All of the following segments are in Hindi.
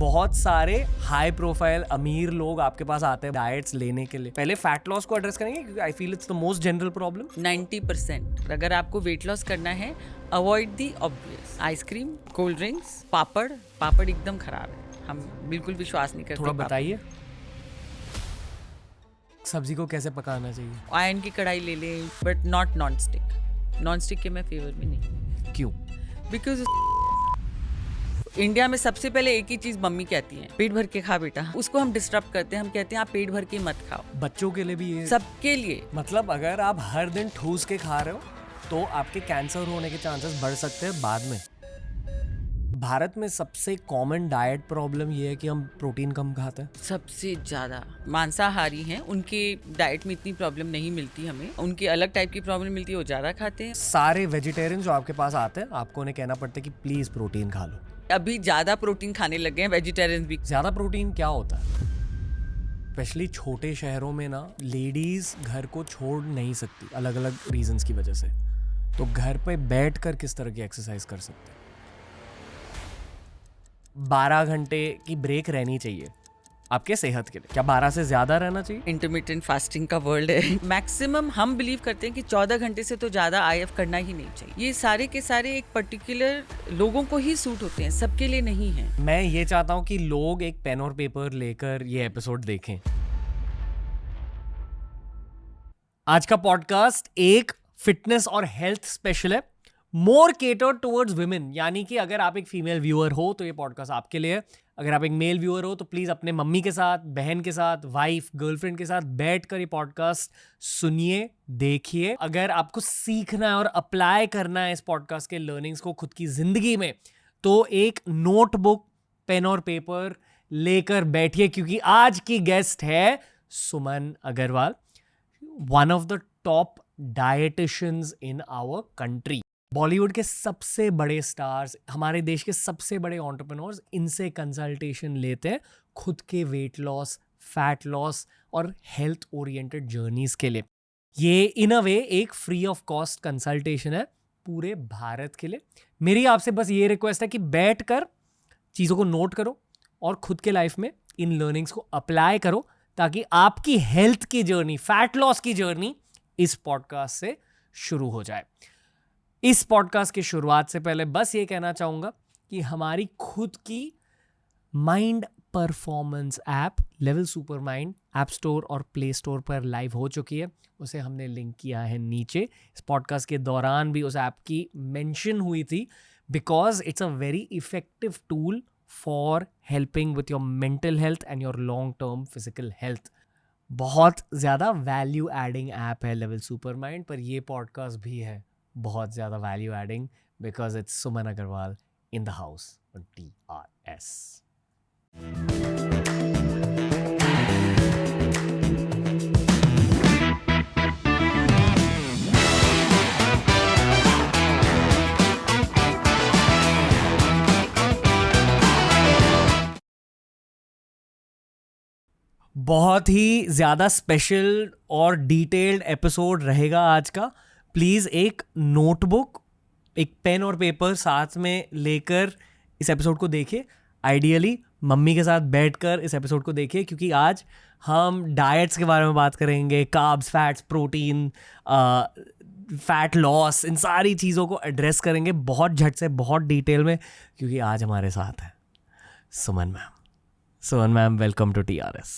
बहुत सारे हाई प्रोफाइल अमीर लोग आपके पास आते हैं डाइट्स लेने के लिए। पहले फैट लॉस को एड्रेस करेंगे क्योंकि I feel it's the most general problem. 90% अगर आपको वेट लॉस करना है, avoid the obvious. Ice cream, cold drinks, papad एकदम खराब है, हम बिल्कुल विश्वास नहीं करते। थोड़ा बताइए सब्जी को कैसे पकाना चाहिए। आयरन की कढ़ाई ले लें, but not non stick. Non stick के मैं फेवर में नहीं। क्यों? बिकॉज इंडिया में सबसे पहले एक ही चीज मम्मी कहती है, पेट भर के खा बेटा। उसको हम डिस्टर्ब करते हैं, हम कहते हैं आप पेट भर के मत खाओ। बच्चों के लिए भी ये सबके लिए। मतलब अगर आप हर दिन ठूस के खा रहे हो तो आपके कैंसर होने के चांसेस बढ़ सकते हैं बाद में। भारत में सबसे कॉमन डाइट प्रॉब्लम ये है कि हम प्रोटीन कम खाते हैं। सबसे ज्यादा मांसाहारी हैं, उनके डाइट में इतनी प्रॉब्लम नहीं मिलती हमें, उनकी अलग टाइप की प्रॉब्लम मिलती है, वो ज्यादा खाते हैं। सारे वेजिटेरियन जो आपके पास आते हैं आपको उन्हें कहना पड़ता है कि प्लीज प्रोटीन खा लो। अभी ज्यादा प्रोटीन खाने लग गए हैं वेजिटेरियन भी। ज्यादा प्रोटीन क्या होता है? स्पेशली छोटे शहरों में ना लेडीज घर को छोड़ नहीं सकती अलग अलग रीजंस की वजह से, तो घर पे बैठ कर किस तरह की एक्सरसाइज कर सकते हैं। 12 घंटे की ब्रेक रहनी चाहिए आपके सेहत के लिए। क्या 12 से ज्यादा रहना चाहिए? इंटरमिटेंट फास्टिंग का वर्ल्ड है। मैक्सिमम हम बिलीव करते हैं कि 14 घंटे से तो ज्यादा आईएफ करना ही नहीं चाहिए। ये सारे के सारे एक पर्टिकुलर लोगों को ही सूट होते हैं, सबके लिए नहीं है। मैं ये चाहता हूँ कि लोग एक पेन और पेपर लेकर ये एपिसोड देखें। आज का पॉडकास्ट एक फिटनेस और हेल्थ स्पेशल है, मोर केटर्ड टुवर्ड्स विमेन। यानी कि अगर आप एक फीमेल व्यूअर हो तो ये पॉडकास्ट आपके लिए है। अगर आप एक मेल व्यूअर हो तो प्लीज अपने मम्मी के साथ, बहन के साथ, वाइफ, गर्लफ्रेंड के साथ बैठकर ये पॉडकास्ट सुनिए, देखिए। अगर आपको सीखना है और अप्लाई करना है इस पॉडकास्ट के लर्निंग्स को खुद की जिंदगी में, तो एक नोटबुक, पेन और पेपर लेकर बैठिए, क्योंकि आज की गेस्ट है Suman Agarwal, one of the top dieticians in our country. Bollywood के सबसे बड़े स्टार्स, हमारे देश के सबसे बड़े एंटरप्रेन्योर्स इनसे कंसल्टेशन लेते हैं खुद के वेट लॉस, फैट लॉस और हेल्थ ओरिएंटेड जर्नीज के लिए। ये इन अ वे एक फ्री ऑफ कॉस्ट कंसल्टेशन है पूरे भारत के लिए। मेरी आपसे बस ये रिक्वेस्ट है कि बैठकर चीज़ों को नोट करो और खुद के लाइफ में इन लर्निंग्स को अप्लाई करो, ताकि आपकी हेल्थ की जर्नी, फैट लॉस की जर्नी इस पॉडकास्ट से शुरू हो जाए। इस पॉडकास्ट की शुरुआत से पहले बस ये कहना चाहूँगा कि हमारी खुद की mind performance app level super mind app store और प्ले स्टोर पर लाइव हो चुकी है। उसे हमने लिंक किया है नीचे। इस पॉडकास्ट के दौरान भी उस ऐप की मेंशन हुई थी, because it's a very effective tool for helping with your mental health and your long term physical health. बहुत ज़्यादा वैल्यू एडिंग ऐप है लेवल सुपर माइंड, पर ये पॉडकास्ट भी है बहुत ज़्यादा value adding, because it's Suman Agarwal in the house on TRS। बहुत ही ज़्यादा स्पेशल और डिटेल्ड एपिसोड रहेगा आज का। प्लीज़ एक नोटबुक, एक पेन और पेपर साथ में लेकर इस एपिसोड को देखिए। आइडियली मम्मी के साथ बैठकर इस एपिसोड को देखिए, क्योंकि आज हम डाइट्स के बारे में बात करेंगे, carbs, fats, protein, fat loss, इन सारी चीज़ों को एड्रेस करेंगे बहुत झट से, बहुत डिटेल में, क्योंकि आज हमारे साथ है Suman ma'am. Suman ma'am, welcome to TRS।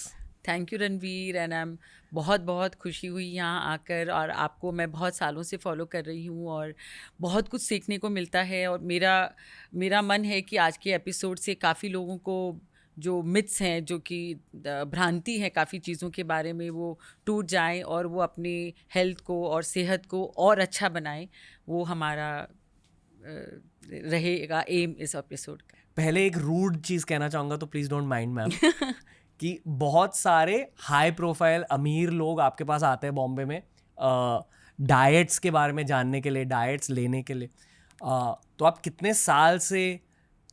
Thank you Ranveer, and I am बहुत बहुत खुशी हुई यहाँ आकर, और आपको मैं बहुत सालों से फॉलो कर रही हूँ और बहुत कुछ सीखने को मिलता है। और मेरा मन है कि आज के एपिसोड से काफ़ी लोगों को जो मिथ्स हैं, जो कि भ्रांति है काफ़ी चीज़ों के बारे में, वो टूट जाएं और वो अपनी हेल्थ को और सेहत को और अच्छा बनाएं। वो हमारा रहेगा एम इस एपिसोड का। पहले एक रूड चीज़ कहना चाहूँगा, तो प्लीज़ डोंट माइंड मैम, कि बहुत सारे हाई प्रोफाइल अमीर लोग आपके पास आते हैं बॉम्बे में डाइट्स के बारे में जानने के लिए, डाइट्स लेने के लिए। तो आप कितने साल से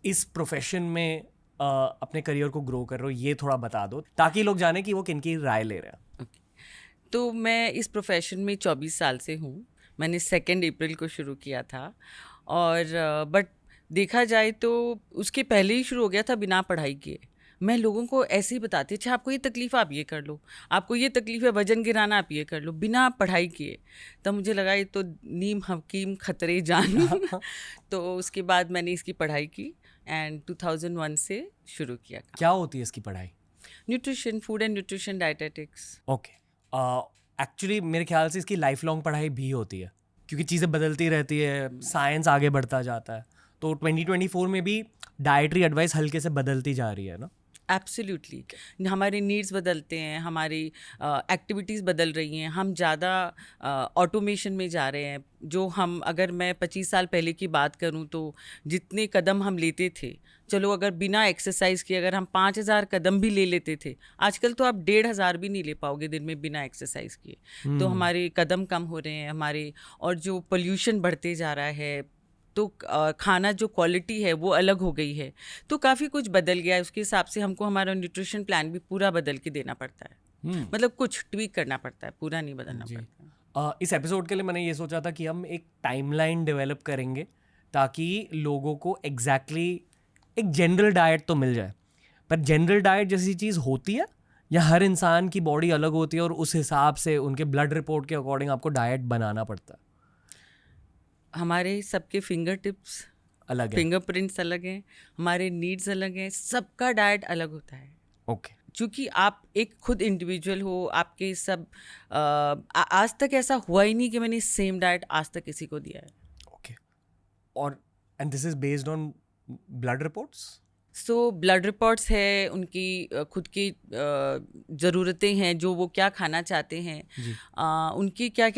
इस प्रोफेशन में अपने करियर को ग्रो कर रहे हो, ये थोड़ा बता दो, ताकि लोग जाने कि वो किनकी राय ले रहे हैं। तो मैं इस प्रोफेशन में 24 साल से हूँ। मैंने 2 अप्रैल को शुरू किया था, और बट देखा जाए तो उसके पहले ही शुरू हो गया था बिना पढ़ाई किए। मैं लोगों को ऐसे ही बताती, अच्छा आपको ये तकलीफ़ आप ये कर लो, आपको ये तकलीफ़ है वजन गिराना आप ये कर लो, बिना पढ़ाई किए। तब मुझे लगा ये तो नीम हकीम खतरे जान। तो उसके बाद मैंने इसकी पढ़ाई की एंड 2001 से शुरू किया काम। क्या होती है इसकी पढ़ाई? Nutrition, food and nutrition dietetics. Okay, actually मेरे ख्याल से इसकी लाइफ लॉन्ग पढ़ाई भी होती है, क्योंकि चीज़ें बदलती रहती है, साइंस आगे बढ़ता जाता है, तो 2024 में भी डाइटरी एडवाइस हल्के से बदलती जा रही है ना? एब्सोल्युटली, हमारे नीड्स बदलते हैं, हमारी एक्टिविटीज़ बदल रही हैं, हम ज़्यादा ऑटोमेशन में जा रहे हैं। जो हम, अगर मैं 25 साल पहले की बात करूं तो जितने कदम हम लेते थे, चलो अगर बिना एक्सरसाइज किए अगर हम 5000 कदम भी ले लेते थे, आजकल तो आप 1500 भी नहीं ले पाओगे दिन में बिना एक्सरसाइज किए। तो हमारे कदम कम हो रहे हैं हमारे, और जो पोल्यूशन बढ़ते जा रहा है, तो खाना जो क्वालिटी है वो अलग हो गई है, तो काफ़ी कुछ बदल गया है। उसके हिसाब से हमको हमारा न्यूट्रिशन प्लान भी पूरा बदल के देना पड़ता है। मतलब कुछ ट्वीक करना पड़ता है, पूरा नहीं बदलना पड़ता। इस एपिसोड के लिए मैंने ये सोचा था कि हम एक टाइमलाइन डेवलप करेंगे ताकि लोगों को एग्जैक्टली एक जनरल डाइट तो मिल जाए, पर जनरल डाइट जैसी चीज़ होती है या हर इंसान की बॉडी अलग होती है और उस हिसाब से उनके ब्लड रिपोर्ट के अकॉर्डिंग आपको डाइट बनाना पड़ता है? हमारे सबके फिंगर टिप्स अलग है, फिंगरप्रिंट्स अलग हैं, हमारे नीड्स अलग हैं, सबका डाइट अलग होता है। ओके। क्योंकि आप एक खुद इंडिविजुअल हो, आपके सब आज तक ऐसा हुआ ही नहीं कि मैंने सेम डाइट आज तक किसी को दिया है। ओके, और and this is based on blood reports? So blood reports है, उनकी खुद की ज़रूरतें हैं, जो वो क्या खाना चाहते हैं, उनकी क्या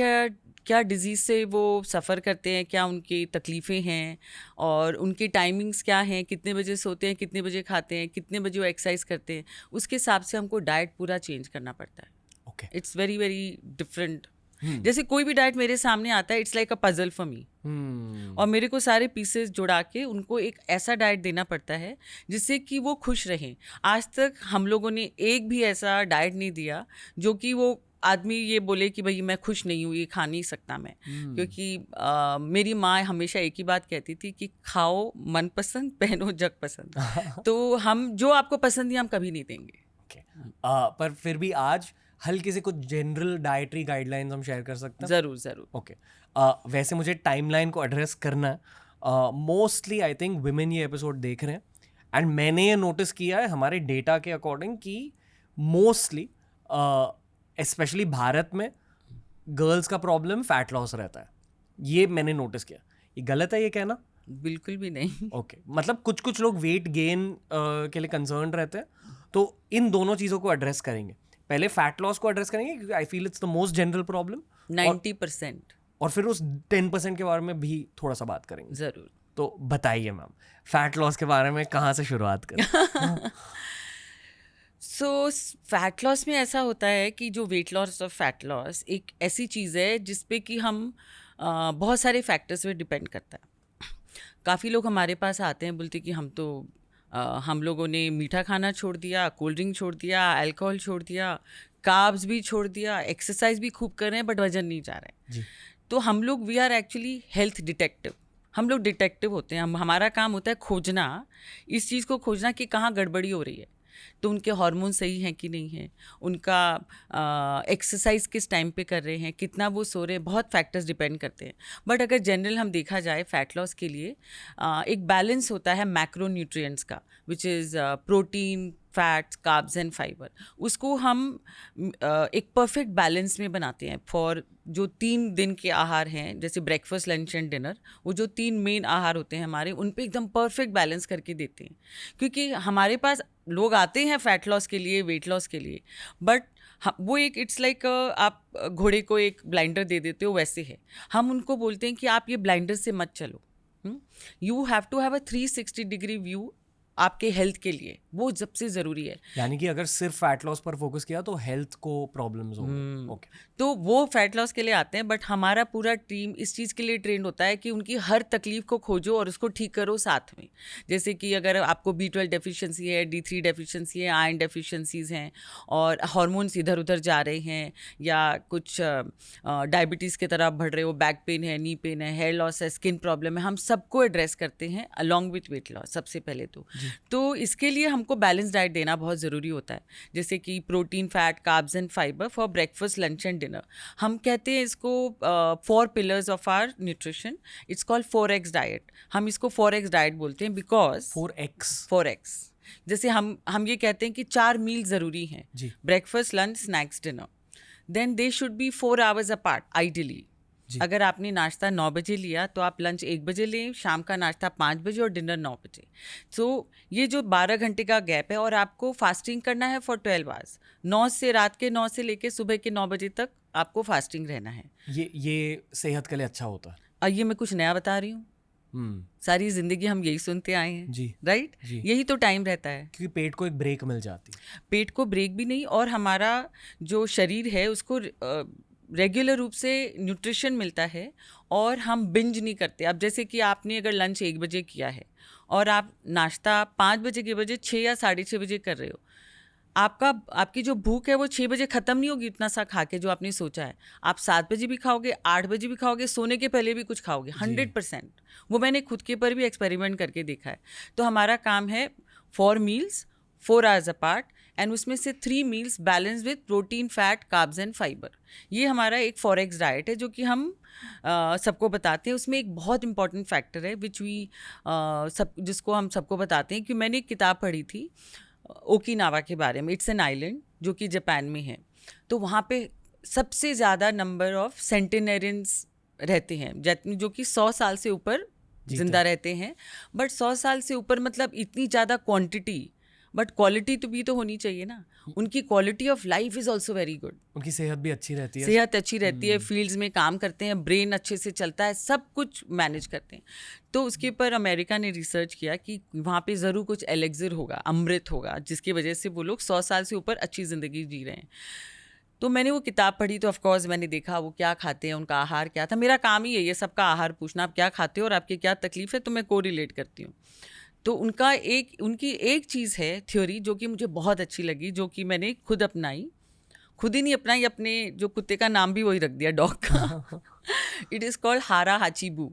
क्या डिज़ीज़ से वो सफ़र करते हैं, क्या उनकी तकलीफ़ें हैं, और उनकी टाइमिंग्स क्या हैं, कितने बजे सोते हैं, कितने बजे खाते हैं, कितने बजे वो एक्सरसाइज करते हैं, उसके हिसाब से हमको डाइट पूरा चेंज करना पड़ता है। Okay, it's very very different. जैसे कोई भी डाइट मेरे सामने आता है, it's like a puzzle for me, और मेरे को सारे पीसेस जुड़ा के उनको एक ऐसा डाइट देना पड़ता है जिससे कि वो खुश रहें। आज तक हम लोगों ने एक भी ऐसा डाइट नहीं दिया जो कि वो आदमी ये बोले कि भाई मैं खुश नहीं हूँ, ये खा नहीं सकता मैं। क्योंकि मेरी माँ हमेशा एक ही बात कहती थी कि खाओ मनपसंद, पहनो जग पसंद। तो हम जो आपको पसंद है हम कभी नहीं देंगे। ओके, पर फिर भी आज हल्के से कुछ जनरल डाइटरी गाइडलाइंस हम शेयर कर सकते हैं? ज़रूर ज़रूर। ओके, वैसे मुझे टाइमलाइन को एड्रेस करना है। मोस्टली आई थिंक विमेन ये एपिसोड देख रहे हैं, एंड मैंने ये नोटिस किया है हमारे डेटा के अकॉर्डिंग कि मोस्टली स्पेशली भारत में गर्ल्स का प्रॉब्लम फैट लॉस रहता है। ये मैंने नोटिस किया। ये गलत है ये कहना? बिल्कुल भी नहीं। ओके, मतलब कुछ लोग वेट गेन के लिए कंसर्न रहते हैं, तो इन दोनों चीज़ों को एड्रेस करेंगे। पहले फैट लॉस को एड्रेस करेंगे क्योंकि I feel it's the most general problem, 90%। और फिर उस 10% के बारे में भी थोड़ा सा बात करेंगे। ज़रूर। तो बताइए मैम, फैट लॉस के बारे में कहाँ से शुरुआत करें? सो फैट लॉस में ऐसा होता है कि जो वेट लॉस और फैट लॉस एक ऐसी चीज़ है जिस पे कि हम बहुत सारे फैक्टर्स पे डिपेंड करता है। काफ़ी लोग हमारे पास आते हैं, बोलते कि हम लोगों ने मीठा खाना छोड़ दिया, कोल्ड ड्रिंक छोड़ दिया, अल्कोहल छोड़ दिया, कार्ब्स भी छोड़ दिया, एक्सरसाइज भी खूब कर रहे हैं बट वजन नहीं जा रहा है। तो हम लोग we are actually health detective. हम लोग डिटेक्टिव होते हैं। हमारा काम होता है खोजना, इस चीज़ को खोजना कि कहाँ गड़बड़ी हो रही है। तो उनके हार्मोन सही हैं कि नहीं है, उनका एक्सरसाइज किस टाइम पे कर रहे हैं, कितना वो सो रहे हैं, बहुत फैक्टर्स डिपेंड करते हैं। बट अगर जनरल हम देखा जाए फैट लॉस के लिए एक बैलेंस होता है मैक्रो न्यूट्रिएंट्स का, which is protein, fats, carbs and fibre. उसको हम एक परफेक्ट बैलेंस में बनाते हैं फॉर जो 3 दिन के आहार हैं, जैसे ब्रेकफास्ट, लंच एंड डिनर। वो जो 3 मेन आहार होते हैं हमारे, उन पे एकदम परफेक्ट बैलेंस करके देते हैं। क्योंकि हमारे पास लोग आते हैं फैट लॉस के लिए, वेट लॉस के लिए, बट वो एक इट्स लाइक आप घोड़े को एक ब्लाइंडर दे देते हो, वैसे है। हम उनको बोलते हैं कि आप ये ब्लाइंडर से मत चलो, you have to have a 360 degree view आपके हेल्थ के लिए वो सबसे ज़रूरी है। यानी कि अगर सिर्फ फैट लॉस पर फोकस किया तो हेल्थ को प्रॉब्लम्स होंगी। ओके, तो वो फैट लॉस के लिए आते हैं, बट हमारा पूरा टीम इस चीज़ के लिए ट्रेंड होता है कि उनकी हर तकलीफ को खोजो और उसको ठीक करो साथ में। जैसे कि अगर आपको B12 डेफिशिएंसी है, D3 डेफिशिएंसी है, आयरन डेफिशिएंसीज हैं और हार्मोन्स इधर उधर जा रहे हैं, या कुछ डायबिटीज़ की तरफ बढ़ रहे हो, बैक पेन है, नी पेन है, हेयर लॉस है, स्किन प्रॉब्लम है, हम सबको एड्रेस करते हैं अलॉन्ग विथ वेट लॉस सबसे पहले तो इसके लिए हमको बैलेंस डाइट देना बहुत ज़रूरी होता है। जैसे कि protein, fat, carbs and fibre for breakfast, lunch and dinner. हम कहते हैं इसको 4 pillars of our nutrition, it's called 4X diet. हम इसको 4X डाइट बोलते हैं बिकॉज 4X जैसे हम ये कहते हैं कि 4 मील ज़रूरी हैं, breakfast, lunch, snacks, dinner. Then they should be 4 hours apart ideally. अगर आपने नाश्ता 9 बजे लिया तो आप लंच 1 बजे लें, शाम का नाश्ता 5 बजे और डिनर 9 बजे। सो ये जो 12 घंटे का गैप है, और आपको फास्टिंग करना है फॉर 12 आवर्स। रात के 9 से लेके सुबह के 9 बजे तक आपको फास्टिंग रहना है। ये सेहत के लिए अच्छा होता है। और ये मैं कुछ नया बता रही हूँ, सारी जिंदगी हम यही सुनते आए हैं जी, राइट। यही तो टाइम रहता है, क्योंकि पेट को एक ब्रेक मिल जाती है। पेट को ब्रेक भी नहीं, और हमारा जो शरीर है उसको रेगुलर रूप से न्यूट्रिशन मिलता है, और हम बिंज नहीं करते। अब जैसे कि आपने अगर लंच 1 बजे किया है और आप नाश्ता 5 बजे के बजे 6 या 6:30 बजे कर रहे हो, आपकी जो भूख है वो 6 बजे ख़त्म नहीं होगी इतना सा खा के जो आपने सोचा है। आप 7 बजे भी खाओगे, 8 बजे भी खाओगे, सोने के पहले भी कुछ खाओगे, 100%। वो मैंने खुद के पर भी एक्सपेरिमेंट करके देखा है। तो हमारा काम है 4 मील्स 4 आवर्स अपार्ट, एंड उसमें से 3 meals balance with protein, fat, carbs and fibre. ये हमारा एक 4X डाइट है जो कि हम सबको बताते हैं। उसमें एक बहुत इंपॉर्टेंट फैक्टर है जिसको हम सबको बताते हैं, कि मैंने एक किताब पढ़ी थी ओकिनावा के बारे में। इट्स एन आइलैंड जो कि जापान में है। तो वहाँ पे सबसे ज़्यादा नंबर ऑफ सेंटेनरियंस रहते हैं, जो कि 100 साल से ऊपर जिंदा रहते हैं। बट 100 साल से ऊपर मतलब इतनी ज़्यादा क्वांटिटी, बट क्वालिटी तो भी तो होनी चाहिए ना। उनकी quality of life is also very good. उनकी सेहत भी अच्छी रहती है। सेहत अच्छी रहती है, फील्ड्स में काम करते हैं, ब्रेन अच्छे से चलता है, सब कुछ मैनेज करते हैं। तो उसके ऊपर अमेरिका ने रिसर्च किया कि वहाँ पे ज़रूर कुछ एलेक्सिर होगा, अमृत होगा, जिसकी वजह से वो लोग 100 साल से ऊपर अच्छी ज़िंदगी जी रहे हैं। तो मैंने वो किताब पढ़ी, तो ऑफकोर्स मैंने देखा वो क्या खाते हैं, उनका आहार क्या था। मेरा काम ही है ये सबका आहार पूछना, आप क्या खाते हो और आपकी क्या तकलीफ है, तो मैं कोरिलेट करती हूँ। तो उनकी एक चीज़ है थ्योरी जो कि मुझे बहुत अच्छी लगी, जो कि मैंने खुद अपनाई, खुद ही नहीं अपनाई, अपने जो कुत्ते का नाम भी वही रख दिया, डॉग का। इट इज़ कॉल्ड हारा हाचीबू।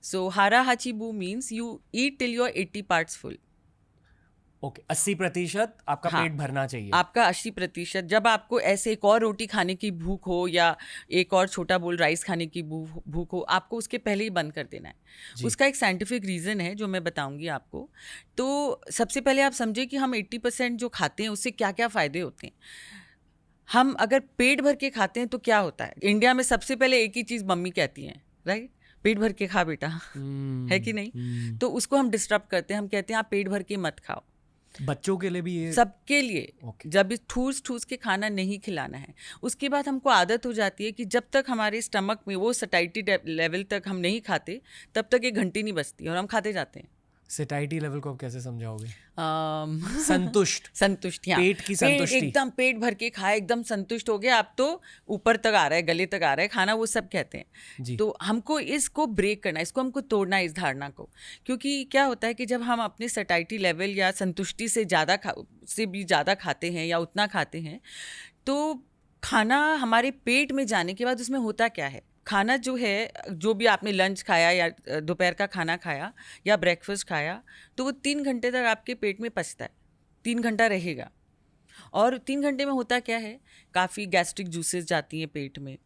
सो हारा हाचीबू means you eat till you are 80 parts full. Okay, 80% आपका पेट भरना चाहिए। आपका 80%। जब आपको ऐसे एक और रोटी खाने की भूख हो या एक और छोटा बोल राइस खाने की भूख हो, आपको उसके पहले ही बंद कर देना है। उसका एक साइंटिफिक रीज़न है जो मैं बताऊंगी आपको। तो सबसे पहले आप समझे कि हम 80% जो खाते हैं उससे क्या क्या फ़ायदे होते हैं। हम अगर पेट भर के खाते हैं तो क्या होता है, इंडिया में सबसे पहले एक ही चीज़ मम्मी कहती हैं, राइट, पेट भर के खा बेटा, है कि नहीं। तो उसको हम डिस्टर्ब करते हैं, हम कहते हैं आप पेट भर के मत खाओ। बच्चों के लिए भी ये, सबके लिए। जब ठूस ठूस के खाना नहीं खिलाना है। उसके बाद हमको आदत हो जाती है कि जब तक हमारे स्टमक में वो सटाइटी लेवल तक हम नहीं खाते, तब तक एक घंटी नहीं बजती और हम खाते जाते हैं। सटाइटी लेवल को आप कैसे समझाओगे? संतुष्ट पेट की संतुष्टि। एकदम पेट भर के खाए, एकदम संतुष्ट हो गया, अब तो ऊपर तक आ रहा है, गले तक आ रहा है खाना, वो सब कहते हैं। तो हमको इसको ब्रेक करना, इसको हमको तोड़ना, इस धारणा को। क्योंकि क्या होता है कि जब हम अपने सटाइटी लेवल या संतुष्टि से भी ज़्यादा खाते हैं या उतना खाते हैं, तो खाना हमारे पेट में जाने के बाद उसमें होता क्या है, खाना जो है, जो भी आपने लंच खाया या दोपहर का खाना खाया या ब्रेकफास्ट खाया, तो वो 3 घंटे तक आपके पेट में पचता है, 3 घंटा रहेगा। और 3 घंटे में होता क्या है, काफ़ी गैस्ट्रिक जूसेस जाती हैं पेट में,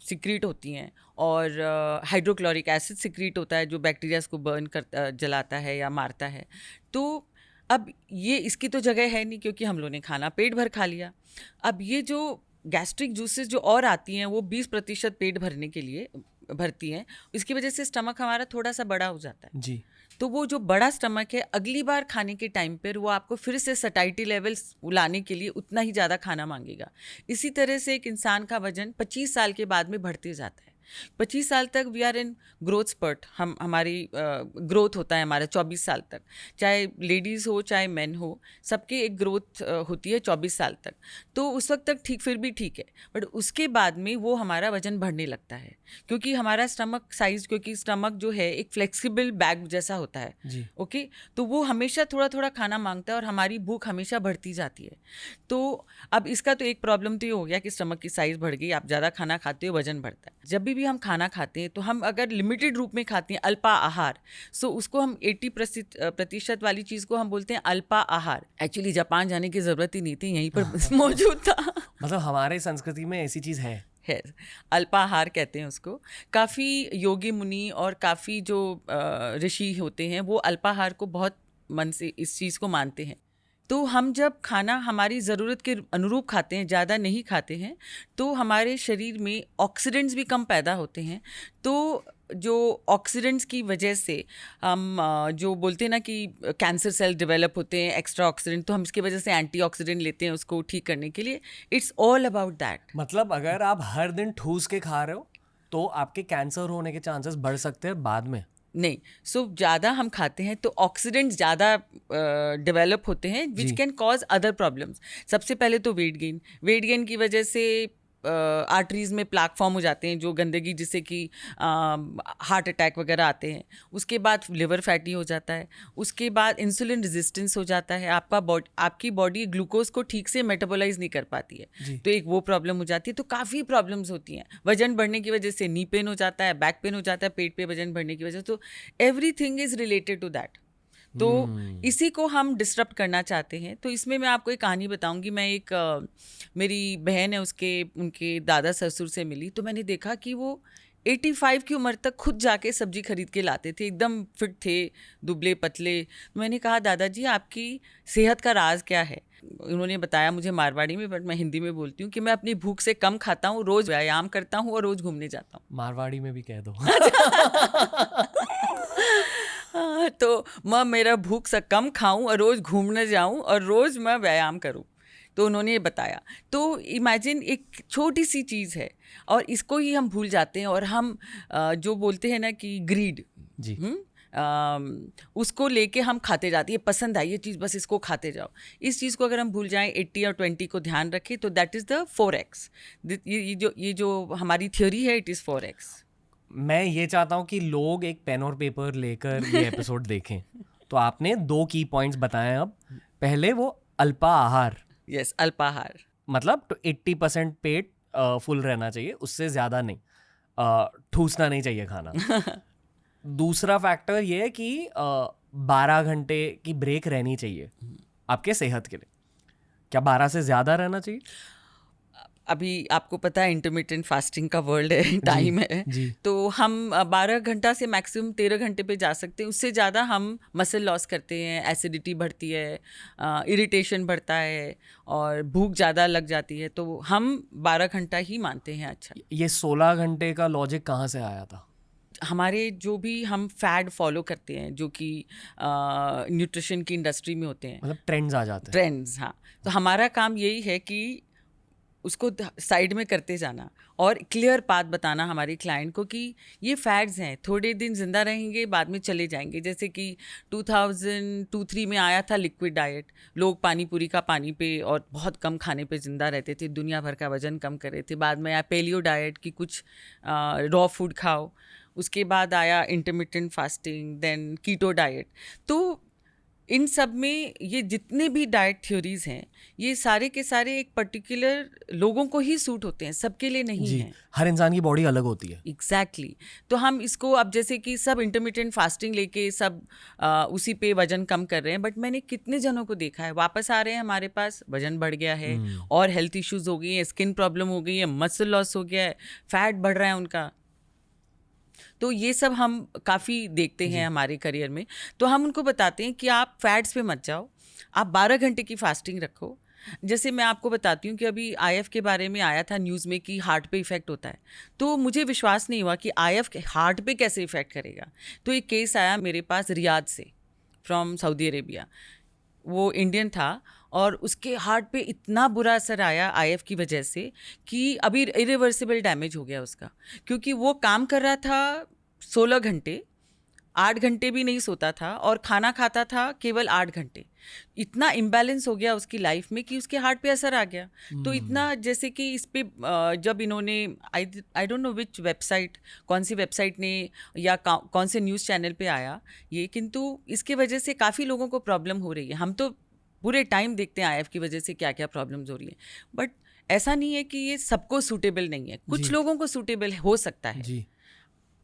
सिक्रीट होती हैं, और हाइड्रोक्लोरिक एसिड सिक्रीट होता है जो बैक्टीरियाज को बर्न कर जलाता है या मारता है। तो अब ये इसकी तो जगह है नहीं, क्योंकि हम लोगों ने खाना पेट भर खा लिया। अब ये जो गैस्ट्रिक जूसेस जो और आती हैं वो 20% पेट भरने के लिए भरती हैं, इसकी वजह से स्टमक हमारा थोड़ा सा बड़ा हो जाता है जी। तो वो जो बड़ा स्टमक है, अगली बार खाने के टाइम पर वो आपको फिर से सटाइटी लेवल लाने के लिए उतना ही ज़्यादा खाना मांगेगा। इसी तरह से एक इंसान का वजन 25 साल के बाद में बढ़ते जाता है। 25 साल तक we are in growth spurt, हमारी ग्रोथ होता है हमारा 24 साल तक, चाहे लेडीज़ हो चाहे मेन हो, सबके एक ग्रोथ होती है 24 साल तक। तो उस वक्त तक ठीक, फिर भी ठीक है, बट उसके बाद में वो हमारा वजन बढ़ने लगता है, क्योंकि हमारा स्टमक साइज, क्योंकि स्टमक जो है एक फ्लेक्सिबल बैग जैसा होता है जी। ओके, तो वो हमेशा थोड़ा थोड़ा खाना मांगता है और हमारी भूख हमेशा बढ़ती जाती है। तो अब इसका तो एक प्रॉब्लम तो ये हो गया कि स्टमक की साइज़ बढ़ गई, आप ज़्यादा खाना खाते हो, वजन बढ़ता है। जब भी हम खाना खाते हैं तो हम अगर लिमिटेड रूप में खाते हैं, अल्पा आहार, सो उसको हम 80% वाली चीज़ को हम बोलते हैं अल्पा आहार। एक्चुअली जापान जाने की ज़रूरत ही नहीं थी, यहीं पर मौजूद था। मतलब हमारे संस्कृति में ऐसी चीज़ है। अल्पाहार कहते हैं उसको। काफ़ी योगी मुनि और काफ़ी जो ऋषि होते हैं वो अल्पाहार को बहुत मन से इस चीज़ को मानते हैं। तो हम जब खाना हमारी ज़रूरत के अनुरूप खाते हैं, ज़्यादा नहीं खाते हैं, तो हमारे शरीर में ऑक्सीडेंट्स भी कम पैदा होते हैं। तो जो ऑक्सीडेंट्स की वजह से हम जो बोलते हैं ना कि कैंसर सेल डेवलप होते हैं, एक्स्ट्रा ऑक्सीडेंट, तो हम इसकी वजह से एंटीऑक्सीडेंट लेते हैं उसको ठीक करने के लिए। It's all about that. मतलब अगर आप हर दिन ठूस के खा रहे हो तो आपके कैंसर होने के चांसेस बढ़ सकते हैं बाद में। नहीं, सो ज़्यादा हम खाते हैं तो ऑक्सीडेंट्स ज़्यादा डेवलप होते हैं विच जी। Can cause other problems. सबसे पहले तो वेट गेन की वजह से आर्टरीज में प्लाक फॉर्म हो जाते हैं, जो गंदगी जिससे कि हार्ट अटैक वगैरह आते हैं। उसके बाद लिवर फैटी हो जाता है। उसके बाद इंसुलिन रेजिस्टेंस हो जाता है, आपकी बॉडी ग्लूकोज को ठीक से मेटाबोलाइज नहीं कर पाती है, तो एक वो प्रॉब्लम हो जाती है। तो काफ़ी प्रॉब्लम्स होती हैं। वजन बढ़ने की वजह से नी पेन हो जाता है, बैक पेन हो जाता है, पेट पे वजन बढ़ने की वजह से। तो everything is related to that. तो इसी को हम डिस्टर्ब करना चाहते हैं। तो इसमें मैं आपको एक कहानी बताऊंगी। मैं एक मेरी बहन है, उनके दादा ससुर से मिली, तो मैंने देखा कि वो 85 की उम्र तक खुद जाके सब्जी खरीद के लाते थे, एकदम फिट थे, दुबले पतले। मैंने कहा दादाजी आपकी सेहत का राज क्या है? उन्होंने बताया मुझे मारवाड़ी में, बट मैं हिंदी में बोलती हूँ कि मैं अपनी भूख से कम खाता हूँ, रोज़ व्यायाम करता हूँ और रोज़ घूमने जाता हूँ। मारवाड़ी में भी कह दो। तो मैं मेरा भूख से कम खाऊं और रोज़ घूमने जाऊं और रोज़ मैं व्यायाम करूं। तो उन्होंने ये बताया। तो इमेजिन एक छोटी सी चीज़ है और इसको ही हम भूल जाते हैं, और हम जो बोलते हैं ना कि ग्रीड जी। उसको लेके हम खाते जाते हैं, पसंद आई ये चीज़, बस इसको खाते जाओ। इस चीज़ को अगर हम भूल जाएं, 80 और 20 को ध्यान रखें, तो दैट इज़ द 4x। ये जो हमारी थ्योरी है, इट इज़ 4x। मैं ये चाहता हूँ कि लोग एक पेन और पेपर लेकर ये एपिसोड देखें। तो आपने 2 की पॉइंट्स बताए। अब पहले वो अल्पा आहार। यस, अल्पाहार। मतलब तो 80% पेट फुल रहना चाहिए, उससे ज़्यादा नहीं। ठूसना नहीं चाहिए खाना। दूसरा फैक्टर ये है कि 12 घंटे की ब्रेक रहनी चाहिए आपके सेहत के लिए। क्या 12 से ज़्यादा रहना चाहिए? अभी आपको पता है इंटरमिटेंट फास्टिंग का वर्ल्ड है, टाइम है जी। तो हम 12 घंटा से मैक्सिमम 13 घंटे पे जा सकते हैं। उससे ज़्यादा हम मसल लॉस करते हैं, एसिडिटी बढ़ती है, इरिटेशन बढ़ता है और भूख ज़्यादा लग जाती है। तो हम 12 घंटा ही मानते हैं। अच्छा, ये 16 घंटे का लॉजिक कहाँ से आया था? हमारे जो भी हम फैड फॉलो करते हैं, जो कि न्यूट्रिशन की इंडस्ट्री में होते हैं, मतलब ट्रेंड्स आ जाते हैं। ट्रेंड्स। हाँ, तो हमारा काम यही है कि उसको साइड में करते जाना और क्लियर पाथ बताना हमारे क्लाइंट को कि ये फैड्स हैं, थोड़े दिन ज़िंदा रहेंगे, बाद में चले जाएंगे। जैसे कि 2002-3 में आया था लिक्विड डाइट, लोग पानी पूरी का पानी पे और बहुत कम खाने पे ज़िंदा रहते थे, दुनिया भर का वजन कम कर रहे थे। बाद में आया पेलियो डाइट कि कुछ रॉ फूड खाओ। उसके बाद आया intermittent fasting, then keto diet. तो इन सब में ये जितने भी डाइट थ्योरीज हैं, ये सारे के सारे एक पर्टिकुलर लोगों को ही सूट होते हैं, सबके लिए नहीं है। हर इंसान की बॉडी अलग होती है। एग्जैक्टली। तो हम इसको अब जैसे कि सब इंटरमिटेंट फास्टिंग लेके सब उसी पे वजन कम कर रहे हैं, बट मैंने कितने जनों को देखा है वापस आ रहे हैं हमारे पास, वजन बढ़ गया है और हेल्थ इश्यूज हो गई है, स्किन प्रॉब्लम हो गई है, मसल लॉस हो गया है, फैट बढ़ रहा है उनका। तो ये सब हम काफ़ी देखते हैं हमारे करियर में। तो हम उनको बताते हैं कि आप फैट्स पे मत जाओ, आप 12 घंटे की फास्टिंग रखो। जैसे मैं आपको बताती हूँ कि अभी आईएफ के बारे में आया था न्यूज़ में कि हार्ट पे इफ़ेक्ट होता है, तो मुझे विश्वास नहीं हुआ कि आईएफ हार्ट पे कैसे इफ़ेक्ट करेगा। तो एक केस आया मेरे पास रियाद से, फ्रॉम सऊदी अरेबिया। वो इंडियन था और उसके हार्ट पे इतना बुरा असर आया आईएफ की वजह से कि अभी इरिवर्सिबल डैमेज हो गया उसका, क्योंकि वो काम कर रहा था 16 घंटे, 8 घंटे भी नहीं सोता था और खाना खाता था केवल 8 घंटे। इतना इम्बैलेंस हो गया उसकी लाइफ में कि उसके हार्ट पे असर आ गया। तो इतना, जैसे कि इस पे जब इन्होंने आई डोंट नो विच वेबसाइट, कौन सी वेबसाइट ने या कौन से न्यूज़ चैनल पे आया ये, किंतु इसके वजह से काफ़ी लोगों को प्रॉब्लम हो रही है। हम तो पूरे टाइम देखते हैं आईएफ की वजह से क्या क्या प्रॉब्लम्स हो रही है, बट ऐसा नहीं है कि ये सबको सूटेबल नहीं है। कुछ लोगों को सूटेबल हो सकता है, जी,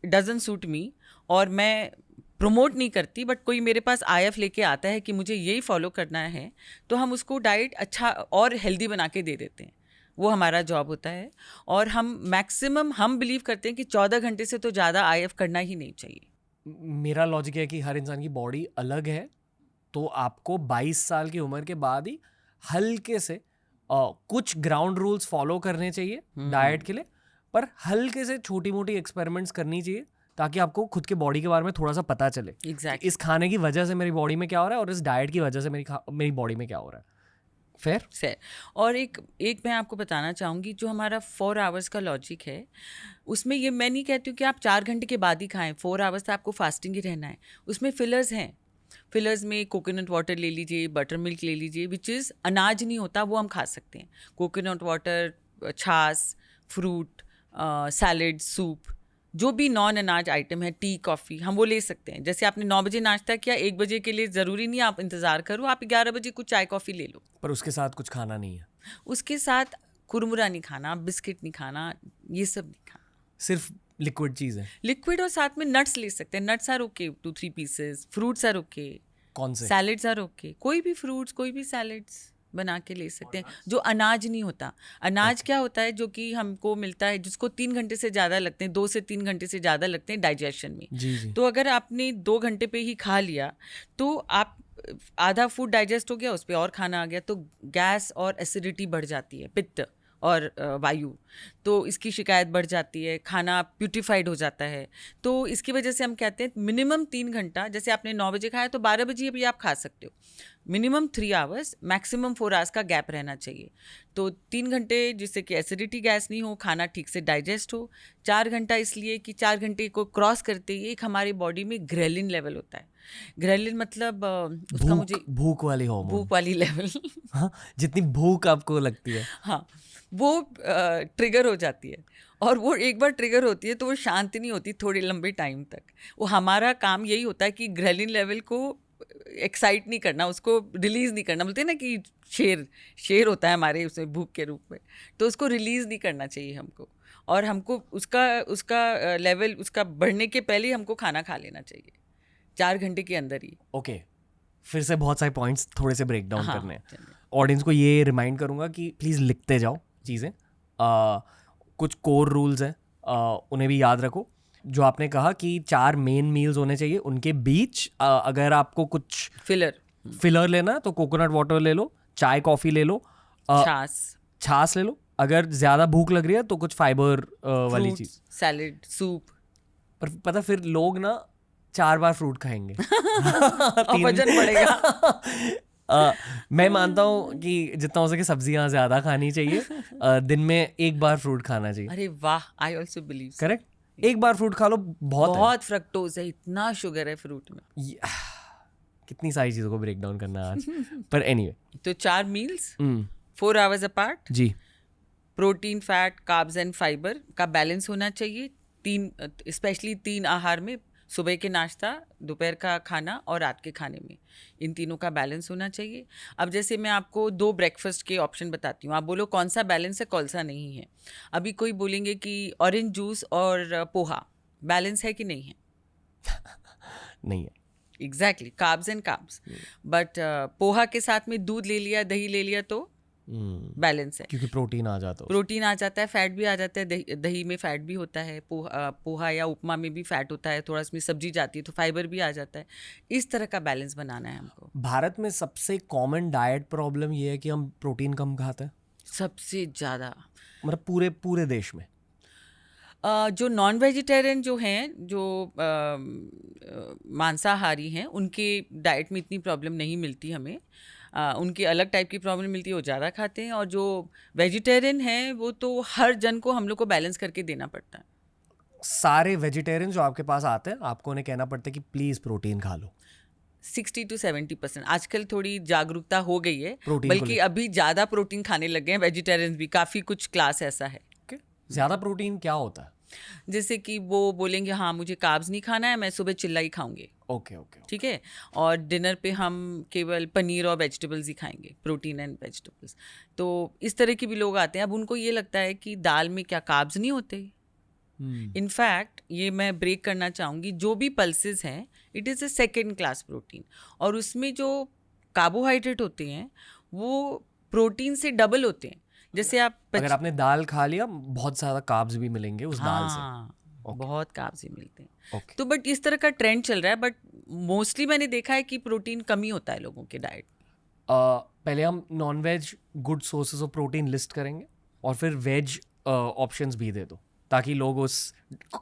डजंट सूट मी, और मैं प्रमोट नहीं करती, बट कोई मेरे पास आईएफ लेके आता है कि मुझे यही फॉलो करना है, तो हम उसको डाइट अच्छा और हेल्दी बना के दे देते हैं। वो हमारा जॉब होता है। और हम मैक्सिमम हम बिलीव करते हैं कि 14 घंटे से तो ज़्यादा आईएफ करना ही नहीं चाहिए। मेरा लॉजिक है कि हर इंसान की बॉडी अलग है, तो आपको 22 साल की उम्र के बाद ही हल्के से कुछ ग्राउंड रूल्स फॉलो करने चाहिए डाइट के लिए, पर हल्के से छोटी मोटी एक्सपेरिमेंट्स करनी चाहिए ताकि आपको खुद के बॉडी के बारे में थोड़ा सा पता चले। एग्जैक्टली। इस खाने की वजह से मेरी बॉडी में क्या हो रहा है और इस डाइट की वजह से मेरी बॉडी में क्या हो रहा है। फेयर सर, और एक मैं आपको बताना चाहूँगी, जो हमारा 4 आवर्स का लॉजिक है, उसमें ये मैं नहीं कहती हूँ कि आप 4 घंटे के बाद ही खाएं। 4 आवर्स तक आपको फास्टिंग ही रहना है। उसमें फिलर्स हैं। फिलर्स में कोकोनट वाटर ले लीजिए, बटर मिल्क ले लीजिए, विच इज़ अनाज नहीं होता, वो हम खा सकते हैं। कोकोनट वाटर, छाछ, फ्रूट, सैलड, सूप, जो भी नॉन अनाज आइटम है, टी, कॉफ़ी, हम वो ले सकते हैं। जैसे आपने 9 बजे नाश्ता किया, 1 बजे के लिए ज़रूरी नहीं आप इंतज़ार करो, आप 11 बजे कुछ चाय कॉफ़ी ले लो। पर उसके साथ कुछ खाना नहीं है, उसके साथ कुरमुरा नहीं खाना, बिस्किट नहीं खाना, ये सब नहीं खाना, सिर्फ लिक्विड चीज़ है। लिक्विड। और साथ में नट्स ले सकते हैं। Nuts are okay, 2-3 pieces. Fruits are okay, कौन से? Salads are okay. कोई भी फ्रूट्स, कोई भी सैलड्स बना के ले सकते हैं, जो अनाज नहीं होता। अनाज क्या होता है, जो कि हमको मिलता है, जिसको 3 घंटे से ज़्यादा लगते हैं, 2 से 3 घंटे से ज़्यादा लगते हैं डाइजेशन में। जी जी। तो अगर आपने 2 घंटे पे ही खा लिया, तो आप आधा फूड डाइजेस्ट हो गया, उस पर और खाना आ गया, तो गैस और एसिडिटी बढ़ जाती है, पित्त और वायु, तो इसकी शिकायत बढ़ जाती है, खाना प्यूटिफाइड हो जाता है। तो इसकी वजह से हम कहते हैं मिनिमम 3 घंटा, जैसे आपने 9 बजे खाया तो 12 बजे भी आप खा सकते हो। मिनिमम 3 आवर्स, मैक्सिमम 4 आवर्स का गैप रहना चाहिए। तो 3 घंटे जिससे कि एसिडिटी, गैस नहीं हो, खाना ठीक से डाइजेस्ट हो। 4 घंटा इसलिए कि 4 घंटे को क्रॉस करते ही एक हमारी बॉडी में ग्रेलिन लेवल होता है। ग्रेलिन मतलब उसका मुझे भूख वाली हार्मोन। भूख वाली लेवल हाँ, जितनी भूख आपको लगती है, हाँ, वो ट्रिगर हो जाती है। और वो एक बार ट्रिगर होती है तो वो शांति नहीं होती थोड़े लंबे टाइम तक। वो हमारा काम यही होता है कि ग्रेलिन लेवल को एक्साइट नहीं करना, उसको रिलीज़ नहीं करना। बोलते हैं ना कि शेर होता है हमारे उसमें भूख के रूप में, तो उसको रिलीज़ नहीं करना चाहिए हमको। और हमको उसका लेवल उसका बढ़ने के पहले ही हमको खाना खा लेना चाहिए, 4 घंटे के अंदर ही। ओके। फिर से बहुत सारे पॉइंट्स थोड़े से ब्रेक डाउन हाँ, करने हैं। ऑडियंस को ये रिमाइंड करूंगा कि प्लीज़ लिखते जाओ चीज़ें। कुछ कोर रूल्स हैं, उन्हें भी याद रखो। जो आपने कहा कि 4 मेन मील्स होने चाहिए, उनके बीच अगर आपको कुछ फिलर लेना है तो कोकोनट वाटर ले लो, चाय कॉफ़ी ले लो, छाछ ले लो। अगर ज़्यादा भूख लग रही है तो कुछ फाइबर वाली चीज़, सैलड, सूप। पर पता फिर लोग ना 4 बार फ्रूट खाएंगे और वजन बढ़ेगा। मैं मानता हूँ कि जितना हो सके सब्जियां ज्यादा खानी चाहिए, दिन में 1 बार फ्रूट खाना चाहिए। अरे वाह, I also believe. Correct, 1 bar fruit खा लो, बहुत फ्रक्टोज है, इतना शुगर है फ्रूट में। कितनी सारी चीजों को ब्रेक डाउन करना आज। पर एनीवे, तो 4 मील्स 4 आवर्स अपार्ट जी। Protein, fat, carbs and fibre का बैलेंस होना चाहिए। 3 स्पेशली 3 आहार में, सुबह के नाश्ता, दोपहर का खाना और रात के खाने में, इन तीनों का बैलेंस होना चाहिए। अब जैसे मैं आपको 2 ब्रेकफास्ट के ऑप्शन बताती हूँ, आप बोलो कौन सा बैलेंस है, कौन सा नहीं है। अभी कोई बोलेंगे कि ऑरेंज जूस और पोहा बैलेंस है कि नहीं है? नहीं है। Exactly, carbs and carbs. But poha के साथ में दूध ले लिया, दही ले लिया तो बैलेंस है, क्योंकि प्रोटीन आ जाता है, प्रोटीन आ जाता है, फैट भी आ जाता है। दही में फैट भी होता है, पोहा या उपमा में भी फैट होता है, थोड़ा इसमें सब्जी जाती है तो फाइबर भी आ जाता है। इस तरह का बैलेंस बनाना है हमको। भारत में सबसे कॉमन डाइट प्रॉब्लम ये है कि हम प्रोटीन कम खाते हैं, सबसे ज़्यादा, मतलब पूरे देश में। जो नॉन वेजिटेरियन जो हैं, जो मांसाहारी हैं, उनके डाइट में इतनी प्रॉब्लम नहीं मिलती हमें। उनकी अलग टाइप की प्रॉब्लम मिलती है, वो ज़्यादा खाते हैं, और जो वेजिटेरियन हैं वो तो हर जन को हम लोग को बैलेंस करके देना पड़ता है। सारे वेजिटेरियन जो आपके पास आते हैं आपको उन्हें कहना पड़ता है कि प्लीज प्रोटीन खा लो? 60 to 70%। आजकल थोड़ी जागरूकता हो गई है, प्रोटीन को बल्कि अभी ज़्यादा प्रोटीन खाने लग गए हैं वेजिटेरियन भी, काफ़ी कुछ क्लास ऐसा है। लेके ज्यादा प्रोटीन क्या होता है? जैसे कि वो बोलेंगे हाँ मुझे कार्ब्स नहीं खाना है, मैं सुबह चिल्ला ही खाऊंगे, ओके ओके। ठीक है, और डिनर पे हम केवल पनीर और वेजिटेबल्स ही खाएंगे, प्रोटीन एंड वेजिटेबल्स। तो इस तरह के भी लोग आते हैं। अब उनको ये लगता है कि दाल में क्या कार्ब्स नहीं होते। इनफैक्ट ये मैं ब्रेक करना चाहूँगी, जो भी पल्सेस हैं it is a second class protein, और उसमें जो कार्बोहाइड्रेट होते हैं वो प्रोटीन से डबल होते हैं। जैसे आप अगर आपने दाल खा लिया बहुत ज्यादा कार्ब्स भी मिलेंगे उस दाल से। बहुत कार्ब्स ही मिलते हैं। ओके। तो बट इस तरह का ट्रेंड चल रहा है, बट मोस्टली मैंने देखा है कि प्रोटीन कम ही होता है लोगों के डाइट। पहले हम non veg good sources of protein list करेंगे और फिर वेज ऑप्शंस भी दे दो ताकि लोग उस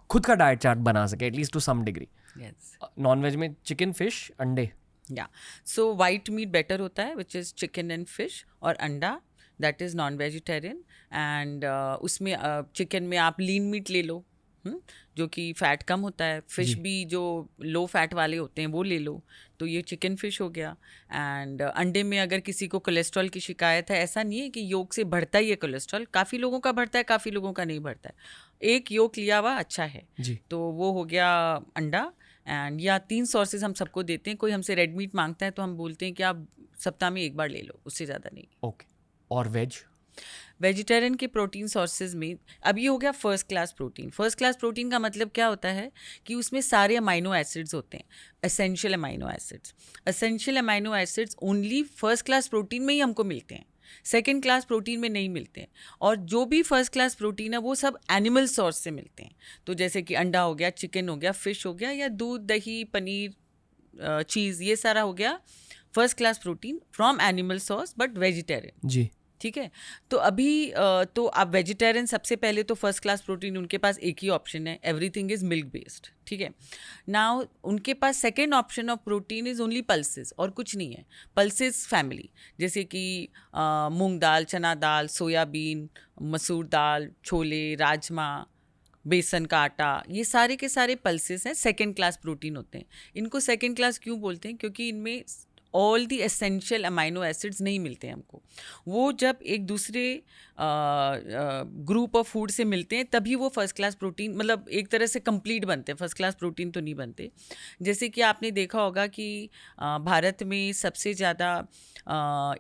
खुद का डाइट चार्ट बना सके at least to some degree. Yes, non veg में चिकन, फिश, अंडे। या सो वाइट मीट बेटर होता है, which is chicken and fish, और अंडा that is non vegetarian. And उसमें चिकन में आप लीन मीट ले लो, जो कि फ़ैट कम होता है। फिश भी जो लो फैट वाले होते हैं वो ले लो, तो ये चिकन फिश हो गया। एंड अंडे में अगर किसी को कोलेस्ट्रॉल की शिकायत है, ऐसा नहीं है कि योक से बढ़ता ही है कोलेस्ट्रॉल, काफ़ी लोगों का बढ़ता है, काफ़ी लोगों का नहीं बढ़ता है। एक योक लिया हुआ अच्छा है जी। तो वो हो गया अंडा। एंड या 3 सोर्सेज हम सबको देते हैं। कोई हमसे रेड मीट मांगता है तो हम बोलते हैं कि आप सप्ताह में 1 बार ले लो, उससे ज़्यादा नहीं। ओके। और वेज? वेजिटेरियन के प्रोटीन सोर्सेज में अब ये हो गया first class protein. First class protein का मतलब क्या होता है कि उसमें सारे अमाइनो एसिड्स होते हैं, essential amino acids. Essential amino acids only first class protein में ही हमको मिलते हैं, सेकेंड क्लास प्रोटीन में नहीं मिलते हैं। और जो भी फर्स्ट क्लास प्रोटीन है वो सब एनिमल सोर्स से मिलते हैं। तो जैसे कि अंडा हो गया, चिकन हो गया, फिश हो गया, या दूध, दही, पनीर, चीज़, ये सारा हो गया first class protein from animal source but vegetarian. जी। ठीक है, तो अभी तो आप वेजिटेरियन, सबसे पहले तो फर्स्ट क्लास प्रोटीन उनके पास एक ही ऑप्शन है, एवरीथिंग इज मिल्क बेस्ड। ठीक है, नाउ उनके पास second option of protein is only pulses, और कुछ नहीं है। पल्सेस फैमिली जैसे कि मूंग दाल, चना दाल, सोयाबीन, मसूर दाल, छोले, राजमा, बेसन का आटा, ये सारे के सारे पल्सेस हैं, सेकेंड क्लास प्रोटीन होते हैं। इनको सेकेंड क्लास क्यों बोलते हैं? क्योंकि इनमें all the essential amino acids नहीं मिलते हैं हमको। वो जब एक दूसरे ग्रुप ऑफ फूड से मिलते हैं तभी वो फर्स्ट क्लास प्रोटीन, मतलब एक तरह से कंप्लीट बनते हैं। फर्स्ट क्लास प्रोटीन तो नहीं बनते। जैसे कि आपने देखा होगा कि भारत में सबसे ज़्यादा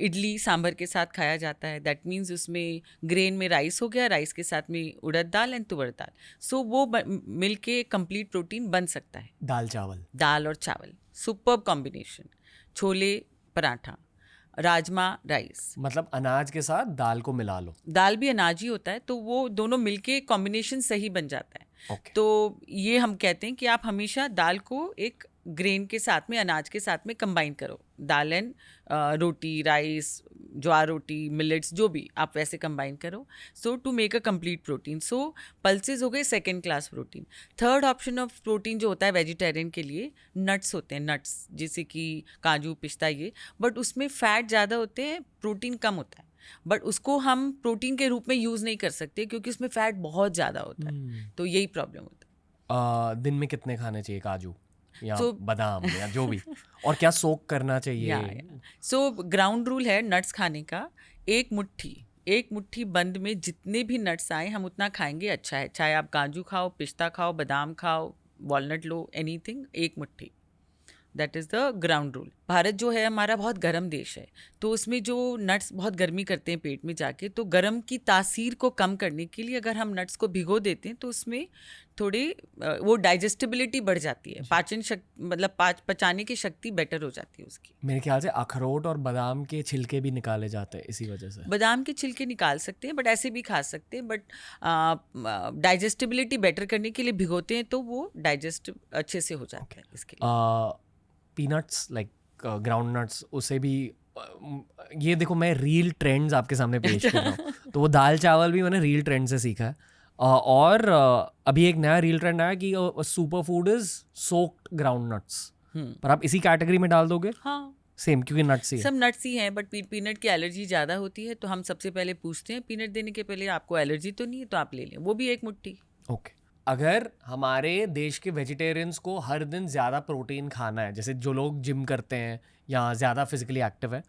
इडली सांभर के साथ खाया जाता है। दैट मीन्स उसमें ग्रेन में राइस हो गया, राइस के साथ में उड़द दाल एंड तुवर दाल, सो वो मिल के कंप्लीट प्रोटीन बन सकता है। दाल चावल, दाल और चावल superb combination. Chole paratha, rajma rice, मतलब अनाज के साथ दाल को मिला लो। दाल भी अनाज ही होता है, तो वो दोनों मिलके कॉम्बिनेशन सही बन जाता है। Okay. तो ये हम कहते हैं कि आप हमेशा दाल को एक ग्रेन के साथ में, अनाज के साथ में कंबाइन करो। Dal and roti, rice, jowar roti, millets, जो भी आप वैसे कंबाइन करो, so to make a complete protein. So pulses हो गए second class protein. Third option of protein जो होता है वेजिटेरियन के लिए, नट्स होते हैं। नट्स जैसे कि काजू, पिस्ता, ये, बट उसमें फैट ज़्यादा होते हैं, प्रोटीन कम होता है। बट उसको हम प्रोटीन के रूप में यूज़ नहीं कर सकते क्योंकि उसमें फैट बहुत ज़्यादा होता है। तो यही प्रॉब्लम होता है। दिन में कितने खाने चाहिए काजू या So- बादाम या जो भी, और क्या सोक करना चाहिए? सो ग्राउंड रूल है नट्स खाने का, एक मुट्ठी बंद में जितने भी नट्स आए हम उतना खाएंगे, अच्छा है। चाहे आप काजू खाओ, पिस्ता खाओ, बादाम खाओ, वॉलनट लो, एनीथिंग, एक मुट्ठी, that is the ground rule. Bharat जो है हमारा बहुत गर्म देश है, तो उसमें जो नट्स बहुत गर्मी करते हैं पेट में जाके, तो गर्म की तासीर को कम करने के लिए अगर हम नट्स को भिगो देते हैं तो उसमें थोड़ी वो डाइजेस्टिबिलिटी बढ़ जाती है, पाचन शक्ति, मतलब पचाने की शक्ति बेटर हो जाती है उसकी। मेरे ख्याल से अखरोट और बादाम के छिलके भी निकाले जाते हैं इसी वजह से। बादाम के छिलके निकाल सकते हैं, बट ऐसे भी खा सकते हैं, बट डाइजेस्टिबिलिटी बेटर करने के लिए भिगोते हैं तो वो डाइजेस्ट अच्छे से हो जाता है इसके लिए। पीनट्स लाइक ग्राउंड नट्स, उसे भी ये देखो मैं रील ट्रेंड्स आपके सामने पेश कर रहा हूँ। तो वो दाल चावल भी मैंने रील ट्रेंड से सीखा है। और अभी एक नया रील ट्रेंड आया कि super food is soaked ground nuts, पर आप इसी कैटेगरी में डाल दोगे? हाँ, सेम, क्योंकि नट्स ही है। सब नट्स ही हैं, बट पीनट की एलर्जी ज़्यादा होती है, तो हम सबसे पहले पूछते हैं पीनट देने के पहले आपको एलर्जी तो नहीं है, तो आप ले लें, वो भी एक मुट्ठी। ओके। अगर हमारे देश के वेजिटेरियंस को हर दिन ज़्यादा प्रोटीन खाना है, जैसे जो लोग जिम करते हैं या ज़्यादा फिजिकली एक्टिव है,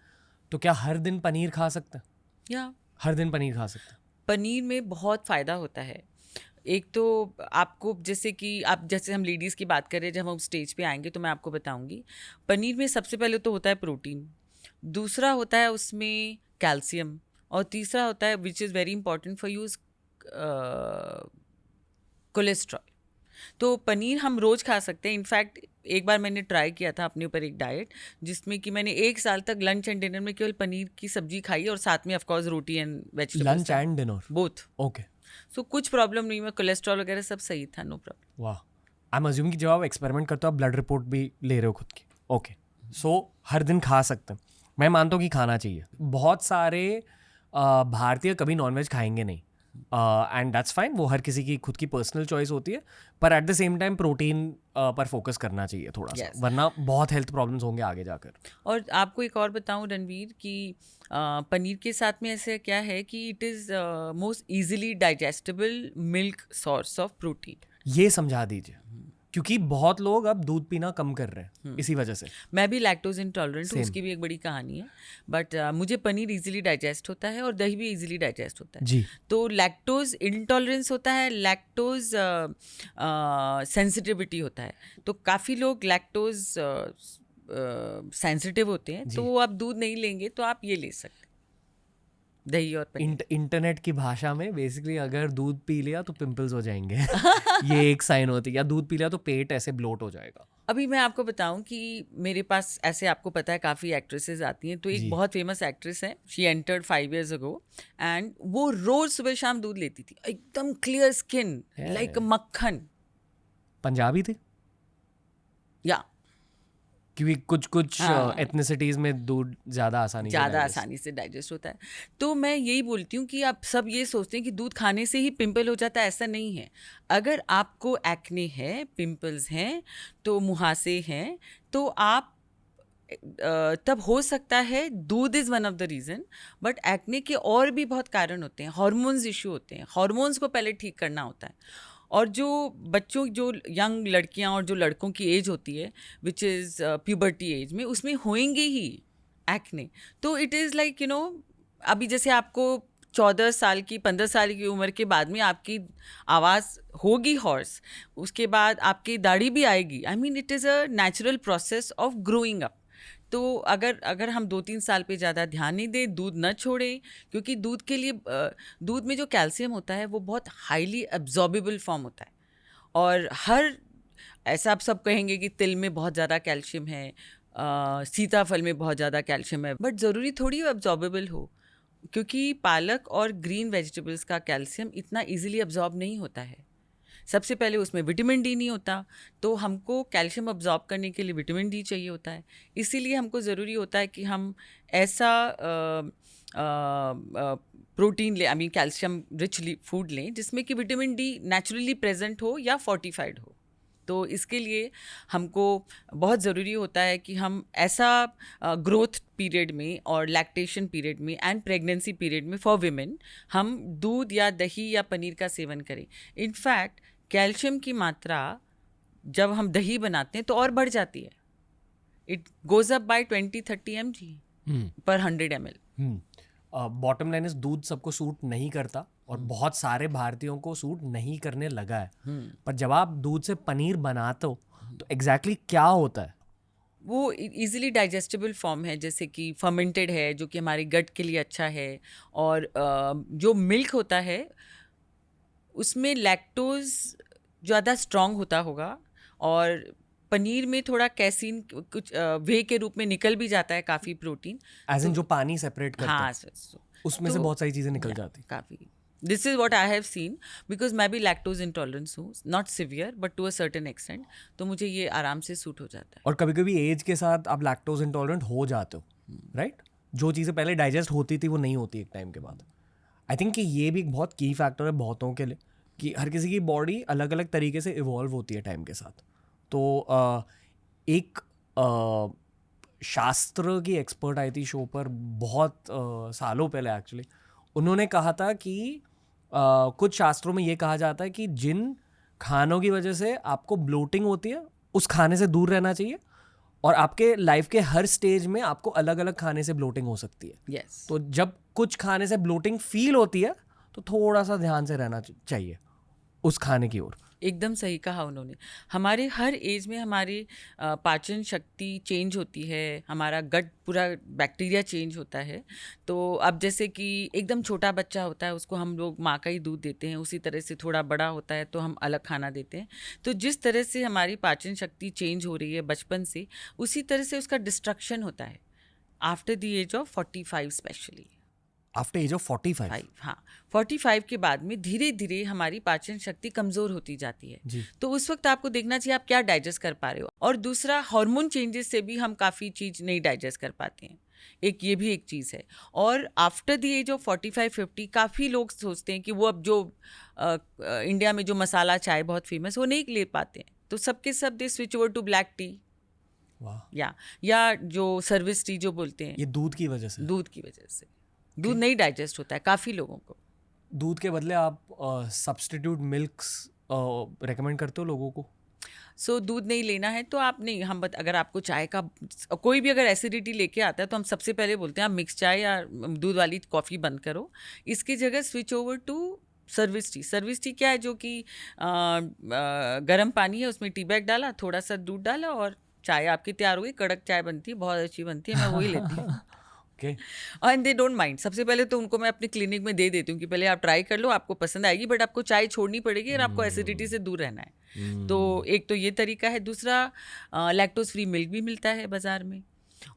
तो क्या हर दिन पनीर खा सकते हैं? या हर दिन पनीर खा सकते हैं? पनीर में बहुत फ़ायदा होता है। एक तो आपको जैसे कि आप, जैसे हम लेडीज़ की बात करें, जब हम स्टेज पे आएंगे तो मैं आपको बताऊंगी, पनीर में सबसे पहले तो होता है प्रोटीन, दूसरा होता है उसमें कैल्शियम, और तीसरा होता है which is very important for use cholesterol. तो पनीर हम रोज़ खा सकते हैं। इनफैक्ट एक बार मैंने ट्राई किया था अपने ऊपर एक डाइट, जिसमें कि मैंने 1 साल तक लंच एंड डिनर में केवल पनीर की सब्जी खाई, और साथ में of course roti and vegetables. Lunch and dinner both. Okay. So कुछ प्रॉब्लम नहीं हुआ, कोलेस्ट्रॉल वगैरह सब सही था, नो प्रॉब्लम। वाह। आई एम अज्यूम कि जब आप एक्सपेरिमेंट करते हो आप ब्लड रिपोर्ट भी ले रहे हो खुद की। ओके, सो हर दिन खा सकते हैं, मैं मानता हूँ कि खाना चाहिए। बहुत सारे भारतीय कभी नॉनवेज खाएंगे नहीं, एंड दैट्स फाइन, वो हर किसी की खुद की पर्सनल चॉइस होती है, पर at the same time protein पर फोकस करना चाहिए थोड़ा सा, Yes. वरना बहुत हेल्थ प्रॉब्लम्स होंगे आगे जाकर। और आपको एक और बताऊं रणवीर कि पनीर के साथ में ऐसे क्या है कि it is most easily digestible milk source of protein. ये समझा दीजिए, क्योंकि बहुत लोग अब दूध पीना कम कर रहे हैं इसी वजह से। मैं भी लैक्टोज इंटॉलरेंट हूँ, Same. उसकी भी एक बड़ी कहानी है, बट मुझे पनीर इजीली डाइजेस्ट होता है और दही भी इजीली डाइजेस्ट होता है। जी। तो लैक्टोज इंटॉलरेंस होता है, लैक्टोज सेंसिटिविटी होता है, तो काफ़ी लोग लैक्टोज सेंसिटिव होते हैं, तो वो आप दूध नहीं लेंगे तो आप ये ले सकते हैं, दही और पनीर। इंटरनेट की भाषा में बेसिकली अगर दूध पी लिया तो पिंपल्स हो जाएंगे ये एक साइन होती है, या दूध पी लिया तो पेट ऐसे ब्लोट हो जाएगा। अभी मैं आपको बताऊं कि मेरे पास ऐसे, आपको पता है, काफ़ी एक्ट्रेसेस आती हैं, तो एक जी। बहुत फेमस एक्ट्रेस है, she entered 5 years ago, and वो रोज सुबह शाम दूध लेती थी, एकदम क्लियर स्किन, लाइक मक्खन। पंजाबी थे, या क्योंकि कुछ कुछ हाँ। एथनिसिटीज में दूध ज़्यादा आसानी से डाइजेस्ट होता है। तो मैं यही बोलती हूँ कि आप सब ये सोचते हैं कि दूध खाने से ही पिंपल हो जाता है, ऐसा नहीं है। अगर आपको एक्ने है, पिंपल्स हैं, तो मुहासे हैं, तो आप तब हो सकता है दूध is one of the reason, but acne के और भी बहुत कारण होते हैं, हार्मोन्स इशू होते हैं, हार्मोन्स को पहले ठीक करना होता है। और जो बच्चों, जो यंग लड़कियां और जो लड़कों की एज होती है, विच इज़ प्यूबर्टी एज में, उसमें होएंगे ही एक्ने। तो इट इज़ लाइक अभी जैसे आपको 14 साल की, 15 साल की उम्र के बाद में आपकी आवाज़ होगी हॉर्स, उसके बाद आपकी दाढ़ी भी आएगी। I mean it is a natural process of growing up. तो अगर हम 2-3 साल पे ज़्यादा ध्यान नहीं दें, दूध न छोड़ें, क्योंकि दूध के लिए दूध में जो कैल्शियम होता है वो बहुत हाईली एब्जॉर्बेबल फॉर्म होता है। और ऐसा आप सब कहेंगे कि तिल में बहुत ज़्यादा कैल्शियम है, सीताफल में बहुत ज़्यादा कैल्शियम है, बट ज़रूरी थोड़ी एब्जॉर्बेबल हो, क्योंकि पालक और ग्रीन वेजिटेबल्स का कैल्शियम इतना ईजिली एब्जॉर्ब नहीं होता है। सबसे पहले उसमें विटामिन डी नहीं होता, तो हमको कैल्शियम अब्जॉर्ब करने के लिए विटामिन डी चाहिए होता है। इसीलिए हमको ज़रूरी होता है कि हम ऐसा प्रोटीन ले, I mean calcium rich food लें जिसमें कि विटामिन डी नेचुरली प्रेजेंट हो या फोर्टिफाइड हो। तो इसके लिए हमको बहुत ज़रूरी होता है कि हम ऐसा ग्रोथ पीरियड में और लैक्टेशन पीरियड में एंड प्रेगनेंसी पीरियड में फॉर विमेन हम दूध या दही या पनीर का सेवन करें। इनफैक्ट कैल्शियम की मात्रा जब हम दही बनाते हैं तो और बढ़ जाती है, it goes up by 20-30 mg पर 100 ml। बॉटम लाइन इज, दूध सबको सूट नहीं करता और बहुत सारे भारतीयों को सूट नहीं करने लगा है। पर जब आप दूध से पनीर बनाते हो तो एग्जैक्टली क्या होता है? वो इजीली डाइजेस्टेबल फॉर्म है, जैसे कि फर्मेंटेड है, जो कि हमारे गट के लिए अच्छा है। और जो मिल्क होता है उसमें लैक्टोज ज़्यादा स्ट्रॉन्ग होता होगा, और पनीर में थोड़ा कैसीन कुछ वे के रूप में निकल भी जाता है काफ़ी प्रोटीन, एज इन जो पानी सेपरेट करता हाँ, है उसमें से बहुत सारी चीज़ें निकल जाती हैं काफ़ी। This is what I have seen, because मैं भी लैक्टोज इंटॉलरेंस हूँ, not severe but to a certain extent, तो मुझे ये आराम से सूट हो जाता है। और कभी कभी एज के साथ आप लैक्टोज इंटॉलरेंट हो जाते हो, राइट? जो चीज़ें पहले डाइजेस्ट होती थी वो नहीं होती एक टाइम के बाद। आई थिंक कि ये भी एक बहुत की फैक्टर है बहुतों के लिए, कि हर किसी की बॉडी अलग अलग तरीके से इवॉल्व होती है टाइम के साथ। तो एक शास्त्र की एक्सपर्ट आई थी शो पर बहुत सालों पहले एक्चुअली. उन्होंने कहा था कि कुछ शास्त्रों में ये कहा जाता है कि जिन खानों की वजह से आपको ब्लोटिंग होती है उस खाने से दूर रहना चाहिए, और आपके लाइफ के हर स्टेज में आपको अलग अलग खाने से ब्लोटिंग हो सकती है. Yes. तो जब कुछ खाने से ब्लोटिंग फील होती है तो थोड़ा सा ध्यान से रहना चाहिए उस खाने की ओर. एकदम सही कहा उन्होंने. हमारे हर एज में हमारी पाचन शक्ति चेंज होती है, हमारा गट पूरा बैक्टीरिया चेंज होता है. तो अब जैसे कि एकदम छोटा बच्चा होता है उसको हम लोग माँ का ही दूध देते हैं, उसी तरह से थोड़ा बड़ा होता है तो हम अलग खाना देते हैं. तो जिस तरह से हमारी पाचन शक्ति चेंज हो रही है बचपन से, उसी तरह से उसका डिस्ट्रक्शन होता है after the age of 45 specially. After age of 45. हाँ, 45 के बाद में धीरे धीरे हमारी पाचन शक्ति कमज़ोर होती जाती है. जी. तो उस वक्त आपको देखना चाहिए आप क्या डाइजेस्ट कर पा रहे हो. और दूसरा, हार्मोन चेंजेस से भी हम काफ़ी चीज़ नहीं डाइजेस्ट कर पाते हैं. ये भी एक चीज़ है. और आफ्टर द एज ऑफ 45-50 काफ़ी लोग सोचते हैं कि वो अब जो इंडिया में जो मसाला चाय बहुत फेमस, वो नहीं ले पाते हैं. तो सबके सब they switch over to black tea. वाह. या जो सर्विस टी जो बोलते हैं, ये दूध की वजह से. दूध की वजह से दूध नहीं डाइजेस्ट होता है काफ़ी लोगों को. दूध के बदले आप सब्स्टिट्यूट मिल्क्स रेकमेंड करते हो लोगों को? सो दूध नहीं लेना है तो आप नहीं, अगर आपको चाय का कोई भी अगर एसिडिटी लेके आता है तो हम सबसे पहले बोलते हैं आप मिक्स चाय या दूध वाली कॉफ़ी बंद करो. इसकी जगह switch over to service tea. Service tea क्या है, जो कि गर्म पानी है, उसमें टी बैग डाला, थोड़ा सा दूध डाला और चाय आपकी तैयार हो गई. कड़क चाय बनती है, बहुत अच्छी बनती है, मैं वही लेती हूँ. And they don't mind. सबसे पहले तो उनको मैं अपने क्लिनिक में दे देती हूँ कि पहले आप ट्राई कर लो, आपको पसंद आएगी, बट आपको चाय छोड़नी पड़ेगी और आपको एसिडिटी से दूर रहना है. तो एक तो ये तरीका है. दूसरा, लैक्टोज फ्री मिल्क भी मिलता है बाज़ार में.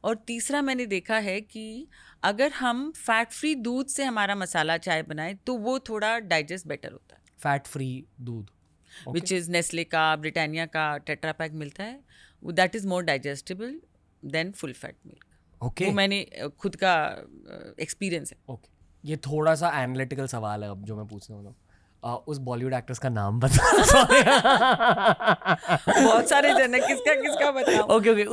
और तीसरा, मैंने देखा है कि अगर हम फैट फ्री दूध से हमारा मसाला चाय बनाए तो वो थोड़ा डाइजेस्ट बेटर होता है. फैट फ्री दूध विच इज़ नेस्ले का, ब्रिटानिया का टेट्रा पैक मिलता है. That is more digestible than full fat milk. वो मैंने खुद का एक्सपीरियंस है. ओके. ये थोड़ा सा एनालिटिकल सवाल है अब जो मैं पूछने वाला हूँ. उस बॉलीवुड एक्ट्रेस का नाम बता. बहुत सारे जन है, किसका बताऊं. ओके.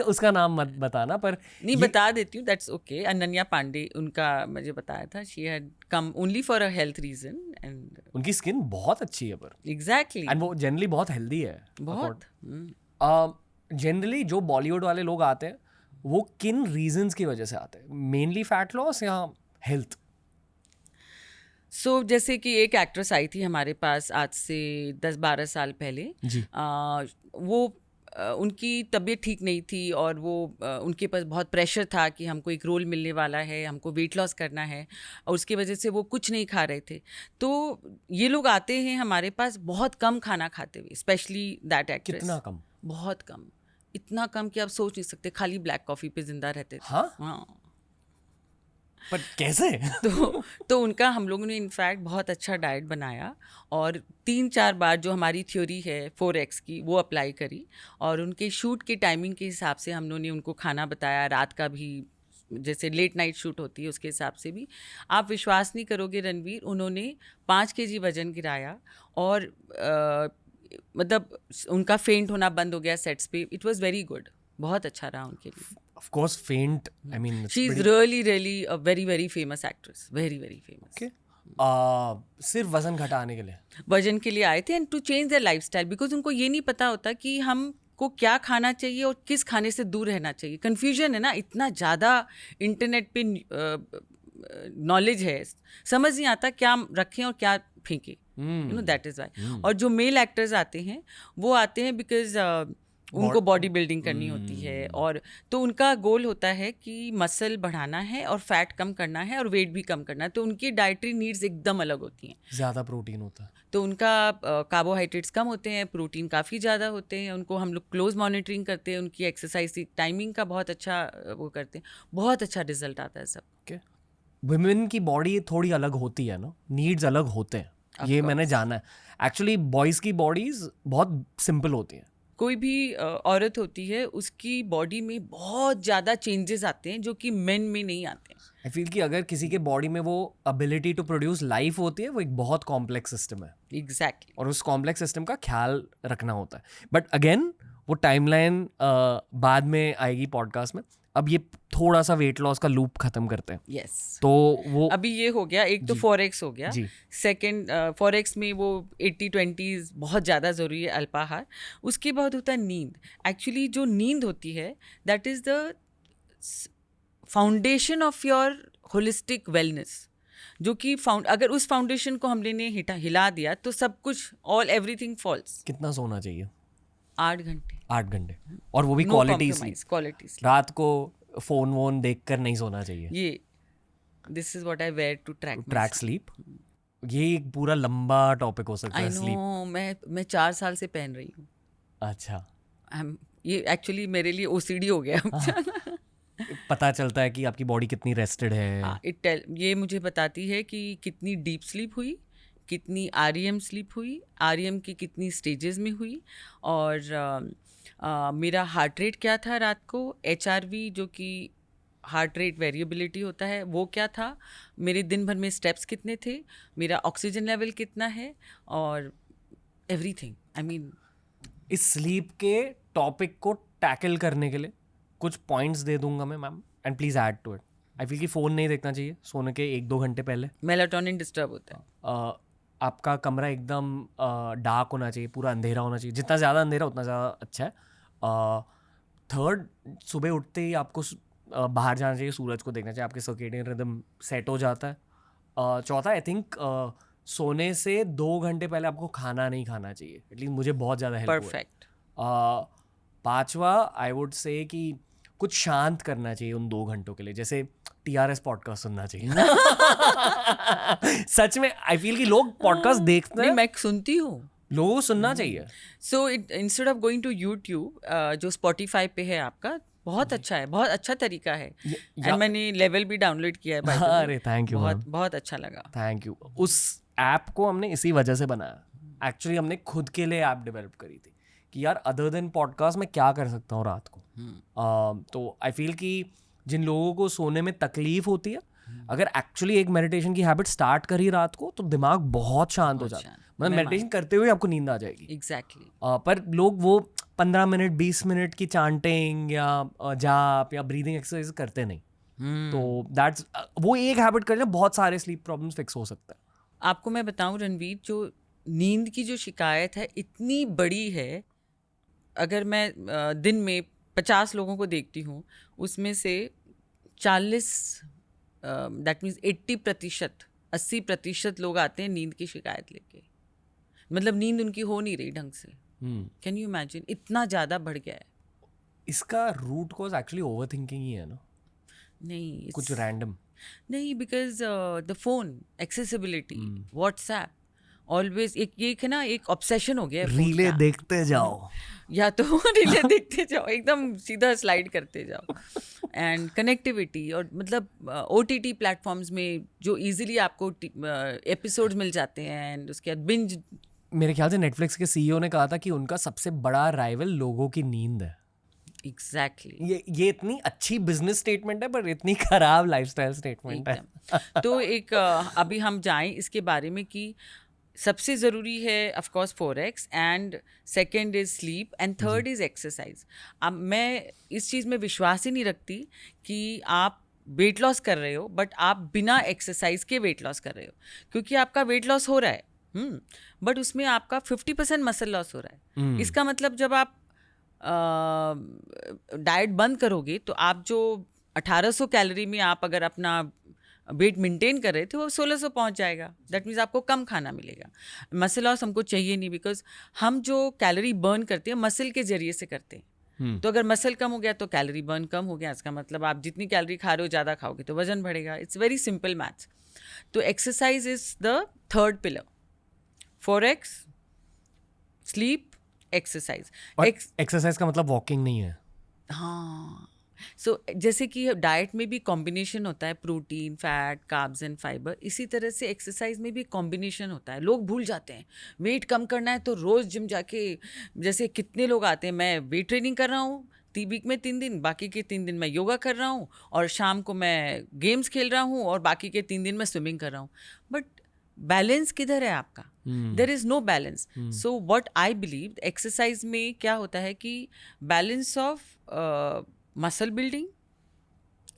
उसका नाम मत बताना, पर नहीं बता देती हूँ, दैट्स ओके. अनन्या पांडे, उनका मुझे बताया था. She had come only for a health reason and उनकी स्किन बहुत अच्छी है पर. एग्जैक्टली. एंड वो जनरली बहुत हेल्दी है. बहुत. जनरली जो बॉलीवुड वाले लोग आते हैं वो किन रीजंस की वजह से आते हैं? मेनली फैट लॉस या हेल्थ? सो जैसे कि एक एक्ट्रेस आई थी हमारे पास आज से 10-12 साल पहले जी. वो उनकी तबीयत ठीक नहीं थी और वो उनके पास बहुत प्रेशर था कि हमको एक रोल मिलने वाला है, हमको वेट लॉस करना है, और उसकी वजह से वो कुछ नहीं खा रहे थे. तो ये लोग आते हैं हमारे पास बहुत कम खाना खाते हुए, स्पेशली दैट एक्ट्रेस. कितना कम? बहुत कम. इतना कम कि आप सोच नहीं सकते. खाली ब्लैक कॉफ़ी पे जिंदा रहते थे. हाँ. पर कैसे? तो उनका हम लोगों ने इनफैक्ट बहुत अच्छा डाइट बनाया और 3-4 बार जो हमारी थ्योरी है 4X की वो अप्लाई करी. और उनके शूट के टाइमिंग के हिसाब से हम लोगों ने उनको खाना बताया. रात का भी जैसे लेट नाइट शूट होती है उसके हिसाब से भी. आप विश्वास नहीं करोगे रणवीर, उन्होंने 5 kg वजन गिराया और मतलब उनका फेंट होना बंद हो गया सेट्स पे. It was very good. बहुत अच्छा रहा उनके लिए. Of course, faint. I mean, she is really a very famous actress. Very famous. Okay. सिर्फ वजन घटाने के लिए? वजन के लिए आए थे and to change their lifestyle, because उनको ये नहीं पता होता कि हमको क्या खाना चाहिए और किस खाने से दूर रहना चाहिए. कन्फ्यूजन है ना, इतना ज़्यादा इंटरनेट पे नॉलेज है, समझ नहीं आता क्या रखें और क्या फेंकें. You know that is why. और जो मेल एक्टर्स आते हैं वो आते हैं बिकॉज उनको बॉडी बिल्डिंग करनी होती है, और तो उनका गोल होता है कि मसल बढ़ाना है और फैट कम करना है और वेट भी कम करना है. तो उनकी डाइटरी नीड्स एकदम अलग होती हैं. ज़्यादा प्रोटीन होता है तो उनका कार्बोहाइड्रेट्स कम होते हैं, प्रोटीन काफ़ी ज़्यादा होते हैं. उनको हम लोग क्लोज मॉनिटरिंग करते हैं, उनकी एक्सरसाइज टाइमिंग का बहुत अच्छा वो करते हैं. बहुत अच्छा रिजल्ट आता है सब. ओके. वुमेन की बॉडी थोड़ी अलग होती है ना, नीड्स अलग होते हैं, ये मैंने जाना है. एक्चुअली बॉयज़ की बॉडीज़ बहुत सिंपल होती हैं. कोई भी औरत होती है उसकी बॉडी में बहुत ज़्यादा चेंजेस आते हैं जो कि मेन में नहीं आते हैं. आई फील कि अगर किसी के बॉडी में वो एबिलिटी टू प्रोड्यूस लाइफ होती है, वो एक बहुत कॉम्प्लेक्स सिस्टम है. एग्जैक्टली. और उस कॉम्प्लेक्स सिस्टम का ख्याल रखना होता है. बट अगेन वो टाइमलाइन बाद में आएगी पॉडकास्ट में. अब ये थोड़ा सा वेट लॉस का लूप खत्म करते हैं। यस तो वो अभी ये हो गया, एक तो जी। फॉरेक्स हो गया, जी सेकंड फॉरेक्स में वो 80-20 बहुत ज़्यादा ज़रूरी है, अल्पाहार। उसके बाद होता है नींद। एक्चुअली जो नींद होती है that is the foundation of your holistic wellness, जो कि अगर उस फाउंडेशन को हमने ने हिला दिया तो सब कुछ ऑल एवरीथिंग फॉल्स। कितना सोना चाहिए? 8 घंटे। 8 घंटे, और वो भी no quality compromise, quality sleep. रात को फोन वोन देख कर नहीं सोना चाहिए। ये this is what I wear to track sleep, ये एक पूरा लंबा टॉपिक हो सकता आई है स्लीप। नो, मैं 4 साल से पहन रही हूँ। अच्छा, ये एक्चुअली मेरे लिए ओसीडी हो गया। पता चलता है कि आपकी बॉडी कितनी रेस्टेड है। ये मुझे बताती है कि कितनी डीप स्लीप हुई, कितनी आरईएम स्लीप हुई, आरईएम की कितनी स्टेजेस में हुई, और मेरा हार्ट रेट क्या था रात को, एचआरवी जो कि हार्ट रेट वेरिएबिलिटी होता है वो क्या था, मेरे दिन भर में स्टेप्स कितने थे, मेरा ऑक्सीजन लेवल कितना है, और एवरीथिंग। आई मीन इस स्लीप के टॉपिक को टैकल करने के लिए कुछ पॉइंट्स दे दूंगा मैं ma'am, and please add to it. I feel कि फ़ोन नहीं देखना चाहिए सोने के 1-2 घंटे पहले। मेलाटोनिन डिस्टर्ब होता है। आपका कमरा एकदम डार्क होना चाहिए, पूरा अंधेरा होना चाहिए, जितना ज़्यादा अंधेरा उतना ज़्यादा अच्छा है। थर्ड, सुबह उठते ही आपको बाहर जाना चाहिए, सूरज को देखना चाहिए, आपके सर्केडियन रिदम सेट हो जाता है। चौथा, आई थिंक सोने से 2 घंटे पहले आपको खाना नहीं खाना चाहिए, एटलीस्ट मुझे बहुत ज़्यादा हेल्प हुआ है। परफेक्ट। पांचवा, आई वुड से कि कुछ शांत करना चाहिए उन 2 घंटों के लिए, जैसे TRS पॉडकास्ट सुनना चाहिए। सच में आई फील कि लोग पॉडकास्ट देखते नहीं, हैं, मैं सुनती हूँ। लोगों को सुनना चाहिए। So instead of going to YouTube, जो स्पॉटिफाई पे है आपका, बहुत अच्छा है, बहुत अच्छा तरीका है। एंड मैंने लेवल भी डाउनलोड किया है by the way। अरे थैंक यू, बहुत बहुत अच्छा लगा। Thank you. उस ऐप को हमने इसी वजह से बनाया। एक्चुअली हमने खुद के लिए ऐप डेवलप करी थी कि यार अदर देन पॉडकास्ट मैं क्या कर सकता हूँ रात को। तो आई फील कि जिन लोगों को सोने में तकलीफ होती है, अगर एक्चुअली एक मेडिटेशन की हैबिट स्टार्ट करी रात को तो दिमाग बहुत शांत हो जाता है। मतलब मेडिटेशन करते हुए आपको नींद आ जाएगी। एग्जैक्टली। पर लोग वो 15 मिनट 20 मिनट की चांटिंग या जाप या ब्रीदिंग एक्सरसाइज करते नहीं। तो दैट्स वो एक हैबिट कर ले, बहुत सारे स्लीप प्रॉब्लम्स फिक्स हो सकता है। आपको मैं बताऊं रणवीर, जो नींद की जो शिकायत है इतनी बड़ी है। अगर मैं दिन में 50 लोगों को देखती हूँ, उसमें से 40 दैट मीन्स 80% लोग आते हैं नींद की शिकायत लेके। मतलब नींद उनकी हो नहीं रही ढंग से। कैन यू इमेजिन, इतना ज़्यादा बढ़ गया है। इसका root cause actually overthinking ही है ना? नहीं, कुछ रैंडम नहीं, because the phone accessibility, WhatsApp, always एक ये है ना, एक ऑब्सेशन हो गया है phone रीले का। देखते जाओ, या तो रीले देखते जाओ, एकदम सीधा स्लाइड करते जाओ। एंड कनेक्टिविटी, और मतलब OTT प्लेटफॉर्म्स में जो इजीली आपको एपिसोड्स मिल जाते हैं, एंड उसके बाद बिंज। मेरे ख्याल से नेटफ्लिक्स के CEO ने कहा था कि उनका सबसे बड़ा राइवल लोगों की नींद है। एग्जैक्टली। ये इतनी अच्छी बिजनेस स्टेटमेंट है पर इतनी खराब लाइफस्टाइल स्टेटमेंट है। तो एक अभी हम जाएं इसके बारे में कि सबसे ज़रूरी है of course forex, and second is sleep, and third is exercise. अब मैं इस चीज़ में विश्वास ही नहीं रखती कि आप वेट लॉस कर रहे हो बट आप बिना एक्सरसाइज के वेट लॉस कर रहे हो, क्योंकि आपका वेट लॉस हो रहा है बट उसमें आपका 50% मसल लॉस हो रहा है। इसका मतलब जब आप डाइट बंद करोगे तो आप जो 1800 कैलोरी में आप अगर अपना वेट मेंटेन कर रहे थे वो 1600 पहुंच जाएगा। दैट मीन्स आपको कम खाना मिलेगा। मसल लॉस हमको चाहिए नहीं, बिकॉज हम जो कैलोरी बर्न करते हैं मसल के जरिए से करते हैं। तो अगर मसल कम हो गया तो कैलोरी बर्न कम हो गया, इसका मतलब आप जितनी कैलोरी खा रहे हो ज़्यादा खाओगे तो वजन बढ़ेगा। It's very simple maths. तो exercise is the third pillar, forex, sleep, exercise. Exercise का मतलब वॉकिंग नहीं है। हाँ, सो जैसे कि डाइट में भी कॉम्बिनेशन होता है, protein, fat, carbs and fibre, इसी तरह से एक्सरसाइज में भी कॉम्बिनेशन होता है। लोग भूल जाते हैं, वेट कम करना है तो रोज़ जिम जाके, जैसे कितने लोग आते हैं, मैं वेट ट्रेनिंग कर रहा हूँ वीक में 3 दिन, बाकी के 3 दिन मैं योगा कर रहा हूँ, और शाम को मैं गेम्स खेल रहा हूँ, और बाकी के 3 दिन मैं स्विमिंग कर रहा हूँ। बट बैलेंस किधर है आपका? There is no balance. So what I believe, exercise में क्या होता है कि balance of muscle building,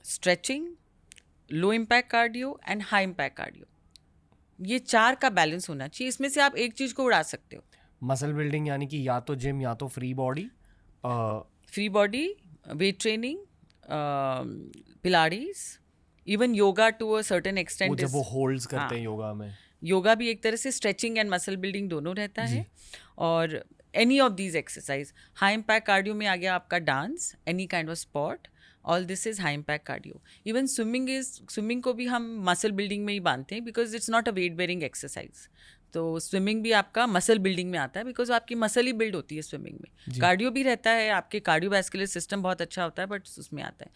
stretching, low impact cardio and high impact cardio, ये 4 का बैलेंस होना चाहिए। इसमें से आप एक चीज़ को उड़ा सकते हो। मसल बिल्डिंग यानी कि या तो जिम या तो free body, free body, weight training, pilates, even yoga to a certain वो एक्सटेंट। जब वो होल्ड्स करते हैं योगा में, योगा भी एक तरह से स्ट्रेचिंग एंड मसल बिल्डिंग दोनों रहता है। और any of these exercise, high impact cardio में आ गया आपका dance, any kind of sport, all this is high impact cardio. Even swimming को भी हम मसल बिल्डिंग में ही बांधते हैं because it's not a weight bearing exercise. तो स्विमिंग भी आपका मसल बिल्डिंग में आता है बिकॉज आपकी मसल ही बिल्ड होती है स्विमिंग में। कार्डियो भी रहता है, आपके कार्डियोवैस्कुलर सिस्टम बहुत अच्छा होता है, बट उसमें आता है।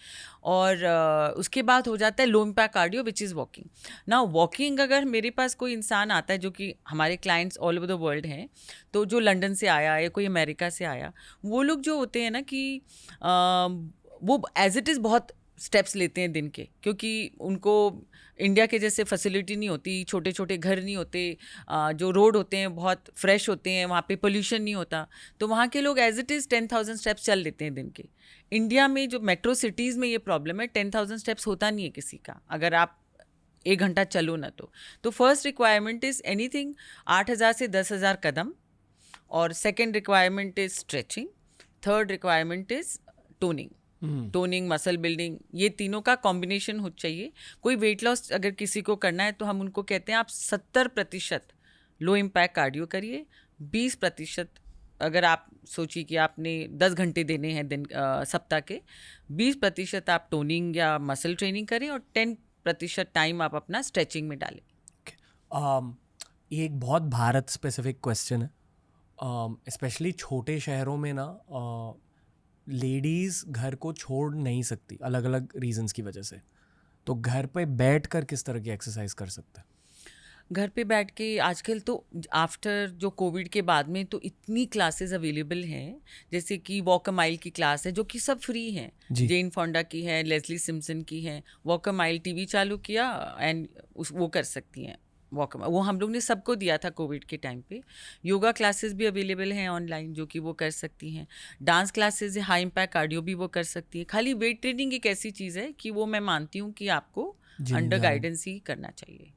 और उसके बाद हो जाता है लो impact cardio which is walking. ना वॉकिंग, अगर मेरे पास कोई इंसान आता है जो कि हमारे clients all over the world हैं, तो जो लंदन से आया या कोई अमेरिका से आया, वो लोग जो होते हैं ना कि वो एज इट इज़ बहुत स्टेप्स लेते हैं दिन के, क्योंकि उनको इंडिया के जैसे फैसिलिटी नहीं होती, छोटे छोटे घर नहीं होते, जो रोड होते हैं बहुत फ्रेश होते हैं, वहाँ पे पोल्यूशन नहीं होता, तो वहाँ के लोग एज इट इज़ 10,000 स्टेप्स चल लेते हैं दिन के। इंडिया में जो मेट्रो सिटीज़ में ये प्रॉब्लम है, 10,000 स्टेप्स होता नहीं है किसी का, अगर आप 1 घंटा चलो ना तो फर्स्ट रिक्वायरमेंट इज़ एनीथिंग 8,000 से 10,000 कदम, और second requirement is stretching, third requirement is toning. Toning, muscle building, ये तीनों का कॉम्बिनेशन हो चाहिए। कोई वेट लॉस अगर किसी को करना है तो हम उनको कहते हैं आप 70% लो इम्पैक्ट कार्डियो करिए, 20% अगर आप सोचिए कि आपने 10 घंटे देने हैं दिन सप्ताह के, 20% आप टोनिंग या मसल ट्रेनिंग करें और 10% टाइम आप अपना स्ट्रेचिंग में डालें। ये एक बहुत भारत स्पेसिफिक क्वेश्चन है, स्पेशली छोटे शहरों में ना लेडीज़ घर को छोड़ नहीं सकती अलग अलग रीजंस की वजह से, तो घर पे बैठ कर किस तरह की एक्सरसाइज कर सकते हैं? घर पे बैठ के आजकल तो आफ्टर जो कोविड के बाद में तो इतनी क्लासेस अवेलेबल हैं, जैसे कि वॉक अ माइल की क्लास है जो कि सब फ्री हैं, जेन फोंडा की है, लेस्ली सिम्पसन की है। वॉक अ माइल टीवी चालू किया एंड वो कर सकती हैं वॉक, वो हम लोग ने सबको दिया था कोविड के टाइम पे। योगा क्लासेस भी अवेलेबल हैं ऑनलाइन जो कि वो कर सकती हैं। डांस क्लासेस है, हाई इम्पैक्ट कार्डियो भी वो कर सकती हैं। खाली वेट ट्रेनिंग एक ऐसी चीज़ है कि वो मैं मानती हूँ कि आपको अंडर गाइडेंस ही करना चाहिए।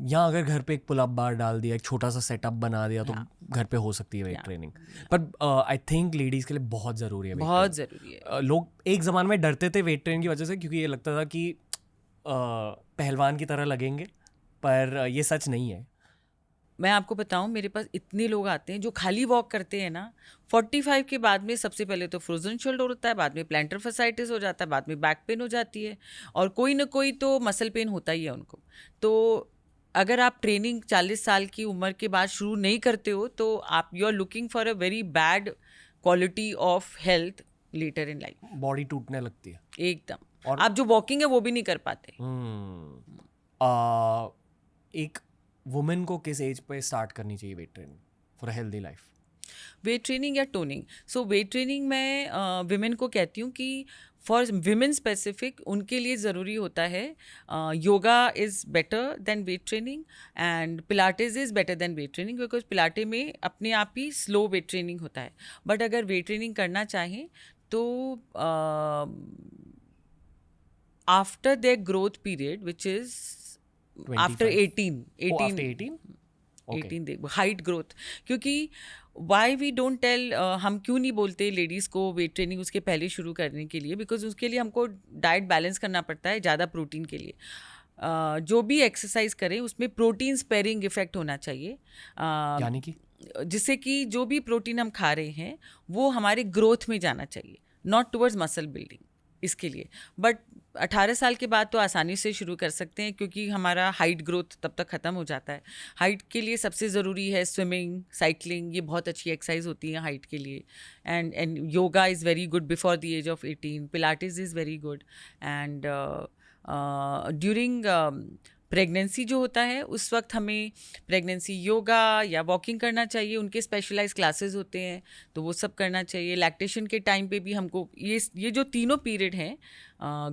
या अगर घर पे एक पुल अप बार डाल दिया, एक छोटा सा सेटअप बना दिया, तो घर पे हो सकती है वेट ट्रेनिंग। पर आई थिंक लेडीज़ के लिए बहुत ज़रूरी है, बहुत ज़रूरी है। लोग एक ज़माने में डरते थे वेट ट्रेनिंग की वजह से, क्योंकि ये लगता था कि पहलवान की तरह लगेंगे, पर ये सच नहीं है। मैं आपको बताऊं, मेरे पास इतने लोग आते हैं जो खाली वॉक करते हैं ना, 45 के बाद में सबसे पहले तो फ्रोजन शोल्डर होता है, बाद में प्लांटर फसाइटिस हो जाता है, बाद में बैक पेन हो जाती है, और कोई ना कोई तो मसल पेन होता ही है उनको। तो अगर आप ट्रेनिंग 40 साल की उम्र के बाद शुरू नहीं करते हो तो आप you are looking for a very bad quality of health later in life. Body टूटने लगती है एकदम, और आप जो वॉकिंग है वो भी नहीं कर पाते। एक वुमेन को किस एज पे स्टार्ट करनी चाहिए weight training for a healthy life? Weight training या टोनिंग? सो वेट ट्रेनिंग मैं विमेन को कहती हूँ कि फॉर विमेन स्पेसिफिक उनके लिए ज़रूरी होता है yoga is better than weight training and Pilates is better than weight training, because पिलाटे में अपने आप ही स्लो वेट ट्रेनिंग होता है। बट अगर वेट ट्रेनिंग करना चाहें तो after their growth period which is after 18 देखो हाइट ग्रोथ, क्योंकि वाई वी डोंट टेल, हम क्यों नहीं बोलते लेडीज़ को वेट ट्रेनिंग उसके पहले शुरू करने के लिए, बिकॉज उसके लिए हमको डाइट बैलेंस करना पड़ता है ज़्यादा प्रोटीन के लिए। जो भी एक्सरसाइज करें उसमें प्रोटीन स्पेयरिंग इफेक्ट होना चाहिए, यानी कि जिससे कि जो भी प्रोटीन हम खा रहे हैं वो हमारे ग्रोथ में जाना चाहिए, नॉट टुवर्ड्स मसल बिल्डिंग, इसके लिए। बट 18 साल के बाद तो आसानी से शुरू कर सकते हैं, क्योंकि हमारा हाइट ग्रोथ तब तक ख़त्म हो जाता है। हाइट के लिए सबसे ज़रूरी है स्विमिंग, साइकिलिंग, ये बहुत अच्छी एक्सरसाइज होती है हाइट के लिए। And yoga is very good before the age of 18, pilates is very good, and during pregnancy जो होता है उस वक्त हमें प्रेगनेंसी योगा या वॉकिंग करना चाहिए, उनके स्पेशलाइज क्लासेस होते हैं तो वो सब करना चाहिए। लैक्टेशन के टाइम पे भी हमको ये जो तीनों पीरियड हैं,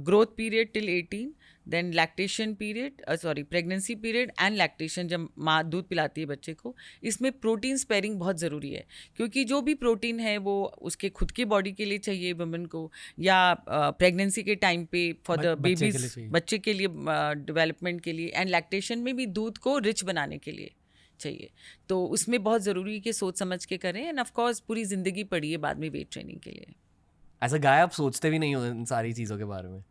growth period till 18, then lactation period, pregnancy period and lactation, जब माँ दूध पिलाती है बच्चे को, इसमें प्रोटीन स्पेयरिंग बहुत ज़रूरी है, क्योंकि जो भी प्रोटीन है वो उसके खुद की बॉडी के लिए चाहिए वुमेन को, या प्रेगनेंसी के टाइम पे फॉर द बेबीज, बच्चे के लिए डेवलपमेंट के लिए, एंड लैक्टेशन में भी दूध को रिच बनाने के लिए चाहिए। तो उसमें बहुत ज़रूरी है कि सोच समझ के करें, एंड ऑफ कोर्स पूरी ज़िंदगी पड़ी है बाद में वेट ट्रेनिंग के लिए। ऐसा गाय आप सोचते भी नहीं हो इन सारी चीज़ों के बारे में।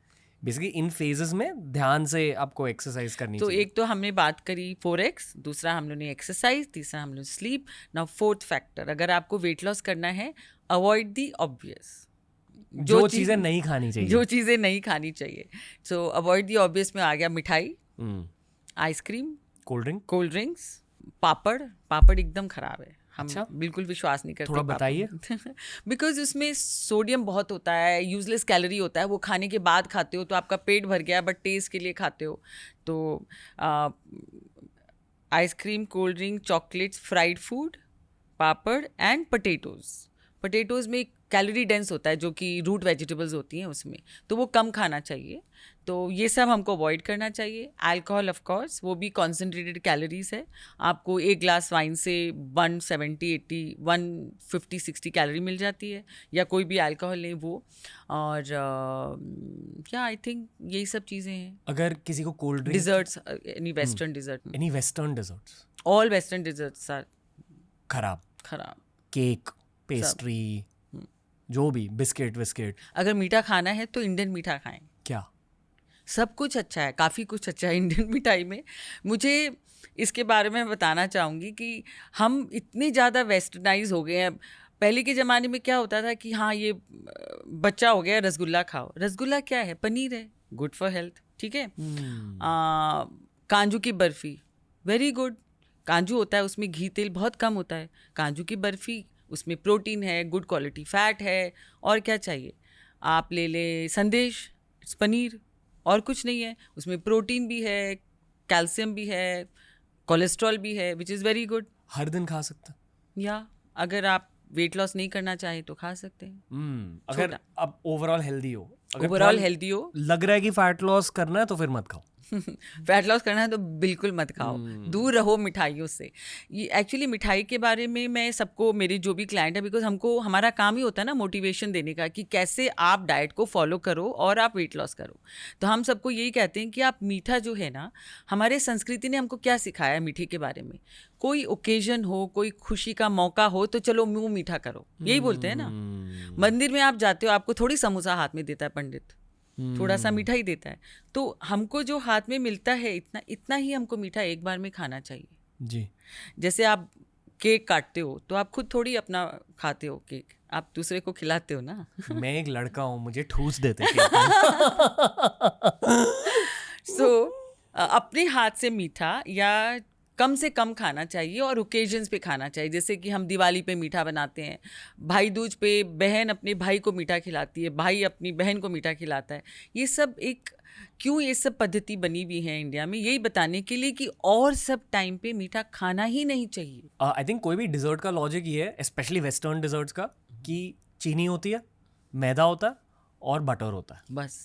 बेसिकली इन फेजेस में ध्यान से आपको एक्सरसाइज करनी तो चाहिए। एक तो हमने बात करी 4x, दूसरा हम लोगों ने एक्सरसाइज, तीसरा हम लोग स्लीप। नाउ फोर्थ फैक्टर, अगर आपको वेट लॉस करना है, अवॉइड दी ऑब्वियस, जो चीज़ें नहीं खानी चाहिए, जो चीज़ें नहीं खानी चाहिए। सो अवॉइड दी ऑब्वियस में आ गया मिठाई, आइसक्रीम, कोल्ड ड्रिंक्स, पापड़ एकदम खराब है, हम अच्छा? बिल्कुल विश्वास नहीं करते। थोड़ा बताइए। बिकॉज उसमें सोडियम बहुत होता है, यूजलेस कैलोरी होता है, वो खाने के बाद खाते हो तो आपका पेट भर गया, बट टेस्ट के लिए खाते हो। तो ice cream, cold drink, chocolates, fried food, papad and potatoes में कैलोरी डेंस होता है, जो कि रूट वेजिटेबल्स होती हैं उसमें, तो वो कम खाना चाहिए। तो ये सब हमको अवॉइड करना चाहिए। अल्कोहल ऑफ कोर्स, वो भी कॉन्सेंट्रेटेड कैलोरीज है। आपको एक ग्लास वाइन से 170, 80, 150, 60 कैलोरी मिल जाती है, या कोई भी अल्कोहल लें वो। और क्या आई थिंक यही सब चीज़ें हैं। अगर किसी को cold drink, desserts, any western dessert, any western desserts, all western desserts are खराब। केक, पेस्ट्री, जो भी बिस्किट। अगर मीठा खाना है तो इंडियन मीठा खाएं। क्या सब कुछ अच्छा है, काफ़ी कुछ अच्छा है इंडियन मिठाई में। मुझे इसके बारे में बताना चाहूँगी कि हम इतने ज़्यादा वेस्टर्नाइज हो गए हैं। पहले के ज़माने में क्या होता था कि हाँ, ये बच्चा हो गया, रसगुल्ला खाओ। रसगुल्ला क्या है? पनीर है, गुड फॉर हेल्थ, ठीक है। काजू की बर्फ़ी, वेरी गुड। काजू होता है, उसमें घी तेल बहुत कम होता है। काजू की बर्फ़ी, उसमें प्रोटीन है, गुड क्वालिटी फैट है, और क्या चाहिए। आप ले ले संदेश, इट्स पनीर, और कुछ नहीं है। उसमें प्रोटीन भी है, कैल्शियम भी है, कोलेस्ट्रॉल भी है, विच इज़ वेरी गुड। हर दिन खा सकते हैं? या अगर आप वेट लॉस नहीं करना चाहें तो खा सकते हैं। अगर आप ओवरऑल हेल्दी हो, लग रहा है कि फैट लॉस करना है तो फिर मत खाओ। फैट लॉस करना है तो बिल्कुल मत खाओ, दूर रहो मिठाइयों से। ये एक्चुअली मिठाई के बारे में मैं सबको, मेरे जो भी क्लाइंट है, बिकॉज हमको, हमारा काम ही होता है ना मोटिवेशन देने का, कि कैसे आप डाइट को फॉलो करो और आप वेट लॉस करो। तो हम सबको यही कहते हैं कि आप मीठा जो है ना, हमारे संस्कृति ने हमको क्या सिखाया है मीठे के बारे में। कोई ओकेजन हो, कोई खुशी का मौका हो, तो चलो मुँह मीठा करो, यही बोलते हैं ना। मंदिर में आप जाते हो, आपको थोड़ी समोसा हाथ में देता है पंडित, थोड़ा सा मीठा ही देता है। तो हमको जो हाथ में मिलता है, इतना ही हमको मीठा एक बार में खाना चाहिए जी। जैसे आप केक काटते हो तो आप खुद थोड़ी अपना खाते हो केक, आप दूसरे को खिलाते हो ना। मैं एक लड़का हूँ, मुझे ठूस देते सो अपने हाथ से मीठा या कम से कम खाना चाहिए, और ओकेजन्स पे खाना चाहिए। जैसे कि हम दिवाली पे मीठा बनाते हैं, भाई दूज पे बहन अपने भाई को मीठा खिलाती है, भाई अपनी बहन को मीठा खिलाता है। ये सब क्यों ये सब पद्धति बनी हुई है इंडिया में, यही बताने के लिए कि और सब टाइम पे मीठा खाना ही नहीं चाहिए। आई थिंक कोई भी डिजर्ट का लॉजिक ये है, स्पेशली वेस्टर्न डिजर्ट्स का, कि चीनी होती है, मैदा होता है और बटर होता है, बस।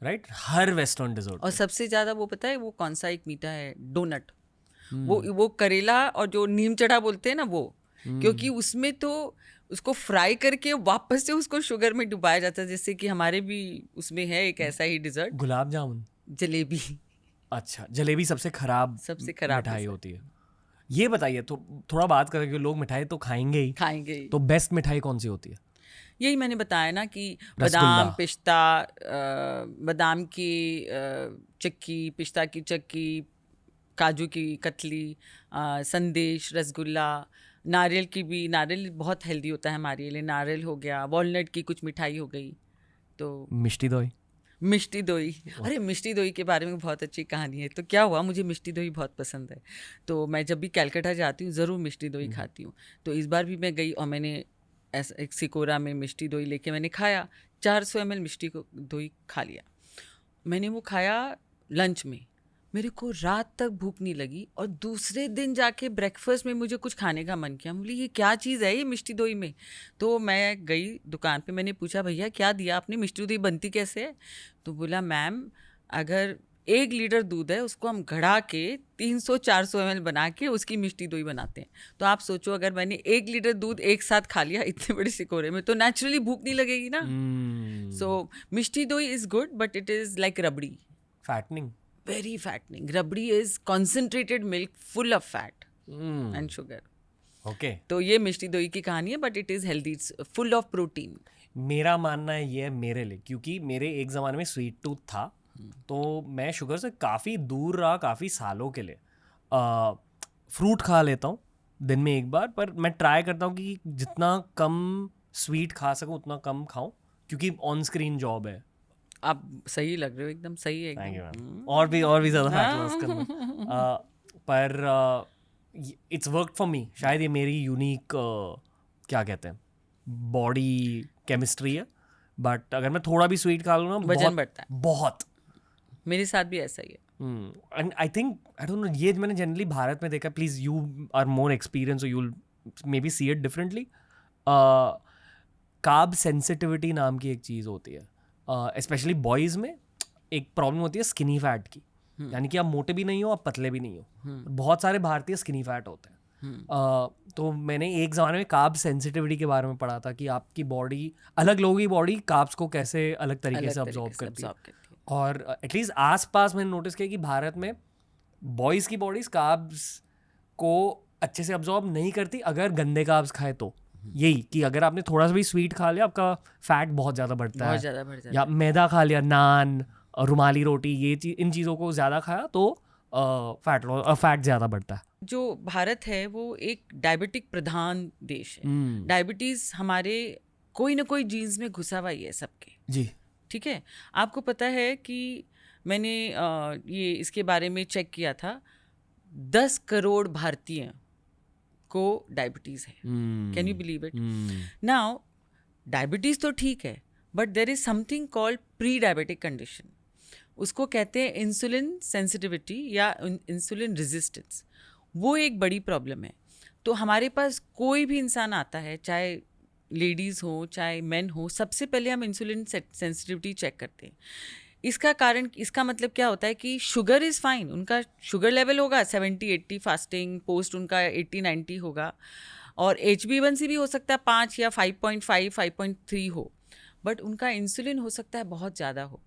राइट? हर वेस्टर्न डिजर्ट। और सबसे ज़्यादा वो पता है वो कौन सा एक मीठा है? डोनट। वो करेला और जो नीम चढ़ा बोलते हैं ना, वो, क्योंकि उसमें तो उसको फ्राई करके वापस से उसको शुगर में डुबाया जाता है। जैसे कि हमारे भी उसमें है एक ऐसा ही डिजर्ट, गुलाब जामुन, जलेबी। अच्छा, जलेबी सबसे खराब मिठाई होती है। ये बताइए, तो थोड़ा बात करें कि लोग मिठाई तो खाएंगे ही, तो बेस्ट मिठाई कौन सी होती है? यही मैंने बताया ना कि बादाम, पिस्ता, बादाम की चक्की, पिस्ता की चक्की, काजू की कतली, संदेश, रसगुल्ला, नारियल की भी, नारियल बहुत हेल्दी होता है हमारे लिए, नारियल हो गया, वॉलनट की कुछ मिठाई हो गई। तो मिष्टी दोई, अरे मिष्टी दोई के बारे में बहुत अच्छी कहानी है। तो क्या हुआ, मुझे मिष्टी दोई बहुत पसंद है, तो मैं जब भी कलकत्ता जाती हूँ ज़रूर मिष्टी दोई खाती हूँ। तो इस बार भी मैं गई और मैंने ऐसा एक सिकोरा में मिष्टी दोई लेके मैंने खाया, 400 ml मिष्टी दोई खा लिया। मैंने वो खाया लंच में, मेरे को रात तक भूख नहीं लगी, और दूसरे दिन जाके ब्रेकफास्ट में मुझे कुछ खाने का मन किया। बोली ये क्या चीज़ है ये मिष्टी दोई में? तो मैं गई दुकान पे, मैंने पूछा भैया क्या दिया आपने, मिष्टी दोई बनती कैसे है? तो बोला मैम, अगर 1 लीटर दूध है, उसको हम घड़ा के 300-400 ml बना के उसकी मिष्टी दोई बनाते हैं। तो आप सोचो अगर मैंने 1 लीटर दूध एक साथ खा लिया इतने बड़े सिकोरे में, तो नेचुरली भूख नहीं लगेगी ना। सो मिष्टी दोई is good but it is like rabri, fattening, very fattening. Rabri is concentrated milk full of fat and sugar. Okay. तो ये मिष्टी दोई की कहानी है, but it is healthy, it's full of protein. मेरा मानना है ये है मेरे लिए, क्योंकि मेरे एक ज़माने में स्वीट टूथ था, तो मैं शुगर से काफ़ी दूर रहा काफ़ी सालों के लिए। फ्रूट खा लेता हूँ दिन में एक बार, पर मैं ट्राई करता हूँ कि जितना कम स्वीट खा सकूँ उतना कम खाऊं, क्योंकि ऑन स्क्रीन जॉब है। आप सही लग रहे हो, एकदम सही है थैंक यू एकदम। मैम। और भी ज़्यादा फैट लॉस करना, पर इट्स वर्क फॉर मी। शायद ये मेरी यूनिक क्या कहते हैं बॉडी केमिस्ट्री है, बट अगर मैं थोड़ा भी स्वीट खा लूँ ना वजन बढ़ता है। बहुत। मेरे साथ भी ऐसा ही है। And I think I don't know, ये मैंने जनरली भारत में देखा, please you are more experience, you will maybe see it differently. Carb sensitivity नाम की एक चीज़ होती है, स्पेशली बॉयज़ में एक प्रॉब्लम होती है स्किनी फैट की, यानी कि आप मोटे भी नहीं हो आप पतले भी नहीं हो। बहुत सारे भारतीय स्किनी फैट होते हैं। तो मैंने एक ज़माने में कार्ब सेंसिटिविटी के बारे में पढ़ा था कि आपकी बॉडी, अलग लोगों की बॉडी कार्ब्स को कैसे अलग तरीके से अब्जॉर्ब करती है। और एटलीस्ट आसपास मैंने नोटिस किया कि भारत में बॉयज़ की बॉडीज कार्ब्स को अच्छे से अब्जॉर्ब नहीं करती अगर गंदे कार्ब्स खाए तो। यही कि अगर आपने थोड़ा सा भी स्वीट खा लिया आपका फैट बहुत ज़्यादा बढ़ता है, बहुत ज़्यादा बढ़ जाता या मैदा खा लिया, नान, रुमाली रोटी, ये इन चीज़ों को ज़्यादा खाया तो फैट ज़्यादा बढ़ता है। जो भारत है वो एक डायबिटिक प्रधान देश है। डायबिटीज़ हमारे कोई ना कोई जीन्स में घुसा हुआ ही है सबके। जी, ठीक है। आपको पता है कि मैंने ये इसके बारे में चेक किया था, 10 करोड़ भारतीय को डायबिटीज़ है। Can you believe it? Now diabetes तो ठीक है, but there is something called pre diabetic condition. उसको कहते हैं इंसुलिन सेंसिटिविटी या इंसुलिन रेजिस्टेंस। वो एक बड़ी प्रॉब्लम है। तो हमारे पास कोई भी इंसान आता है, चाहे लेडीज़ हो चाहे मेन हो, सबसे पहले हम इंसुलिन सेंसिटिविटी चेक करते हैं। इसका कारण, इसका मतलब क्या होता है कि शुगर इज़ फाइन, उनका शुगर लेवल होगा 70-80 फास्टिंग, पोस्ट उनका 80-90 होगा, और HbA1c भी हो सकता है 5 या 5.5 5.3 हो, बट उनका इंसुलिन हो सकता है बहुत ज़्यादा हो,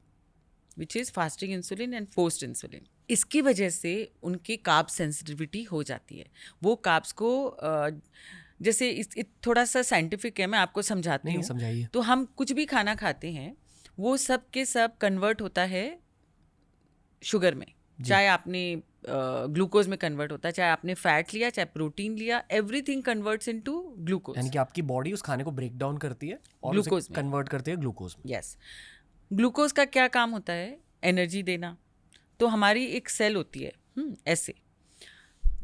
which is fasting insulin and post insulin. इसकी वजह से उनकी कार्ब सेंसिटिविटी हो जाती है। वो कार्ब्स को जैसे थोड़ा सा साइंटिफिक है, मैं आपको समझाती हूँ। समझाइए। तो हम कुछ भी खाना खाते हैं वो सब के सब कन्वर्ट होता है शुगर में, चाहे आपने ग्लूकोज में कन्वर्ट होता है, चाहे आपने फैट लिया चाहे प्रोटीन लिया, एवरीथिंग कन्वर्ट्स इनटू ग्लूकोज। यानी कि आपकी बॉडी उस खाने को ब्रेक डाउन करती है और ग्लूकोज में कन्वर्ट करती है ग्लूकोज में। यस। ग्लूकोज का क्या काम होता है? एनर्जी देना। तो हमारी एक सेल होती है, ऐसे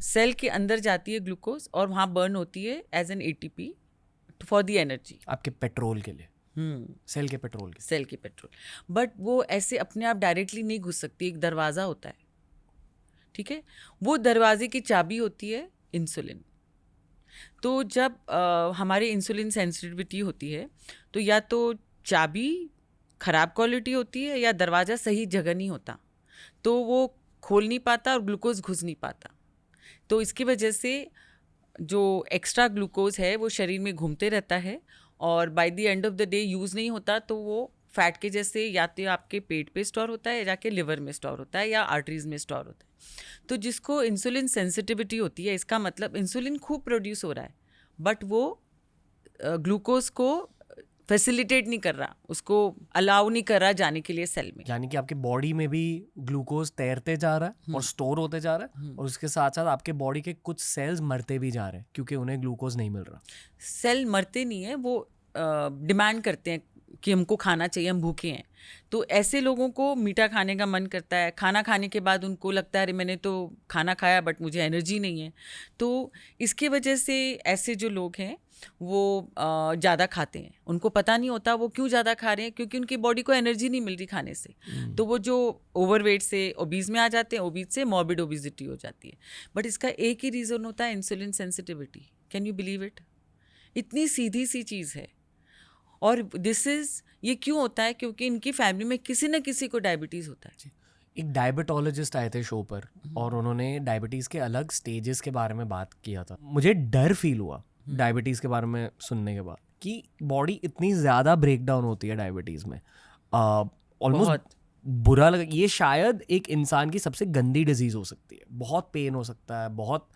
सेल के अंदर जाती है ग्लूकोज और वहाँ बर्न होती है as an ATP for the energy, आपके पेट्रोल के लिए, सेल के पेट्रोल के, सेल के पेट्रोल। बट वो ऐसे अपने आप डायरेक्टली नहीं घुस सकती, एक दरवाज़ा होता है, ठीक है? वो दरवाजे की चाबी होती है इंसुलिन। तो जब हमारे इंसुलिन सेंसिटिविटी होती है तो या तो चाबी ख़राब क्वालिटी होती है या दरवाज़ा सही जगह नहीं होता, तो वो खोल नहीं पाता और ग्लूकोज घुस नहीं पाता। तो इसकी वजह से जो एक्स्ट्रा ग्लूकोज है वो शरीर में घूमते रहता है और by the end of the day use नहीं होता, तो वो फैट के जैसे या तो आपके पेट पे स्टोर होता है या जाके लिवर में स्टोर होता है या आर्टरीज में स्टोर होता है। तो जिसको इंसुलिन सेंसिटिविटी होती है, इसका मतलब इंसुलिन खूब प्रोड्यूस हो रहा है बट वो ग्लूकोज को फैसिलिटेट नहीं कर रहा, उसको अलाउ नहीं कर रहा जाने के लिए सेल में। यानी कि आपके बॉडी में भी ग्लूकोज तैरते जा रहा है और स्टोर होते जा रहा है, और उसके साथ साथ आपके बॉडी के कुछ सेल्स मरते भी जा रहे हैं क्योंकि उन्हें ग्लूकोज नहीं मिल रहा। सेल मरते नहीं है, वो डिमांड करते हैं कि हमको खाना चाहिए, हम भूखे हैं। तो ऐसे लोगों को मीठा खाने का मन करता है, खाना खाने के बाद उनको लगता है अरे मैंने तो खाना खाया बट मुझे एनर्जी नहीं है। तो इसके वजह से ऐसे जो लोग हैं वो ज़्यादा खाते हैं, उनको पता नहीं होता वो क्यों ज़्यादा खा रहे हैं, क्योंकि उनकी बॉडी को एनर्जी नहीं मिल रही खाने से। तो वो जो ओवरवेट से ओबीज में आ जाते हैं, ओबीज से मॉर्बिड ओबिजिटी हो जाती है। बट इसका एक ही रीज़न होता है, insulin sensitivity. Can you believe it? इतनी सीधी सी चीज़ है। और ये क्यों होता है? क्योंकि इनकी फैमिली में किसी न किसी को डायबिटीज़ होता है। एक डायबिटोलॉजिस्ट आए थे शो पर और उन्होंने डायबिटीज़ के अलग स्टेजेस के बारे में बात किया था. मुझे डर फील हुआ डायबिटीज़ के बारे में सुनने के बाद कि बॉडी इतनी ज़्यादा ब्रेक डाउन होती है डायबिटीज़ में. ऑलमोस्ट बुरा लगा. ये शायद एक इंसान की सबसे गंदी डिजीज़ हो सकती है. बहुत पेन हो सकता है, बहुत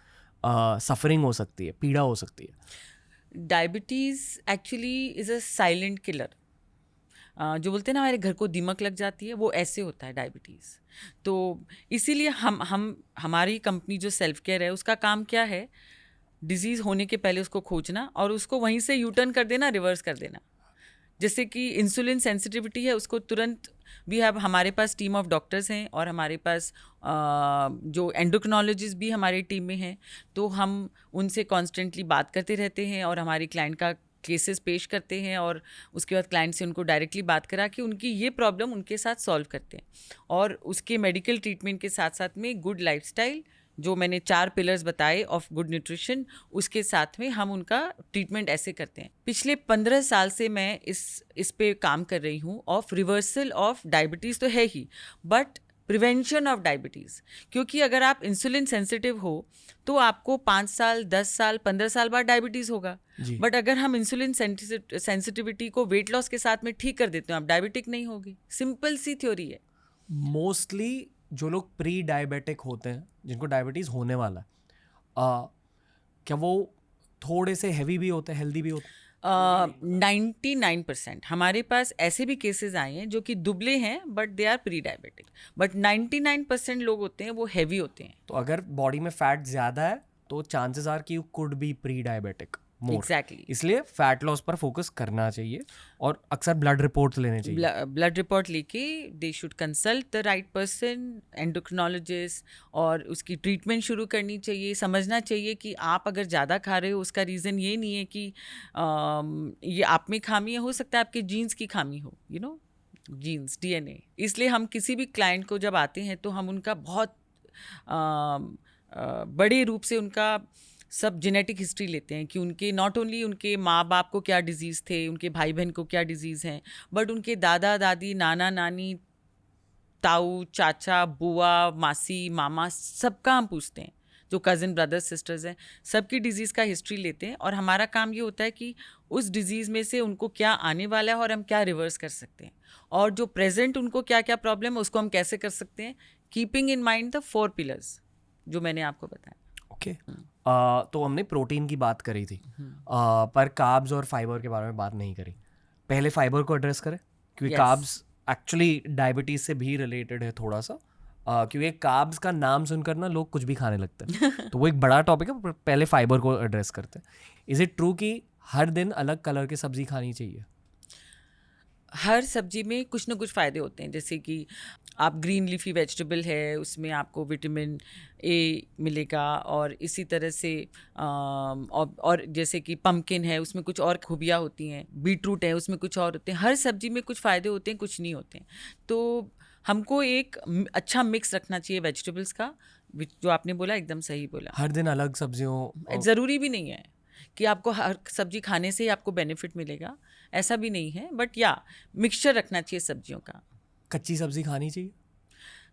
सफरिंग हो सकती है, पीड़ा हो सकती है. Diabetes actually is a silent killer. जो बोलते हैं ना हमारे घर को दीमक लग जाती है, वो ऐसे होता है डायबिटीज़. तो इसीलिए हम हमारी कंपनी जो सेल्फ केयर है उसका काम क्या है, डिजीज़ होने के पहले उसको खोजना और उसको वहीं से यू टर्न कर देना, रिवर्स कर देना. जैसे कि इंसुलिन सेंसिटिविटी है, उसको तुरंत हमारे पास टीम ऑफ डॉक्टर्स हैं और हमारे पास जो एंडोक्रिनोलॉजिस्ट भी हमारी टीम में हैं. तो हम उनसे कॉन्स्टेंटली बात करते रहते हैं और हमारी क्लाइंट का केसेस पेश करते हैं और उसके बाद क्लाइंट से उनको डायरेक्टली बात करा कि उनकी ये प्रॉब्लम उनके साथ सॉल्व करते हैं. और उसके मेडिकल ट्रीटमेंट के साथ साथ में गुड लाइफस्टाइल, जो मैंने 4 पिलर्स बताए ऑफ गुड न्यूट्रिशन, उसके साथ में हम उनका ट्रीटमेंट ऐसे करते हैं. पिछले 15 साल से मैं इस पे काम कर रही हूँ. ऑफ रिवर्सल ऑफ डायबिटीज़ तो है ही, बट प्रिवेंशन ऑफ डायबिटीज़. क्योंकि अगर आप इंसुलिन सेंसिटिव हो तो आपको 5 साल, 10 साल, 15 साल बाद डायबिटीज़ होगा. बट अगर हम इंसुलिन सेंसिटिविटी को वेट लॉस के साथ में ठीक कर देते हैं, आप डायबिटिक नहीं होगी. सिंपल सी थ्योरी है. मोस्टली जो लोग प्री डायबिटिक होते हैं, जिनको डायबिटीज़ होने वाला है, क्या वो थोड़े से हैवी भी होते हैं, हेल्दी भी होते हैं? 99% हमारे पास ऐसे भी केसेस आए हैं जो कि दुबले हैं but they are pre diabetic. But 99% लोग होते हैं वो हैवी होते हैं. तो अगर बॉडी में फैट ज़्यादा है तो चांसेस आर कि you could be pre diabetic more. Exactly. इसलिए फैट लॉस पर फोकस करना चाहिए और अक्सर ब्लड रिपोर्ट लेने चाहिए. ब्लड रिपोर्ट लेके they should consult the right person, endocrinologist, और उसकी ट्रीटमेंट शुरू करनी चाहिए. समझना चाहिए कि आप अगर ज़्यादा खा रहे हो उसका रीज़न ये नहीं है कि ये आप में खामी है, हो सकता है आपके जीन्स की खामी हो, यू नो, जीन्स, DNA. इसलिए हम किसी भी क्लाइंट को जब आते हैं तो हम उनका बहुत बड़े रूप से उनका सब जेनेटिक हिस्ट्री लेते हैं कि उनके नॉट ओनली उनके माँ बाप को क्या डिजीज़ थे, उनके भाई बहन को क्या डिजीज़ हैं, बट उनके दादा दादी, नाना नानी, ताऊ, चाचा, बुआ, मासी, मामा, सबका हम पूछते हैं. जो कज़न ब्रदर्स सिस्टर्स हैं, सबकी डिज़ीज़ का हिस्ट्री लेते हैं. और हमारा काम ये होता है कि उस डिज़ीज़ में से उनको क्या आने वाला है और हम क्या रिवर्स कर सकते हैं, और जो प्रेजेंट उनको क्या क्या प्रॉब्लम है उसको हम कैसे कर सकते हैं, keeping in mind the 4 pillars जो मैंने आपको बताया. ओके. तो हमने प्रोटीन की बात करी थी, पर कार्ब्स और फाइबर के बारे में बात नहीं करी. पहले फाइबर को एड्रेस करें, क्योंकि कार्ब्स एक्चुअली डायबिटीज़ से भी रिलेटेड है थोड़ा सा. क्योंकि कार्ब्स का नाम सुनकर ना लोग कुछ भी खाने लगते हैं. तो वो एक बड़ा टॉपिक है, पर पहले फाइबर को एड्रेस करते हैं. इज़ इट ट्रू कि हर दिन अलग कलर की सब्जी खानी चाहिए? हर सब्जी में कुछ ना कुछ फ़ायदे होते हैं. जैसे कि आप ग्रीन लीफी वेजिटेबल है, उसमें आपको विटामिन ए मिलेगा, और इसी तरह से और जैसे कि पम्पकिन है, उसमें कुछ और खूबियाँ होती हैं. बीटरूट है, उसमें कुछ और होते हैं. हर सब्जी में कुछ फ़ायदे होते हैं, कुछ नहीं होते हैं. तो हमको एक अच्छा मिक्स रखना चाहिए वेजिटेबल्स का. जो आपने बोला एकदम सही बोला. हर दिन अलग सब्जियों, ज़रूरी भी नहीं है कि आपको हर सब्जी खाने से ही आपको बेनिफिट मिलेगा, ऐसा भी नहीं है. बट या मिक्सचर रखना चाहिए सब्जियों का. कच्ची सब्जी खानी चाहिए?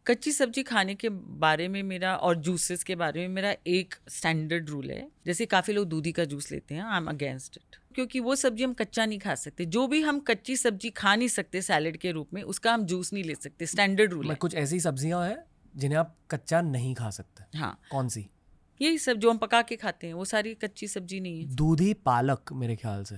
कच्ची सब्जी खाने के बारे में मेरा, और जूसेस के बारे में मेरा एक स्टैंडर्ड रूल है. जैसे काफ़ी लोग दूधी का जूस लेते हैं, आई एम अगेंस्ट इट, क्योंकि वो सब्जी हम कच्चा नहीं खा सकते. जो भी हम कच्ची सब्जी खा नहीं सकते सैलेड के रूप में, उसका हम जूस नहीं ले सकते. स्टैंडर्ड रूल है. कुछ ऐसी सब्जियां हैं जिन्हें आप कच्चा नहीं खा सकते. हाँ. कौन सी? यही सब जो हम पका के खाते हैं वो सारी कच्ची सब्जी नहीं है. दूधी, पालक, मेरे ख्याल से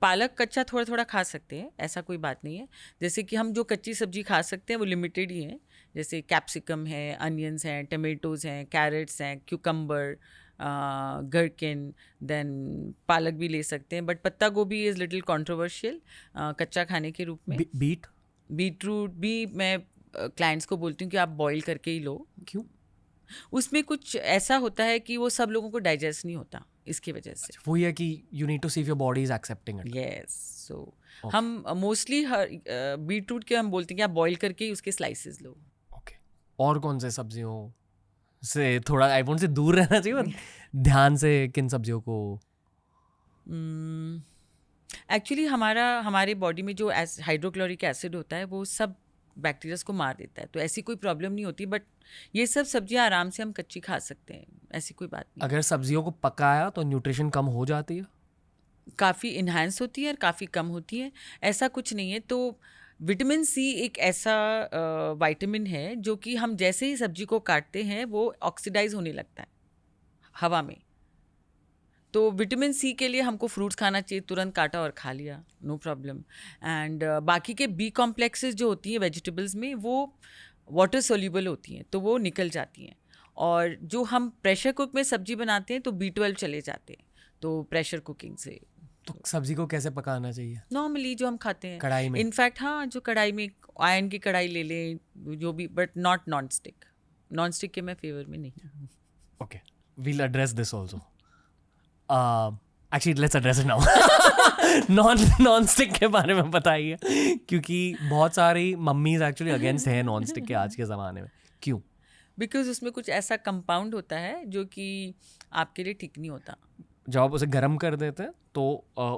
पालक कच्चा थोड़ा थोड़ा खा सकते हैं, ऐसा कोई बात नहीं है. जैसे कि हम जो कच्ची सब्जी खा सकते हैं वो लिमिटेड ही है. जैसे कैप्सिकम है, अनियंस हैं, टमेटोज़ हैं, कैरेट्स हैं, क्यूकम्बर, गरकिन, देन पालक भी ले सकते हैं. बट पत्ता गोभी इज़ लिटिल कॉन्ट्रोवर्शियल कच्चा खाने के रूप में. बीटरूट भी मैं क्लाइंट्स को बोलती हूँ कि आप बॉईल करके ही लो. क्यों? उसमें कुछ ऐसा होता है कि वो सब लोगों को डाइजेस्ट नहीं होता, इसकी वजह से. वो ये कि you need to see if your body is accepting it. Yes. So हम मोस्टली बीटरूट के हम बोलते हैं कि आप बॉईल करके ही उसके स्लाइसेस लो. ओके. और कौन से सब्जियों से थोड़ा आईफोन से दूर रहना चाहिए? ध्यान से किन सब्जियों को? एक्चुअली हमारे बॉडी में जो हाइड्रोक्लोरिक एसिड होता है वो सब बैक्टीरियाज को मार देता है, तो ऐसी कोई प्रॉब्लम नहीं होती। बट ये सब सब्जियां आराम से हम कच्ची खा सकते हैं, ऐसी कोई बात नहीं। अगर सब्जियों को पकाया तो न्यूट्रिशन कम हो जाती है? काफ़ी इन्हांस होती है और काफ़ी कम होती है, ऐसा कुछ नहीं है। तो विटामिन सी एक ऐसा विटामिन है जो कि हम जैसे ही सब्जी को काटते हैं वो ऑक्सीडाइज होने लगता है हवा में। तो विटामिन सी के लिए हमको फ्रूट्स खाना चाहिए, तुरंत काटा और खा लिया, नो प्रॉब्लम। एंड बाकी के बी कॉम्प्लेक्सेस जो होती हैं वेजिटेबल्स में वो वाटर सोल्यूबल होती हैं, तो वो निकल जाती हैं। और जो हम प्रेशर कुक में सब्जी बनाते हैं तो B12 चले जाते हैं, तो प्रेशर कुकिंग से। तो सब्जी को कैसे पकाना चाहिए? नॉर्मली जो हम खाते हैं कढ़ाई में? इनफैक्ट हाँ, जो कढ़ाई में, आयरन की कढ़ाई ले लें, जो भी, but not non stick. Non stick के मैं फेवर में नहीं हूँ। Okay, we'll address this also. Actually let's address it now. Non stick के बारे में बताइए, क्योंकि बहुत सारी मम्मीज एक्चुअली अगेंस्ट है नॉन स्टिक के आज के ज़माने में। क्यों? बिकॉज उसमें कुछ ऐसा कंपाउंड होता है जो कि आपके लिए ठीक नहीं होता। जब आप उसे गर्म कर देते हैं तो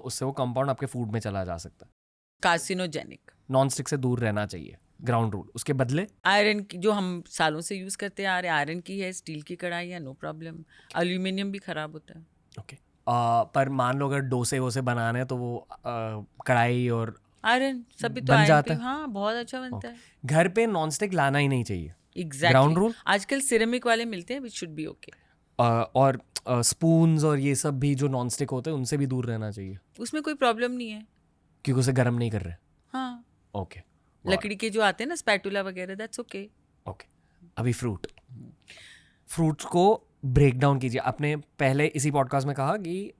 उससे वो कंपाउंड आपके फूड में चला जा सकता है। कार्सिनोजेनिक। नॉन स्टिक से दूर रहना चाहिए, ग्राउंड रूल। उसके बदले आयरन की जो हम सालों से यूज़ करते आ रहे हैं, आयरन की है, स्टील की कढ़ाई है, नो प्रॉब्लम। एल्यूमिनियम भी ख़राब होता है। ओके। पर मान लो अगर डोसे वोसे बनाने हैं तो वो कढ़ाई और आयरन सभी तो बन आयरन जाता पे, है? हाँ बहुत अच्छा बनता है। घर पे नॉन स्टिक लाना ही नहीं चाहिए। एग्जैक्टली। Ground rule. आजकल सिरेमिक वाले मिलते हैं, विच शुड बी ओके। और स्पून्स और ये सब भी जो नॉन स्टिक होते हैं उनसे भी दूर रहना चाहिए, उसमें कोई प्रॉब्लम नहीं है। क्योंकि उसे गर्म नहीं कर रहे। हाँ, ओके। लकड़ी के जो आते हैं ना स्पैटुला वगैरह, दैट्स ओके। ओके। अभी फ्रूट्स को ब्रेक डाउन कीजिए। आपने पहले इसी पॉडकास्ट में कहा कि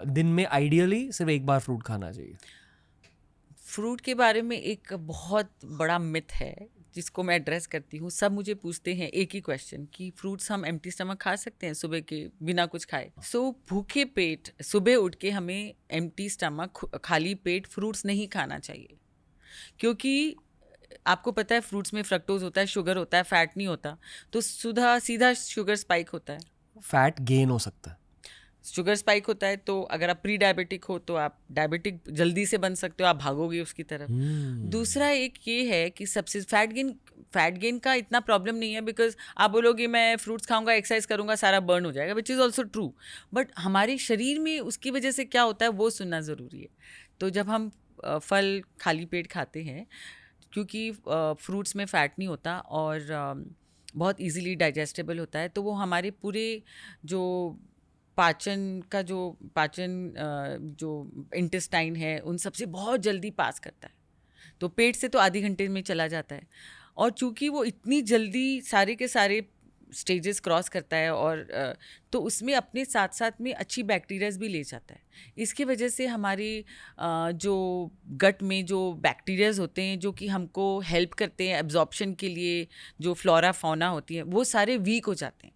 दिन में आइडियली सिर्फ एक बार फ्रूट खाना चाहिए। फ्रूट के बारे में एक बहुत बड़ा मिथ है जिसको मैं एड्रेस करती हूँ। सब मुझे पूछते हैं एक ही क्वेश्चन कि फ्रूट्स हम एम्प्टी स्टमक खा सकते हैं सुबह के बिना कुछ खाए? सो भूखे पेट सुबह उठ के हमें एम्प्टी स्टमक खाली पेट फ्रूट्स नहीं खाना चाहिए, क्योंकि आपको पता है फ्रूट्स में फ्रक्टोज होता है, शुगर होता है, फैट नहीं होता। तो सीधा शुगर स्पाइक होता है, फैट गेन हो सकता है। शुगर स्पाइक होता है। तो अगर आप प्री डायबिटिक हो तो आप डायबिटिक जल्दी से बन सकते हो, आप भागोगे उसकी तरफ। दूसरा एक ये है कि सबसे फैट गेन का इतना प्रॉब्लम नहीं है, बिकॉज आप बोलोगे मैं फ्रूट्स खाऊंगा, एक्सरसाइज करूंगा, सारा बर्न हो जाएगा, which is also true. But हमारे शरीर में उसकी वजह से क्या होता है वो सुनना ज़रूरी है। तो जब हम फल खाली पेट खाते हैं, क्योंकि फ्रूट्स में फ़ैट नहीं होता और बहुत इजीली डाइजेस्टेबल होता है, तो वो हमारे पूरे जो जो इंटेस्टाइन है उन सबसे बहुत जल्दी पास करता है। तो पेट से तो आधे घंटे में चला जाता है, और चूंकि वो इतनी जल्दी सारे के सारे स्टेजेस क्रॉस करता है, और तो उसमें अपने साथ साथ में अच्छी बैक्टीरियाज भी ले जाता है। इसकी वजह से हमारी जो गट में जो बैक्टीरियाज होते हैं जो कि हमको हेल्प करते हैं एब्जॉर्प्शन के लिए, जो फ्लोरा फौना होती है, वो सारे वीक हो जाते हैं।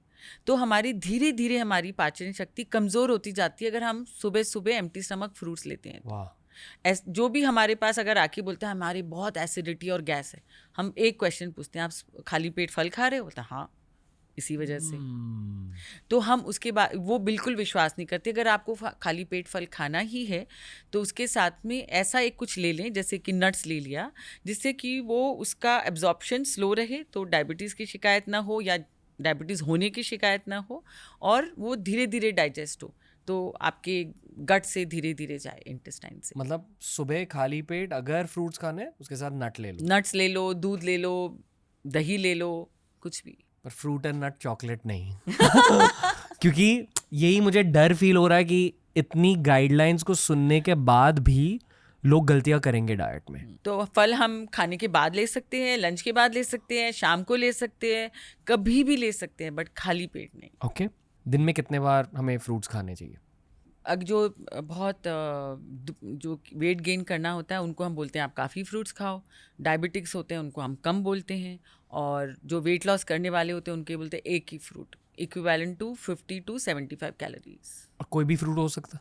तो हमारी धीरे धीरे हमारी पाचन शक्ति कमज़ोर होती जाती है अगर हम सुबह सुबह एम्प्टी स्टमक फ्रूट्स लेते हैं। वाह। जो भी हमारे पास अगर आके बोलते हैं हमारी बहुत एसिडिटी और गैस है, हम एक क्वेश्चन पूछते हैं, आप खाली पेट फल खा रहे हो? बोलते हैं हाँ, इसी वजह से। तो हम उसके बाद वो बिल्कुल विश्वास नहीं करते। अगर आपको खाली पेट फल खाना ही है तो उसके साथ में ऐसा एक कुछ ले लें, जैसे कि नट्स ले लिया, जिससे कि वो उसका एब्जॉर्प्शन स्लो रहे, तो डायबिटीज़ की शिकायत ना हो या डायबिटीज़ होने की शिकायत ना हो, और वो धीरे धीरे डाइजेस्ट हो, तो आपके गट से धीरे धीरे जाए इंटेस्टाइन से। मतलब सुबह खाली पेट अगर फ्रूट्स खाने उसके साथ नट ले लो, नट्स ले लो, दूध ले लो, दही ले लो, कुछ भी। पर फ्रूट एंड नट चॉकलेट नहीं। क्योंकि यही मुझे डर फील हो रहा है कि इतनी गाइडलाइंस को सुनने के बाद भी लोग गलतियां करेंगे डाइट में। तो फल हम खाने के बाद ले सकते हैं, लंच के बाद ले सकते हैं, शाम को ले सकते हैं, कभी भी ले सकते हैं, बट खाली पेट नहीं। ओके। दिन में कितने बार हमें फ्रूट्स खाने चाहिए? अब जो बहुत जो वेट गेन करना होता है उनको हम बोलते हैं आप काफ़ी फ्रूट्स खाओ, डायबिटिक्स होते हैं उनको हम कम बोलते हैं, और जो वेट लॉस करने वाले होते हैं उनके बोलते हैं एक ही fruit, equivalent to 50 to 75 calories. और कोई भी फ्रूट हो सकता?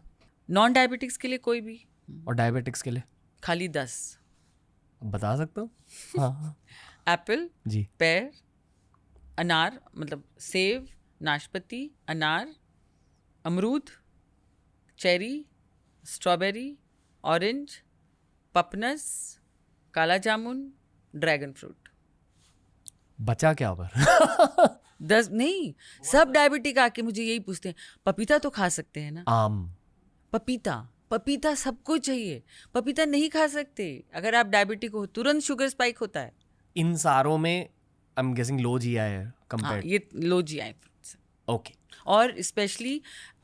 नॉन डायबिटिक्स के लिए कोई भी, और डायबिटिक्स के लिए खाली 10। बता सकता हूँ? हाँ एप्पल जी। पेयर, अनार मतलब सेब, नाशपाती, अनार, अमरूद, चेरी, स्ट्रॉबेरी, ऑरेंज, पपनस, काला जामुन, ड्रैगन फ्रूट। बचा क्या पर 10 नहीं, सब डायबिटिक आके मुझे यही पूछते हैं, पपीता तो खा सकते हैं ना? आम, पपीता सबको चाहिए, पपीता नहीं खा सकते। अगर आप डायबिटिक हो तुरंत शुगर स्पाइक होता है। इन सारों में I am guessing low GI है हाँ, कंपेयर्ड। ये लो जीआई फ्रूट्स। ओके, और स्पेशली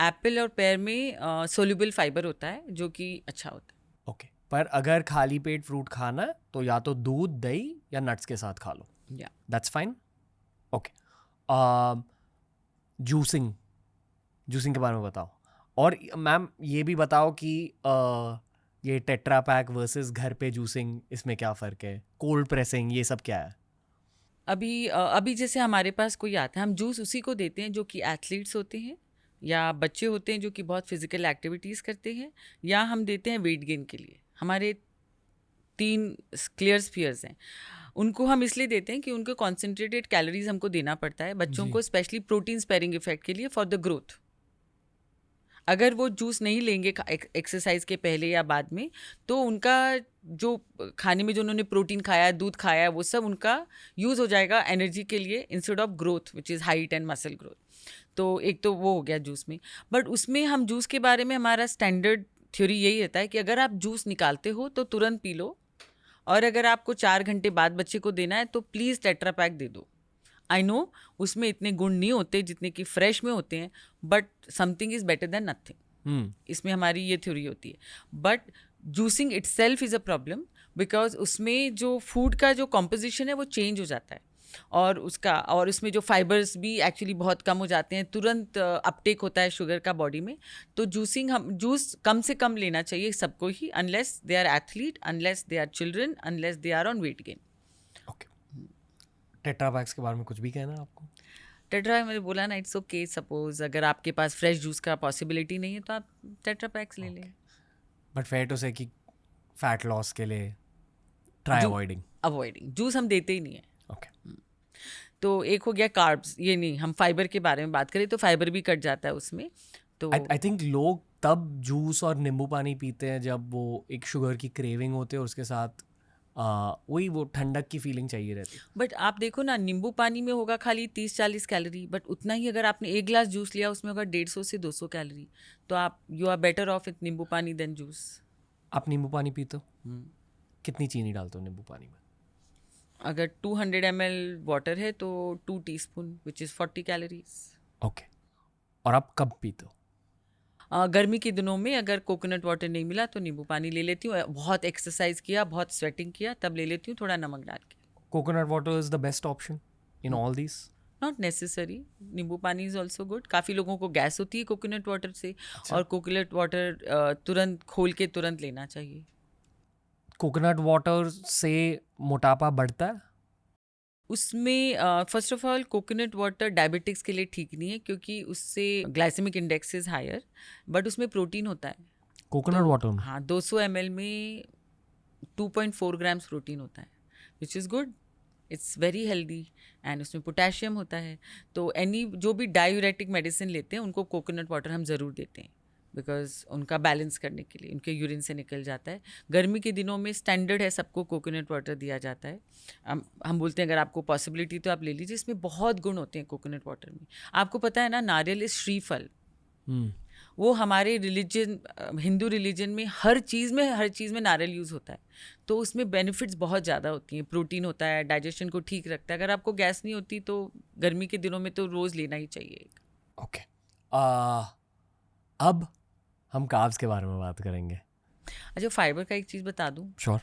एप्पल और पेयर में सोल्यूबल फाइबर होता है जो कि अच्छा होता है। ओके। पर अगर खाली पेट फ्रूट खाना है तो या तो दूध, दही या नट्स के साथ खा लो, या that's fine. Okay, juicing, juicing के बारे में बताओ। और मैम ये भी बताओ कि ये टेट्रा पैक वर्सेस घर पे जूसिंग, इसमें क्या फ़र्क है? कोल्ड प्रेसिंग, ये सब क्या है? अभी जैसे हमारे पास कोई आता है, हम जूस उसी को देते हैं जो कि एथलीट्स होते हैं या बच्चे होते हैं जो कि बहुत फिजिकल एक्टिविटीज़ करते हैं, या हम देते हैं वेट गेन के लिए। हमारे 3 क्लियर स्फीयर्स हैं। उनको हम इसलिए देते हैं कि उनको कॉन्सेंट्रेटेड कैलोरीज हमको देना पड़ता है बच्चों को, स्पेशली प्रोटीन स्पेयरिंग इफेक्ट के लिए फॉर द ग्रोथ। अगर वो जूस नहीं लेंगे एक्सरसाइज के पहले या बाद में, तो उनका जो खाने में जो उन्होंने प्रोटीन खाया, दूध खाया, वो सब उनका यूज़ हो जाएगा एनर्जी के लिए instead of growth which is height and muscle growth. तो एक तो वो हो गया जूस में। बट उसमें हम जूस के बारे में हमारा स्टैंडर्ड थ्योरी यही रहता है कि अगर आप जूस निकालते हो तो तुरंत पी लो, और अगर आपको 4 घंटे बाद बच्चे को देना है तो प्लीज़ टेट्रा पैक दे दो। आई नो उसमें इतने गुण नहीं होते जितने कि फ्रेश में होते हैं, but something is better than nothing. इसमें हमारी ये थ्योरी होती है। But juicing itself is a problem, because उसमें जो फूड का जो कॉम्पोजिशन है वो चेंज हो जाता है, और उसमें जो फाइबर्स भी एक्चुअली बहुत कम हो जाते हैं, तुरंत अपटेक होता है शुगर का बॉडी में। तो जूस कम से कम लेना चाहिए सबको ही, unless they are athlete, unless they are children, unless they are on weight gain. Okay, tetra packs के बारे में कुछ भी कहना है आपको? टेट्रा मैंने बोला ना, इट्स ओके। सपोज अगर आपके पास फ्रेश जूस का पॉसिबिलिटी नहीं है तो आप टेट्रा पैक्स ले लें। बट फेयर टू से कि फैट लॉस के लिए ट्राई अवॉइडिंग जूस हम देते ही नहीं है। ओके, तो एक हो गया कार्ब्स, ये नहीं, हम फाइबर के बारे में बात करें तो फाइबर भी कट जाता है उसमें। तो आई थिंक लोग तब जूस और नींबू पानी पीते हैं जब वो एक शुगर की क्रेविंग होती है और उसके साथ वही वो ठंडक की फीलिंग चाहिए रहती है। बट आप देखो ना, नींबू पानी में होगा खाली 30-40 कैलोरी, बट उतना ही अगर आपने 1 ग्लास जूस लिया उसमें होगा 150 से 200 कैलोरी। तो आप you are better off with nimbu pani then juice. आप नींबू पानी पीते हो? कितनी चीनी डालते हो नींबू पानी में? अगर 200 ml वाटर है तो 2 teaspoon which is 40 calories. Okay, और आप कब पीते हो? गर्मी के दिनों में अगर कोकोनट वाटर नहीं मिला तो नींबू पानी ले लेती हूँ। बहुत एक्सरसाइज किया, बहुत स्वेटिंग किया, तब ले लेती हूँ थोड़ा नमक डाल के। Coconut water is the best option in all these? Not necessary, नींबू पानी इज़ ऑल्सो गुड। काफ़ी लोगों को गैस होती है कोकोनट वाटर से, और कोकोनट वाटर तुरंत खोल के तुरंत लेना चाहिए। कोकोनट वाटर से मोटापा बढ़ता है? उसमें first of all coconut water diabetics के लिए ठीक नहीं है, क्योंकि उससे glycemic index is higher, but उसमें प्रोटीन होता है। कोकोनट वाटर में? हाँ, 200 ml में 2.4 ग्राम्स प्रोटीन होता है, which is good, it's very healthy, and उसमें पोटेशियम होता है। तो जो भी डायूरेटिक मेडिसिन लेते हैं उनको कोकोनट वाटर हम ज़रूर देते हैं, बिकॉज उनका बैलेंस करने के लिए, उनके यूरिन से निकल जाता है। गर्मी के दिनों में स्टैंडर्ड है सबको कोकोनट वाटर दिया जाता है। हम बोलते हैं अगर आपको पॉसिबिलिटी तो आप ले लीजिए, इसमें बहुत गुण होते हैं कोकोनट वाटर में। आपको पता है ना, नारियल इज श्रीफल। वो हमारे रिलीजन, हिंदू रिलीजन में हर चीज़ में नारियल यूज़ होता है, तो उसमें बेनिफिट्स बहुत ज़्यादा होती हैं। प्रोटीन होता है, डाइजेशन को ठीक रखता है। अगर आपको गैस नहीं होती तो गर्मी के दिनों में तो रोज़ लेना ही चाहिए। ओके, अब हम कार्ब्स के बारे में बात करेंगे। अच्छा, फाइबर का एक चीज़ बता दूं? श्योर।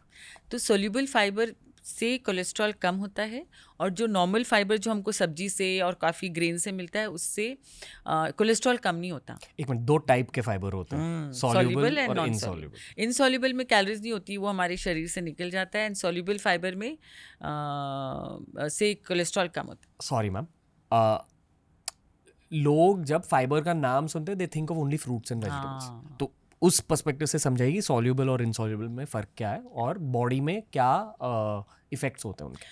तो सोल्यूबल फाइबर से कोलेस्ट्रॉल कम होता है, और जो नॉर्मल फाइबर जो हमको सब्जी से और काफ़ी ग्रेन से मिलता है उससे कोलेस्ट्रॉल कम नहीं होता। एक मिनट, 2 टाइप के फाइबर होते हैं, सॉल्युबल और इनसॉल्युबल। इनसॉल्युबल में कैलोरीज नहीं होती, वो हमारे शरीर से निकल जाता है, एंड सॉल्युबल फाइबर में से कोलेस्ट्रॉल कम होता है। सॉरी मैम, लोग जब फाइबर का नाम सुनते हैं they think of only fruits and vegetables. तो उस पर्सपेक्टिव से समझाइए सॉल्युबल और इनसॉल्युबल में फ़र्क क्या है, और बॉडी में क्या इफ़ेक्ट्स होते हैं उनके?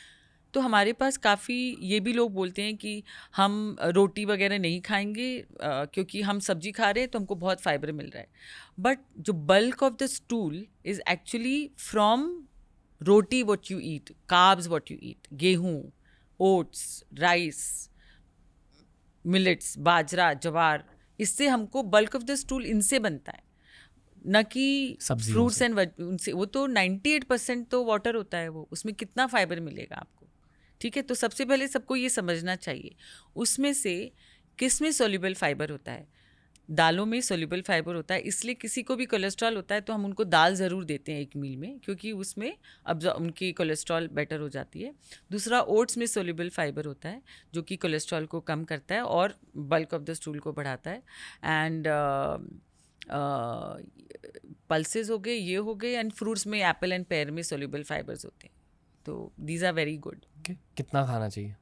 तो हमारे पास काफ़ी ये भी लोग बोलते हैं कि हम रोटी वगैरह नहीं खाएंगे क्योंकि हम सब्जी खा रहे हैं तो हमको बहुत फाइबर मिल रहा है। बट जो bulk of the stool is actually from roti what you eat, carbs what you eat, गेहूँ, ओट्स, राइस, मिलेट्स, बाजरा, जवार, इससे हमको बल्क ऑफ द स्टूल इनसे बनता है, न कि सब्जियों फ्रूट्स से। एंड उनसे। वो तो 98% तो वाटर होता है, वो उसमें कितना फाइबर मिलेगा आपको, ठीक है। तो सबसे पहले सबको ये समझना चाहिए उसमें से किस में सोल्यूबल फाइबर होता है। दालों में सोल्यूबल फाइबर होता है, इसलिए किसी को भी कोलेस्ट्रॉल होता है तो हम उनको दाल ज़रूर देते हैं एक मील में, क्योंकि उसमें अब उनकी कोलेस्ट्रॉल बेटर हो जाती है। दूसरा, ओट्स में सोल्यूबल फाइबर होता है जो कि कोलेस्ट्रॉल को कम करता है और बल्क ऑफ द स्टूल को बढ़ाता है। एंड पल्सेस हो गए, ये हो गए, एंड फ्रूट्स में एप्पल एंड पेयर में सोल्यूबल फाइबर्स होते हैं, तो दीज आर वेरी गुड। कितना खाना चाहिए,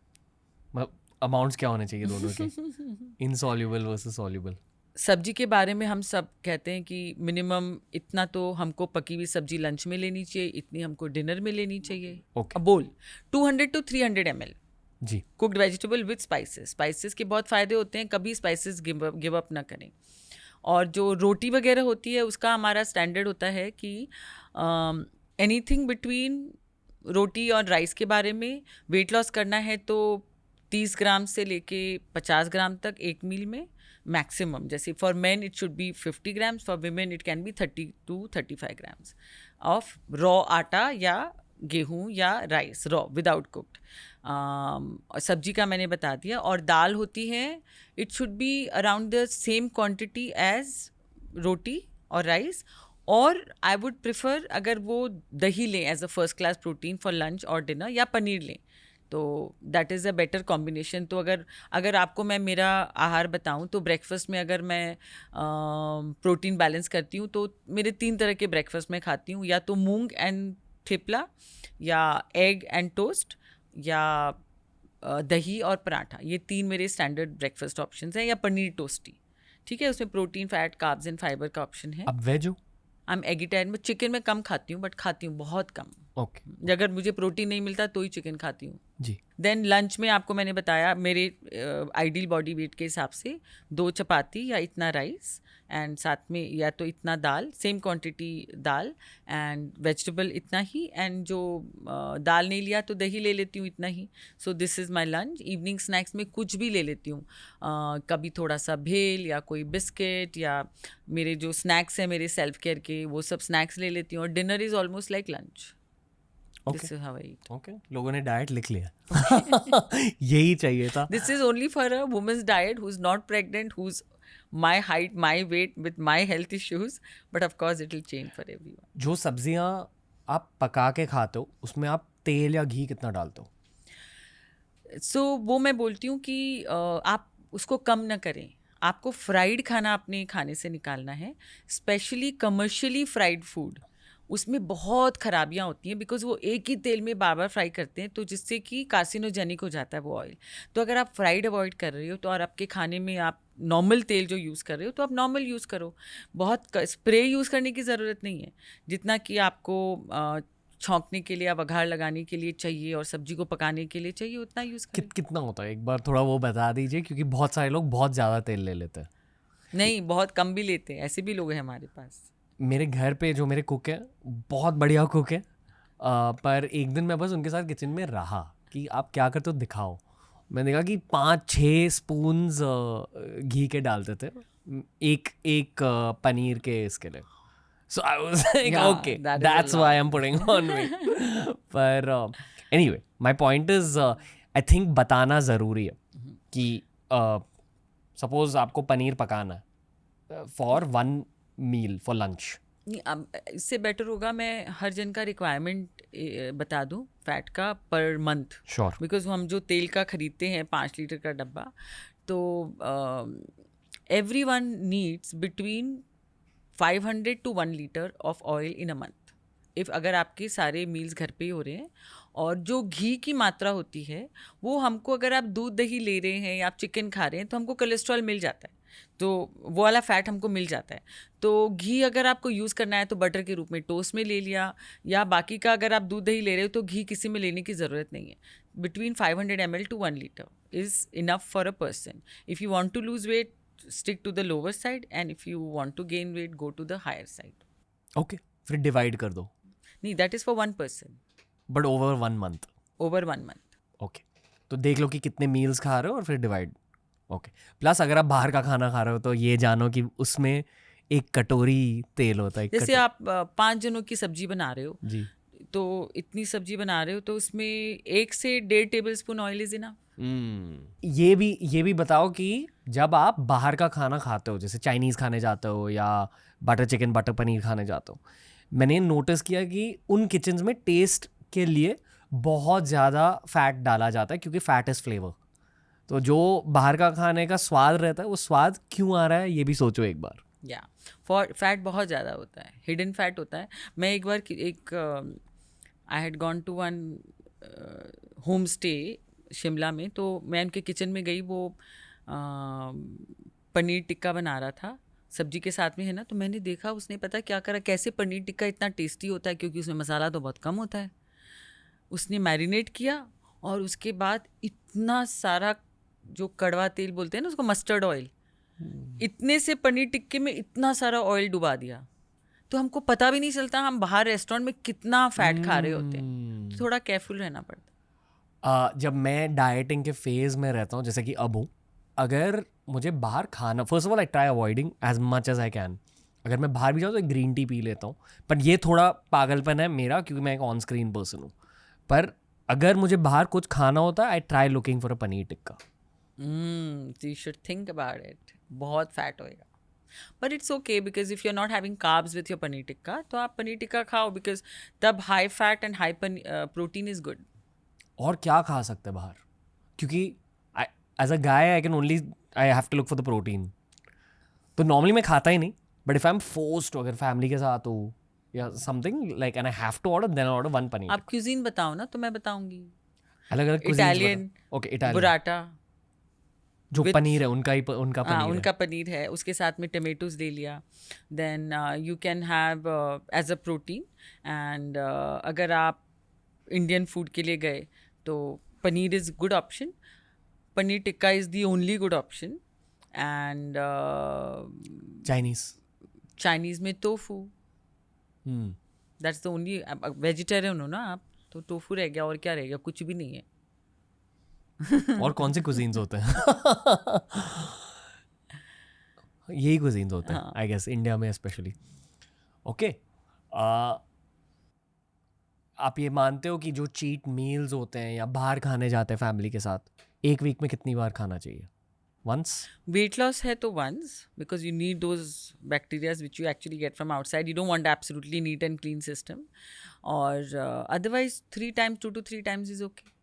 मतलब अमाउंट्स क्या होने चाहिए दोनों के, इनसॉल्युबल वर्सेस सॉल्युबल? सब्जी के बारे में हम सब कहते हैं कि मिनिमम इतना तो हमको पकी हुई सब्जी लंच में लेनी चाहिए, इतनी हमको डिनर में लेनी चाहिए। Okay. बोल 200 to 300 ml जी। Cooked vegetable with spices. Spices के बहुत फ़ायदे होते हैं, कभी स्पाइसेस गिव अप ना करें। और जो रोटी वगैरह होती है उसका हमारा स्टैंडर्ड होता है कि एनीथिंग बिटवीन रोटी और राइस के बारे में वेट लॉस करना है तो 30 ग्राम से लेके 50 ग्राम तक एक मील में मैक्सिमम। जैसे for main it should B 50 grams, for women it can be 30 to 35 grams of raw आटा या गेहूँ या राइस, रॉ विदाउट कुक्ड। सब्जी का मैंने बता दिया। और दाल होती है, it should be around the same quantity as roti और राइस। और आई वुड प्रिफर अगर वो दही लें as a first class protein for lunch और डिनर, या पनीर लें, तो that is a better combination. तो अगर आपको मैं मेरा आहार बताऊं तो ब्रेकफास्ट में अगर मैं प्रोटीन बैलेंस करती हूँ तो मेरे 3 तरह के ब्रेकफास्ट में खाती हूँ, या तो मूंग एंड थेपला, या एग एंड टोस्ट, या दही और पराठा। ये 3 मेरे स्टैंडर्ड ब्रेकफास्ट ऑप्शंस हैं, या पनीर टोस्टी, ठीक है। उसमें protein, fat, carbs and fibre का ऑप्शन है। अब वेज हो? आई एम एगिटेरियन, मैं चिकन में कम खाती हूँ, बट खाती हूँ बहुत कम। ओके। अगर मुझे प्रोटीन नहीं मिलता तो ही चिकन खाती हूँ जी। देन लंच में आपको मैंने बताया मेरे आइडियल बॉडी वेट के हिसाब से 2 चपाती या इतना राइस, एंड साथ में या तो इतना दाल, same quantity dal, and vegetable इतना ही, एंड जो दाल नहीं लिया तो दही ले लेती हूँ इतना ही। So this is my lunch. Evening snacks में कुछ भी ले लेती हूँ, कभी थोड़ा सा भेल या कोई बिस्किट, या मेरे जो स्नैक्स हैं मेरे सेल्फ केयर के, वो सब स्नैक्स ले लेती हूँ। और dinner is almost like lunch. This is how I eat. Okay, लोगों ने डाइट लिख लिया। यही चाहिए था। This is only for a woman's diet who's not pregnant, who's my height, my weight, with my health issues. But of course, it will change for everyone. जो सब्जियां आप पका के खाते हो उसमें आप तेल या घी कितना डालते हो? So वो मैं बोलती हूँ कि आप उसको कम ना करें। आपको फ्राइड खाना अपने खाने से निकालना है, स्पेशली कमर्शियली फ्राइड फूड। उसमें बहुत खराबियाँ होती हैं, बिकॉज वो एक ही तेल में बार बार फ्राई करते हैं, तो जिससे कि कार्सिनोजेनिक हो जाता है वो ऑयल। तो अगर आप फ्राइड अवॉइड कर रहे हो तो, और आपके खाने में आप नॉर्मल तेल जो यूज़ कर रहे हो तो आप नॉर्मल यूज़ करो। बहुत स्प्रे यूज़ करने की ज़रूरत नहीं है, जितना कि आपको छौंकने के लिए या वघार लगाने के लिए चाहिए और सब्जी को पकाने के लिए चाहिए, उतना यूज़ करें। कितना होता है, एक बार थोड़ा वो बता दीजिए, क्योंकि बहुत सारे लोग बहुत ज़्यादा तेल ले लेते हैं। नहीं, बहुत कम भी लेते हैं, ऐसे भी लोग हैं हमारे पास। मेरे घर पे जो मेरे कुक है, बहुत बढ़िया कुक है, पर एक दिन मैं बस उनके साथ किचन में रहा कि आप क्या करते हो दिखाओ। मैंने देखा कि 5-6 स्पून्स घी के डालते थे एक पनीर के इसके लिए। So I was like Yeah, okay, that is a that's why I am putting on me. पर anyway, my point is I think बताना ज़रूरी है कि सपोज आपको पनीर पकाना है फॉर 1 मील फॉर लंच। नहीं, अब इससे बेटर होगा मैं हर जन का रिक्वायरमेंट बता दूं फैट का पर मंथ। श्योर। बिकॉज हम जो तेल का खरीदते हैं 5 लीटर का डब्बा, तो everyone needs between 500 to 1 liter of oil in a month. If अगर आपके सारे मील्स घर पे ही हो रहे हैं, और जो घी की मात्रा होती है वो हमको, अगर आप दूध दही ले रहे हैं या आप चिकन खा रहे हैं तो हमको कोलेस्ट्रॉल मिल जाता है, तो वो वाला फैट हमको मिल जाता है। तो घी अगर आपको यूज़ करना है तो बटर के रूप में टोस्ट में ले लिया, या बाकी का अगर आप दूध दही ले रहे हो तो घी किसी में लेने की ज़रूरत नहीं है। Between 500 ml to 1 liter is enough for a person. If you want to lose weight, stick to the lower side, and if you want to gain weight, go to the higher side. Okay, फिर डिवाइड कर दो। नहीं, that is for one person. But over 1 month. Over 1 month. Okay, तो देख लो कि कितने मील्स खा रहे हो और फिर डिवाइड. ओके, प्लस अगर आप बाहर का खाना खा रहे हो तो ये जानो कि उसमें एक कटोरी तेल होता है. जैसे आप 5 जनों की सब्जी बना रहे हो, जी. तो इतनी सब्जी बना रहे हो तो उसमें 1 से 1.5 table spoon oil is enough. ये भी बताओ कि जब आप बाहर का खाना खाते हो, जैसे चाइनीज़ खाने जाते हो या बटर चिकन बटर पनीर खाने जाते हो, मैंने नोटिस किया कि उन किचन्स में टेस्ट के लिए बहुत ज़्यादा फैट डाला जाता है, क्योंकि फैट इज़ फ्लेवर. तो जो बाहर का खाने का स्वाद रहता है, वो स्वाद क्यों आ रहा है ये भी सोचो एक बार. या फैट बहुत ज़्यादा होता है, हिडन फैट होता है. मैं एक बार I had gone to one home stay Shimla में, तो मैं उनके किचन में गई. वो पनीर टिक्का बना रहा था सब्जी के साथ में, है ना. तो मैंने देखा उसने पता क्या करा, कैसे पनीर टिक्का इतना टेस्टी होता है, क्योंकि उसमें मसाला तो बहुत कम होता है. उसने मैरिनेट किया और उसके बाद इतना सारा जो कड़वा तेल बोलते हैं ना उसको, मस्टर्ड ऑयल, इतने से पनीर टिक्के में इतना सारा ऑयल डुबा दिया. तो हमको पता भी नहीं चलता हम बाहर रेस्टोरेंट में कितना फैट खा रहे होते हैं. तो थोड़ा केयरफुल रहना पड़ता. जब मैं डाइटिंग के फेज़ में रहता हूँ, जैसे कि अब हूँ, अगर मुझे बाहर खाना, first of all I try avoiding as much as I can. अगर मैं बाहर भी जाऊँ तो एक ग्रीन टी पी लेता हूँ, पर ये थोड़ा पागलपन है मेरा, क्योंकि मैं एक ऑन स्क्रीन पर्सन हूँ. पर अगर मुझे बाहर कुछ खाना होता है, I try looking for a paneer tikka. You should think about it. बहुत फैट होएगा, but it's okay, because if you are not having carbs with your paneer tikka, तो आप पनीर टिक्का खाओ, बिकॉज तब high fat and high protein is good. और क्या खा सकते हैं बाहर, क्योंकि as a guy I can only, I have to look for the protein. तो नॉर्मली मैं खाता ही नहीं, but if I am forced, अगर फैमिली के साथ हो या something like, and I have to order, then order 1 paneer. आप क्यूजीन बताओ ना, तो मैं बताऊंगी. अलग अलग इटालियन, ओके, इटालियन बुराटा, जो with- पनीर है उनका हाँ, पनीर उनका पनीर है, उसके साथ में टमेटोज ले लिया. Then you can have as a protein. And अगर आप इंडियन फूड के लिए गए तो paneer is good option. Paneer tikka is the only good option. And Chinese. Chinese में tofu, that's the only. Vegetarian हो ना आप, तो टोफू रह गया, और क्या रह गया, कुछ भी नहीं है. और कौन से कुजीन्स होते हैं? यही कुजीन्स होते हैं आई गेस, इंडिया में स्पेशली. ओके, आप ये मानते हो कि जो चीट मील्स होते हैं या बाहर खाने जाते हैं फैमिली के साथ, एक वीक में कितनी बार खाना चाहिए? वंस. वेट लॉस है तो once, because you need those bacterias which you actually get from outside. You don't want absolutely neat and clean system. और otherwise 3 times, 2 to 3 times is okay.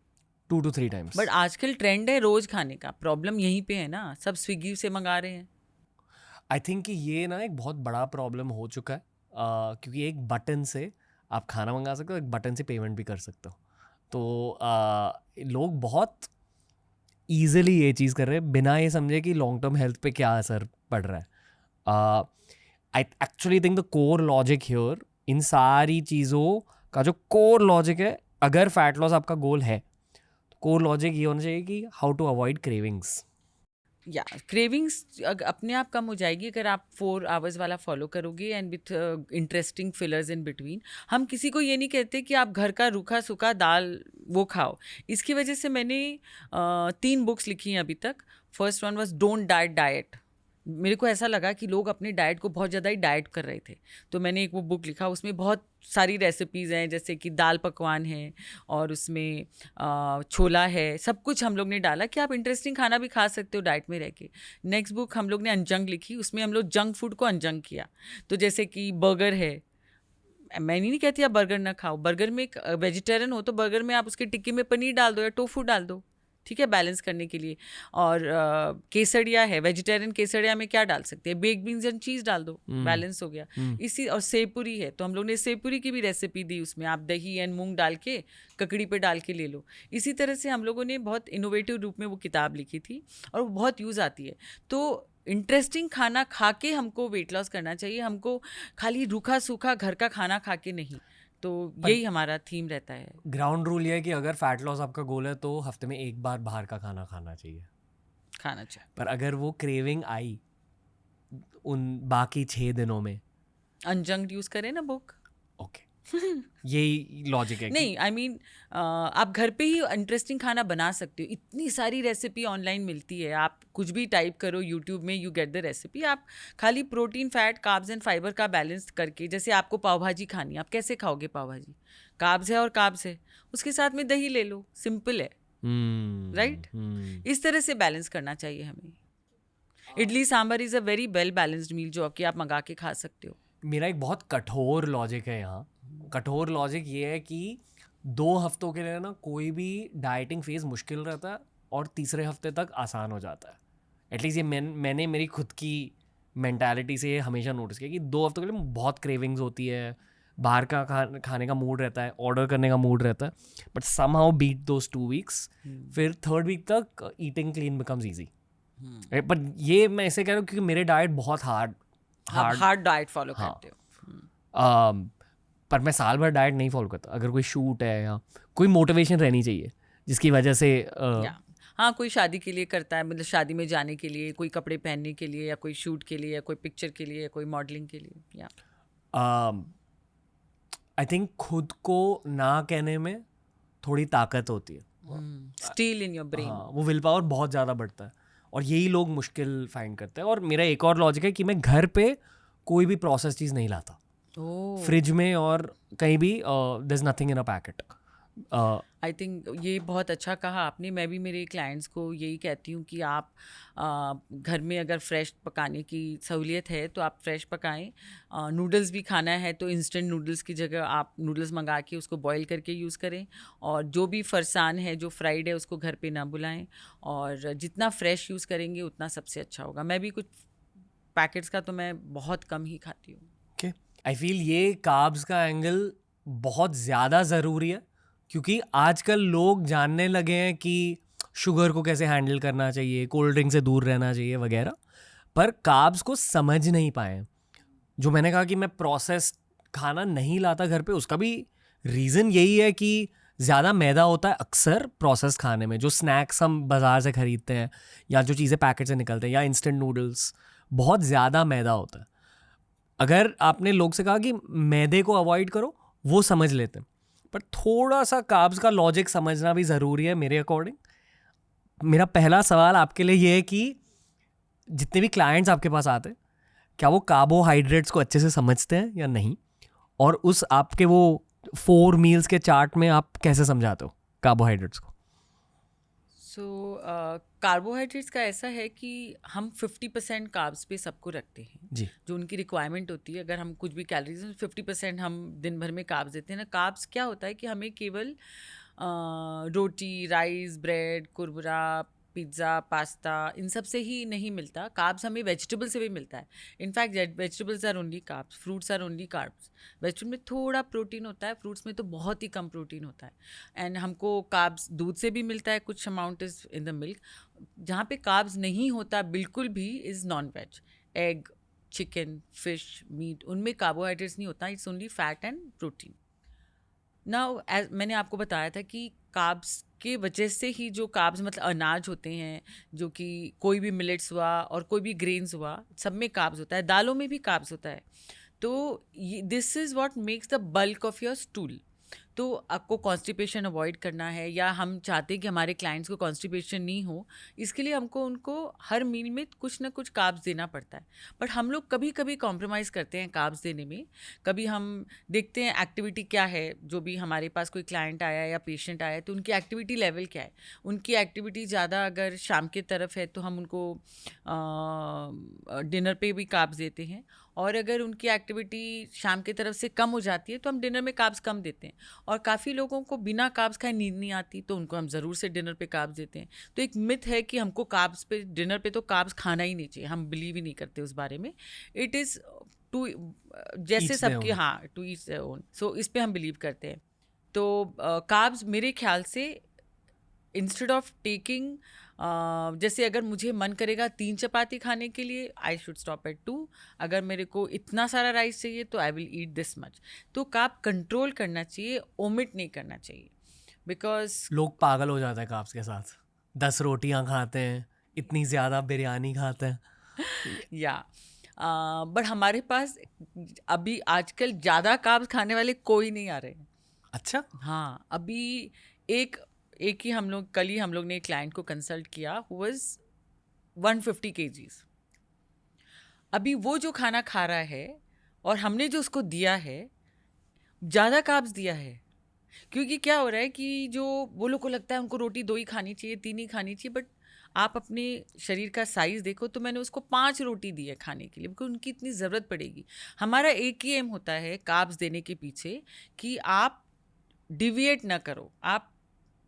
2 to 3 times. But आजकल ट्रेंड है रोज खाने का. प्रॉब्लम यहीं पे है ना, सब स्विगी से मंगा रहे हैं. आई थिंक कि ये ना एक बहुत बड़ा प्रॉब्लम हो चुका है, क्योंकि एक बटन से आप खाना मंगा सकते हो, एक बटन से पेमेंट भी कर सकते हो. तो लोग बहुत ईजिली ये चीज़ कर रहे हैं बिना ये समझे कि लॉन्ग टर्म हेल्थ पे क्या असर पड़ रहा है. I actually think the core logic here, इन सारी चीज़ों का जो कोर लॉजिक है, अगर फैट लॉस आपका गोल है, तो कोर लॉजिक ये होना चाहिए कि हाउ टू अवॉइड क्रेविंग्स. या क्रेविंग्स अपने आप कम हो जाएगी अगर आप 4 आवर्स वाला फॉलो करोगे, and with interesting fillers in between. हम किसी को ये नहीं कहते कि आप घर का रूखा सूखा दाल वो खाओ. इसकी वजह से मैंने 3 बुक्स लिखी हैं अभी तक. First one was don't diet. मेरे को ऐसा लगा कि लोग अपने डाइट को बहुत ज़्यादा ही डाइट कर रहे थे, तो मैंने एक वो बुक लिखा. उसमें बहुत सारी रेसिपीज़ हैं, जैसे कि दाल पकवान है, और उसमें छोला है. सब कुछ हम लोग ने डाला कि आप इंटरेस्टिंग खाना भी खा सकते हो डाइट में रह के. नेक्स्ट बुक हम लोग ने अनजंग लिखी. उसमें हम लोग जंक फूड को अनजंग किया. तो जैसे कि बर्गर है, मैं नहीं कहती आप बर्गर ना खाओ. बर्गर में एक वेजिटेरियन हो तो बर्गर में आप उसके टिक्की में पनीर डाल दो या टोफू डाल दो, ठीक है, बैलेंस करने के लिए. और केसड़िया है, वेजिटेरियन केसड़िया में क्या डाल सकते हैं, बेक बीन्स एंड चीज़ डाल दो, बैलेंस हो गया. इसी, और सेवपुरी है, तो हम लोग ने सेवपुरी की भी रेसिपी दी. उसमें आप दही एंड मूंग डाल के ककड़ी पे डाल के ले लो. इसी तरह से हम लोगों ने बहुत इनोवेटिव रूप में वो किताब लिखी थी, और वो बहुत यूज़ आती है. तो इंटरेस्टिंग खाना खा के हमको वेट लॉस करना चाहिए, हमको खाली रूखा सूखा घर का खाना खा के नहीं. तो यही हमारा थीम रहता है. ग्राउंड रूल ये है कि अगर फैट लॉस आपका गोल है तो हफ्ते में एक बार बाहर का खाना खाना चाहिए. पर अगर वो क्रेविंग आई उन बाकी 6 दिनों में, अनजंग यूज़ करें ना बुक. ओके, यही लॉजिक है नहीं, आई मीन आप घर पे ही इंटरेस्टिंग खाना बना सकते हो। इतनी सारी रेसिपी ऑनलाइन मिलती है, आप कुछ भी टाइप करो यूट्यूब में, यू गेट द रेसिपी। आप खाली protein, fat, carbs and fibre का बैलेंस करके, जैसे आपको पाव भाजी खानी है, आप कैसे खाओगे पाव भाजी? कार्ब्स है और कार्ब्स है, उसके साथ में दही ले लो, सिंपल है, राइट? इस तरह से बैलेंस करना चाहिए हमें। Idli sambar is a very well balanced meal जो कि आप मंगा के खा सकते हो। मेरा एक बहुत कठोर लॉजिक है यहाँ। कठोर लॉजिक ये है कि 2 हफ्तों के लिए ना कोई भी डाइटिंग फेज मुश्किल रहता है और तीसरे हफ्ते तक आसान हो जाता है। एटलीस्ट ये मैंने मेरी खुद की मेंटालिटी से ये हमेशा नोटिस किया कि 2 हफ्तों के लिए बहुत क्रेविंग्स होती है, बाहर का खाने का मूड रहता है, ऑर्डर करने का मूड रहता है, but somehow beat those 2 weeks. फिर 3rd वीक तक ईटिंग क्लीन बिकम्स ईजी। पर ये मैं ऐसे कह रहा हूँ क्योंकि मेरे डाइट बहुत हार्ड डाइट फॉलो हाँ। करते हो। पर मैं साल भर डाइट नहीं फॉलो करता। अगर कोई शूट है या कोई मोटिवेशन रहनी चाहिए जिसकी वजह से हाँ, कोई शादी के लिए करता है, मतलब शादी में जाने के लिए, कोई कपड़े पहनने के लिए, या कोई शूट के लिए, या कोई पिक्चर के लिए, या कोई मॉडलिंग के लिए, या आई थिंक खुद को ना कहने में थोड़ी ताकत होती है। Steel in your brain. हाँ, वो विल पावर बहुत ज़्यादा बढ़ता है और यही लोग मुश्किल फाइंड करते हैं। और मेरा एक और लॉजिक है कि मैं घर पे कोई भी प्रोसेस चीज़ नहीं लाता फ्रिज में और कहीं भी। There is nothing in a packet. I think ये बहुत अच्छा कहा आपने। मैं भी मेरे क्लाइंट्स को यही कहती हूँ कि आप घर में अगर फ्रेश पकाने की सहूलियत है तो आप फ्रेश पकाएं। नूडल्स भी खाना है तो इंस्टेंट नूडल्स की जगह आप नूडल्स मंगा के उसको बॉईल करके यूज़ करें। और जो भी फरसान है, जो फ्राइड है, उसको घर पे ना बुलाएं। और जितना फ्रेश यूज़ करेंगे उतना सबसे अच्छा होगा। मैं भी कुछ पैकेट्स का तो मैं बहुत कम ही खाती हूँ। ओके, आई फील ये कार्ब्स का एंगल बहुत ज़्यादा ज़रूरी है क्योंकि आजकल लोग जानने लगे हैं कि शुगर को कैसे हैंडल करना चाहिए, कोल्ड ड्रिंक से दूर रहना चाहिए वगैरह, पर कार्ब्स को समझ नहीं पाए। जो मैंने कहा कि मैं प्रोसेस खाना नहीं लाता घर पे, उसका भी रीज़न यही है कि ज़्यादा मैदा होता है अक्सर प्रोसेस खाने में। जो स्नैक्स हम बाज़ार से ख़रीदते हैं या जो चीज़ें पैकेट से निकलते हैं या इंस्टेंट नूडल्स, बहुत ज़्यादा मैदा होता है। अगर आपने लोग से कहा कि मैदे को अवॉइड करो, वो समझ लेते हैं, पर थोड़ा सा कार्ब्स का लॉजिक समझना भी ज़रूरी है मेरे अकॉर्डिंग। मेरा पहला सवाल आपके लिए ये है कि जितने भी क्लाइंट्स आपके पास आते हैं, क्या वो कार्बोहाइड्रेट्स को अच्छे से समझते हैं या नहीं? और उस आपके वो 4 मील्स के चार्ट में आप कैसे समझाते हो कार्बोहाइड्रेट्स को? सो कार्बोहाइड्रेट्स का ऐसा है कि हम 50% कार्ब्स पे सबको रखते हैं जी। जो उनकी रिक्वायरमेंट होती है। अगर हम कुछ भी कैलोरीज 50% हम दिन भर में कार्ब्स देते हैं ना। कार्ब्स क्या होता है कि हमें केवल रोटी, राइस, ब्रेड, कुरमुरा, पिज़्ज़ा, पास्ता, इन सब से ही नहीं मिलता। कार्ब्स हमें वेजिटेबल से भी मिलता है। In fact vegetables are only carbs, fruits are only carbs. Vegetable में थोड़ा प्रोटीन होता है, फ्रूट्स में तो बहुत ही कम प्रोटीन होता है। एंड हमको कार्ब्स दूध से भी मिलता है, कुछ amount is in the milk. जहाँ पे कार्ब्स नहीं होता बिल्कुल भी is non veg, egg, chicken, fish, meat, उनमें कार्बोहाइड्रेट्स नहीं होता। It's only fat and protein. Now मैंने आपको बताया था कि कार्ब्स के वजह से ही, जो कार्ब्स मतलब अनाज होते हैं, जो कि कोई भी मिलेट्स हुआ और कोई भी ग्रेन्स हुआ, सब में कार्ब्स होता है, दालों में भी कार्ब्स होता है। तो this is what makes the bulk of your stool. तो आपको कॉन्स्टिपेशन अवॉइड करना है, या हम चाहते हैं कि हमारे क्लाइंट्स को कॉन्स्टिपेशन नहीं हो, इसके लिए हमको उनको हर मील में कुछ ना कुछ कार्ब्स देना पड़ता है। बट हम लोग कभी कभी कॉम्प्रोमाइज़ करते हैं कार्ब्स देने में। कभी हम देखते हैं एक्टिविटी क्या है, जो भी हमारे पास कोई क्लाइंट आया या पेशेंट आया है तो उनकी एक्टिविटी लेवल क्या है। उनकी एक्टिविटी ज़्यादा अगर शाम की तरफ है तो हम उनको डिनर पे भी कार्ब्स देते हैं। और अगर उनकी एक्टिविटी शाम की तरफ से कम हो जाती है तो हम डिनर में कार्ब्स कम देते हैं। और काफ़ी लोगों को बिना कार्ब्स खाए नींद नहीं आती, तो उनको हम ज़रूर से डिनर पे कार्ब्स देते हैं। तो एक मिथ है कि हमको कार्ब्स पे, डिनर पे तो कार्ब्स खाना ही नहीं चाहिए। हम बिलीव ही नहीं करते उस बारे में। इट इज़ टू, जैसे सबके, हाँ, टू ईच देयर ओन। सो इस पे हम बिलीव करते हैं। तो कार्ब्स मेरे ख्याल से इंस्टेड ऑफ टेकिंग, जैसे अगर मुझे मन करेगा 3 चपाती खाने के लिए, आई शुड स्टॉप एट 2। अगर मेरे को इतना सारा राइस चाहिए तो I will eat this much. तो कार्ब कंट्रोल करना चाहिए, ओमिट नहीं करना चाहिए। बिकॉज लोग पागल हो जाते हैं कार्ब्स के साथ, 10 रोटियां खाते हैं, इतनी ज़्यादा बिरयानी खाते हैं। या बट हमारे पास अभी आजकल ज़्यादा कार्ब्स खाने वाले कोई नहीं आ रहे हैं। अच्छा, हाँ, अभी एक ही कल ही हम लोग ने एक क्लाइंट को कंसल्ट किया हु वाज 150 kgs। अभी वो जो खाना खा रहा है और हमने जो उसको दिया है, ज़्यादा कार्ब्स दिया है। क्योंकि क्या हो रहा है कि जो वो लोग को लगता है उनको रोटी 2 ही खानी चाहिए, 3 ही खानी चाहिए, बट आप अपने शरीर का साइज़ देखो तो मैंने उसको 5 रोटी दी है खाने के लिए, बिकॉज उनकी इतनी ज़रूरत पड़ेगी। हमारा एक ही एम होता है कार्ब्स देने के पीछे कि आप डिविएट ना करो, आप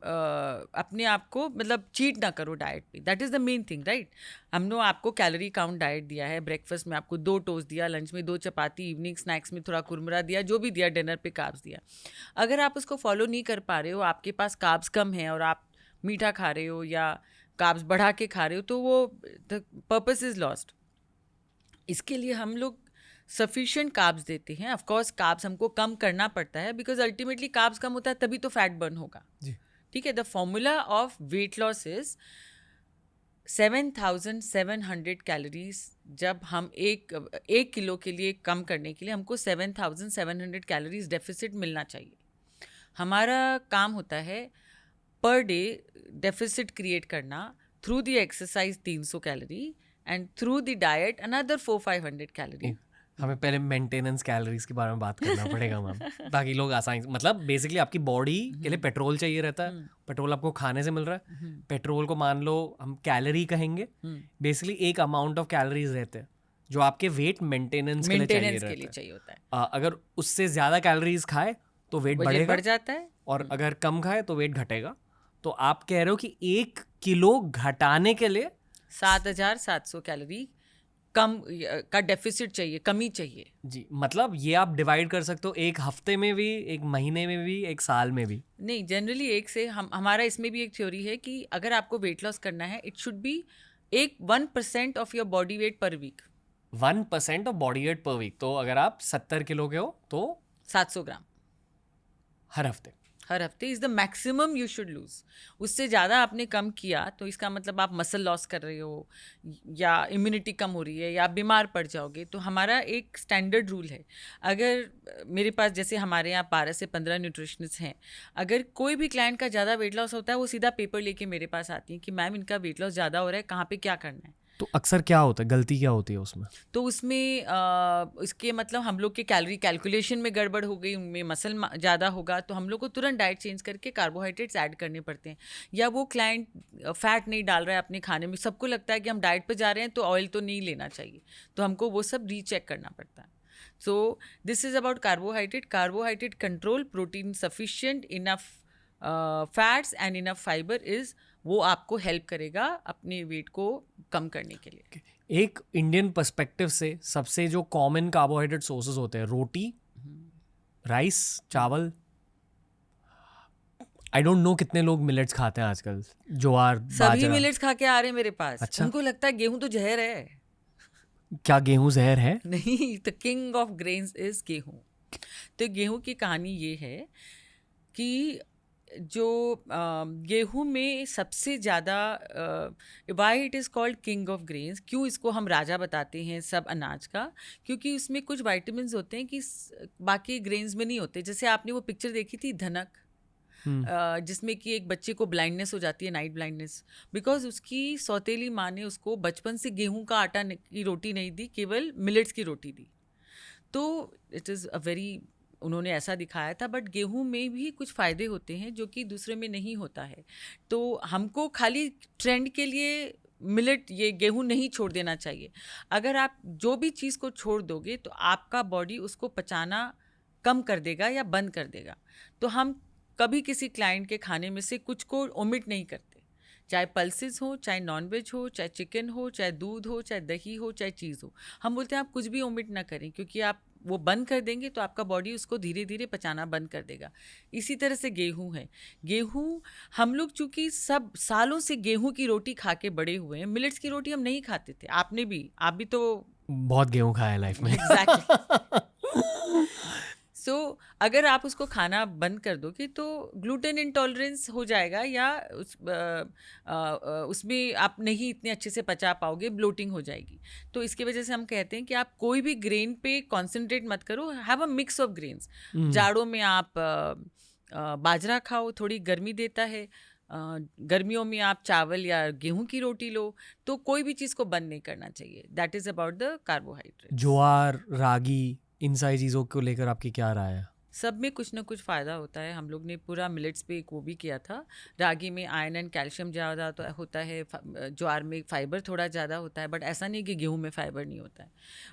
अपने आप को मतलब चीट ना करो डाइट पे। That is the main thing, right. हमने आपको कैलोरी काउंट डाइट दिया है, ब्रेकफास्ट में आपको 2 टोस्ट दिया, लंच में 2 चपाती, इवनिंग स्नैक्स में थोड़ा कुरमुरा दिया, जो भी दिया, डिनर पे कार्ब्स दिया। अगर आप उसको फॉलो नहीं कर पा रहे हो, आपके पास कार्ब्स कम है और आप मीठा खा रहे हो या कार्ब्स बढ़ा के खा रहे हो, तो वो द पर्पस इज़ लॉस्ट। इसके लिए हम लोग सफिशिएंट कार्ब्स देते हैं। ऑफ कोर्स कार्ब्स हमको कम करना पड़ता है, बिकॉज अल्टीमेटली कार्ब्स कम होता है तभी तो फैट बर्न होगा। ठीक है। The formula of weight loss is 7,700 calories. जब हम एक किलो के लिए कम करने के लिए हमको 7,700 कैलोरीज डेफिसिट मिलना चाहिए। हमारा काम होता है पर डे डेफिसिट क्रिएट करना through the exercise 300 calorie and through the diet another 400-500 calorie. हमें पहले मेंटेनेंस कैलोरीज के बारे में बात करना पड़ेगा मैम, ताकि लोग आसानी से, मतलब बेसिकली आपकी बॉडी के लिए पेट्रोल चाहिए रहता है, पेट्रोल आपको खाने से मिल रहा है, पेट्रोल को मान लो हम कैलोरी कहेंगे, बेसिकली एक अमाउंट ऑफ कैलोरीज रहते हैं जो आपके वेट मेंटेनेंस के लिए चाहिए होता है। अगर उससे ज्यादा कैलोरीज खाए तो वेट बढ़ेगा, बढ़ जाता है, और अगर कम खाए तो वेट घटेगा। तो आप कह रहे हो कि 1 किलो घटाने के लिए 7,700 कैलोरी कम का डेफिसिट चाहिए, कमी चाहिए जी। मतलब ये आप डिवाइड कर सकते हो एक हफ्ते में भी, एक महीने में भी, एक साल में भी? नहीं, जनरली एक से हमारा इसमें भी एक थ्योरी है कि अगर आपको वेट लॉस करना है, it should be 1% of your body weight per week. 1% of body weight per week. तो अगर आप 70 किलो के हो तो 700 ग्राम हर हफ्ते is the maximum you should lose. उससे ज़्यादा आपने कम किया तो इसका मतलब आप मसल लॉस कर रहे हो या इम्यूनिटी कम हो रही है या आप बीमार पड़ जाओगे। तो हमारा एक स्टैंडर्ड रूल है। अगर मेरे पास जैसे हमारे यहाँ 12 से 15 न्यूट्रिशनिस्ट हैं, अगर कोई भी क्लाइंट का ज़्यादा वेट लॉस होता है, वो सीधा पेपर लेके मेरे पास आती हैं कि मैम इनका वेट लॉस ज़्यादा हो रहा है, कहाँ पे क्या करना है। तो अक्सर क्या होता है, गलती क्या होती है उसमें? तो उसमें इसके मतलब हम लोग के कैलोरी कैलकुलेशन में गड़बड़ हो गई, उनमें मसल ज़्यादा होगा, तो हम लोग को तुरंत डाइट चेंज करके कार्बोहाइड्रेट्स ऐड करने पड़ते हैं। या वो क्लाइंट फैट नहीं डाल रहा है अपने खाने में, सबको लगता है कि हम डाइट पे जा रहे हैं तो ऑयल तो नहीं लेना चाहिए, तो हमको वो सब रीचेक करना पड़ता है। सो this is about carbohydrate control, protein sufficient, enough fats and enough fibre is, वो आपको हेल्प करेगा अपने वेट को कम करने के लिए। एक इंडियन पर्सपेक्टिव से सबसे जो कॉमन कार्बोहाइड्रेट सोर्सेज होते हैं, रोटी, राइस, चावल। आई डोंट नो कितने लोग मिलेट्स खाते हैं आजकल, ज्वार, बाजरा। सभी मिलेट्स खा के आ रहे हैं मेरे पास। अच्छा? उनको लगता है गेहूं तो जहर है। क्या गेहूं जहर है? नहीं, the king of grains is गेहूं। तो गेहूं की कहानी ये है कि जो गेहूं में सबसे ज़्यादा, why it is called king of grains, क्यों इसको हम राजा बताते हैं सब अनाज का, क्योंकि उसमें कुछ वाइटामिन होते हैं कि बाकी ग्रेन्स में नहीं होते। जैसे आपने वो पिक्चर देखी थी धनक, जिसमें कि एक बच्चे को ब्लाइंडनेस हो जाती है, नाइट ब्लाइंडनेस, बिकॉज उसकी सौतेली माँ ने उसको बचपन से गेहूं का आटा की रोटी नहीं दी, केवल मिलेट्स की रोटी दी। तो इट इज़ अ वेरी, उन्होंने ऐसा दिखाया था। बट गेहूं में भी कुछ फ़ायदे होते हैं जो कि दूसरे में नहीं होता है। तो हमको खाली ट्रेंड के लिए मिलेट, ये गेहूं नहीं छोड़ देना चाहिए। अगर आप जो भी चीज़ को छोड़ दोगे तो आपका बॉडी उसको पचाना कम कर देगा या बंद कर देगा। तो हम कभी किसी क्लाइंट के खाने में से कुछ को ओमिट नहीं करते, चाहे पल्सेस हो, चाहे नॉनवेज हो, चाहे चिकन हो, चाहे दूध हो, चाहे दही हो, चाहे चीज़ हो। हम बोलते हैं आप कुछ भी ओमिट ना करें, क्योंकि आप वो बंद कर देंगे तो आपका बॉडी उसको धीरे धीरे पचाना बंद कर देगा। इसी तरह से गेहूं है। गेहूं, हम लोग चूँकि सब सालों से गेहूं की रोटी खा के बड़े हुए हैं, मिलेट्स की रोटी हम नहीं खाते थे। आपने भी, आप भी तो बहुत गेहूं खाया है लाइफ में। एग्जैक्टली। सो अगर आप उसको खाना बंद कर दोगे तो ग्लूटेन इंटॉलरेंस हो जाएगा या उसमें आप नहीं इतने अच्छे से पचा पाओगे, ब्लोटिंग हो जाएगी। तो इसकी वजह से हम कहते हैं कि आप कोई भी ग्रेन पे कॉन्सेंट्रेट मत करो, have a mix of grains. जाड़ों में आप बाजरा खाओ, थोड़ी गर्मी देता है। गर्मियों में आप चावल या गेहूं की रोटी लो। तो कोई भी चीज़ को बंद नहीं करना चाहिए। That is about the carbohydrate. ज्वार, रागी, इन सारी चीज़ों को लेकर आपकी क्या राय है? सब में कुछ ना कुछ फ़ायदा होता है। हम लोग ने पूरा मिलेट्स पे एक वो भी किया था। रागी में आयरन एंड कैल्शियम ज़्यादा होता है, ज्वार में फाइबर थोड़ा ज़्यादा होता है, बट ऐसा नहीं कि गेहूं में फाइबर नहीं होता है।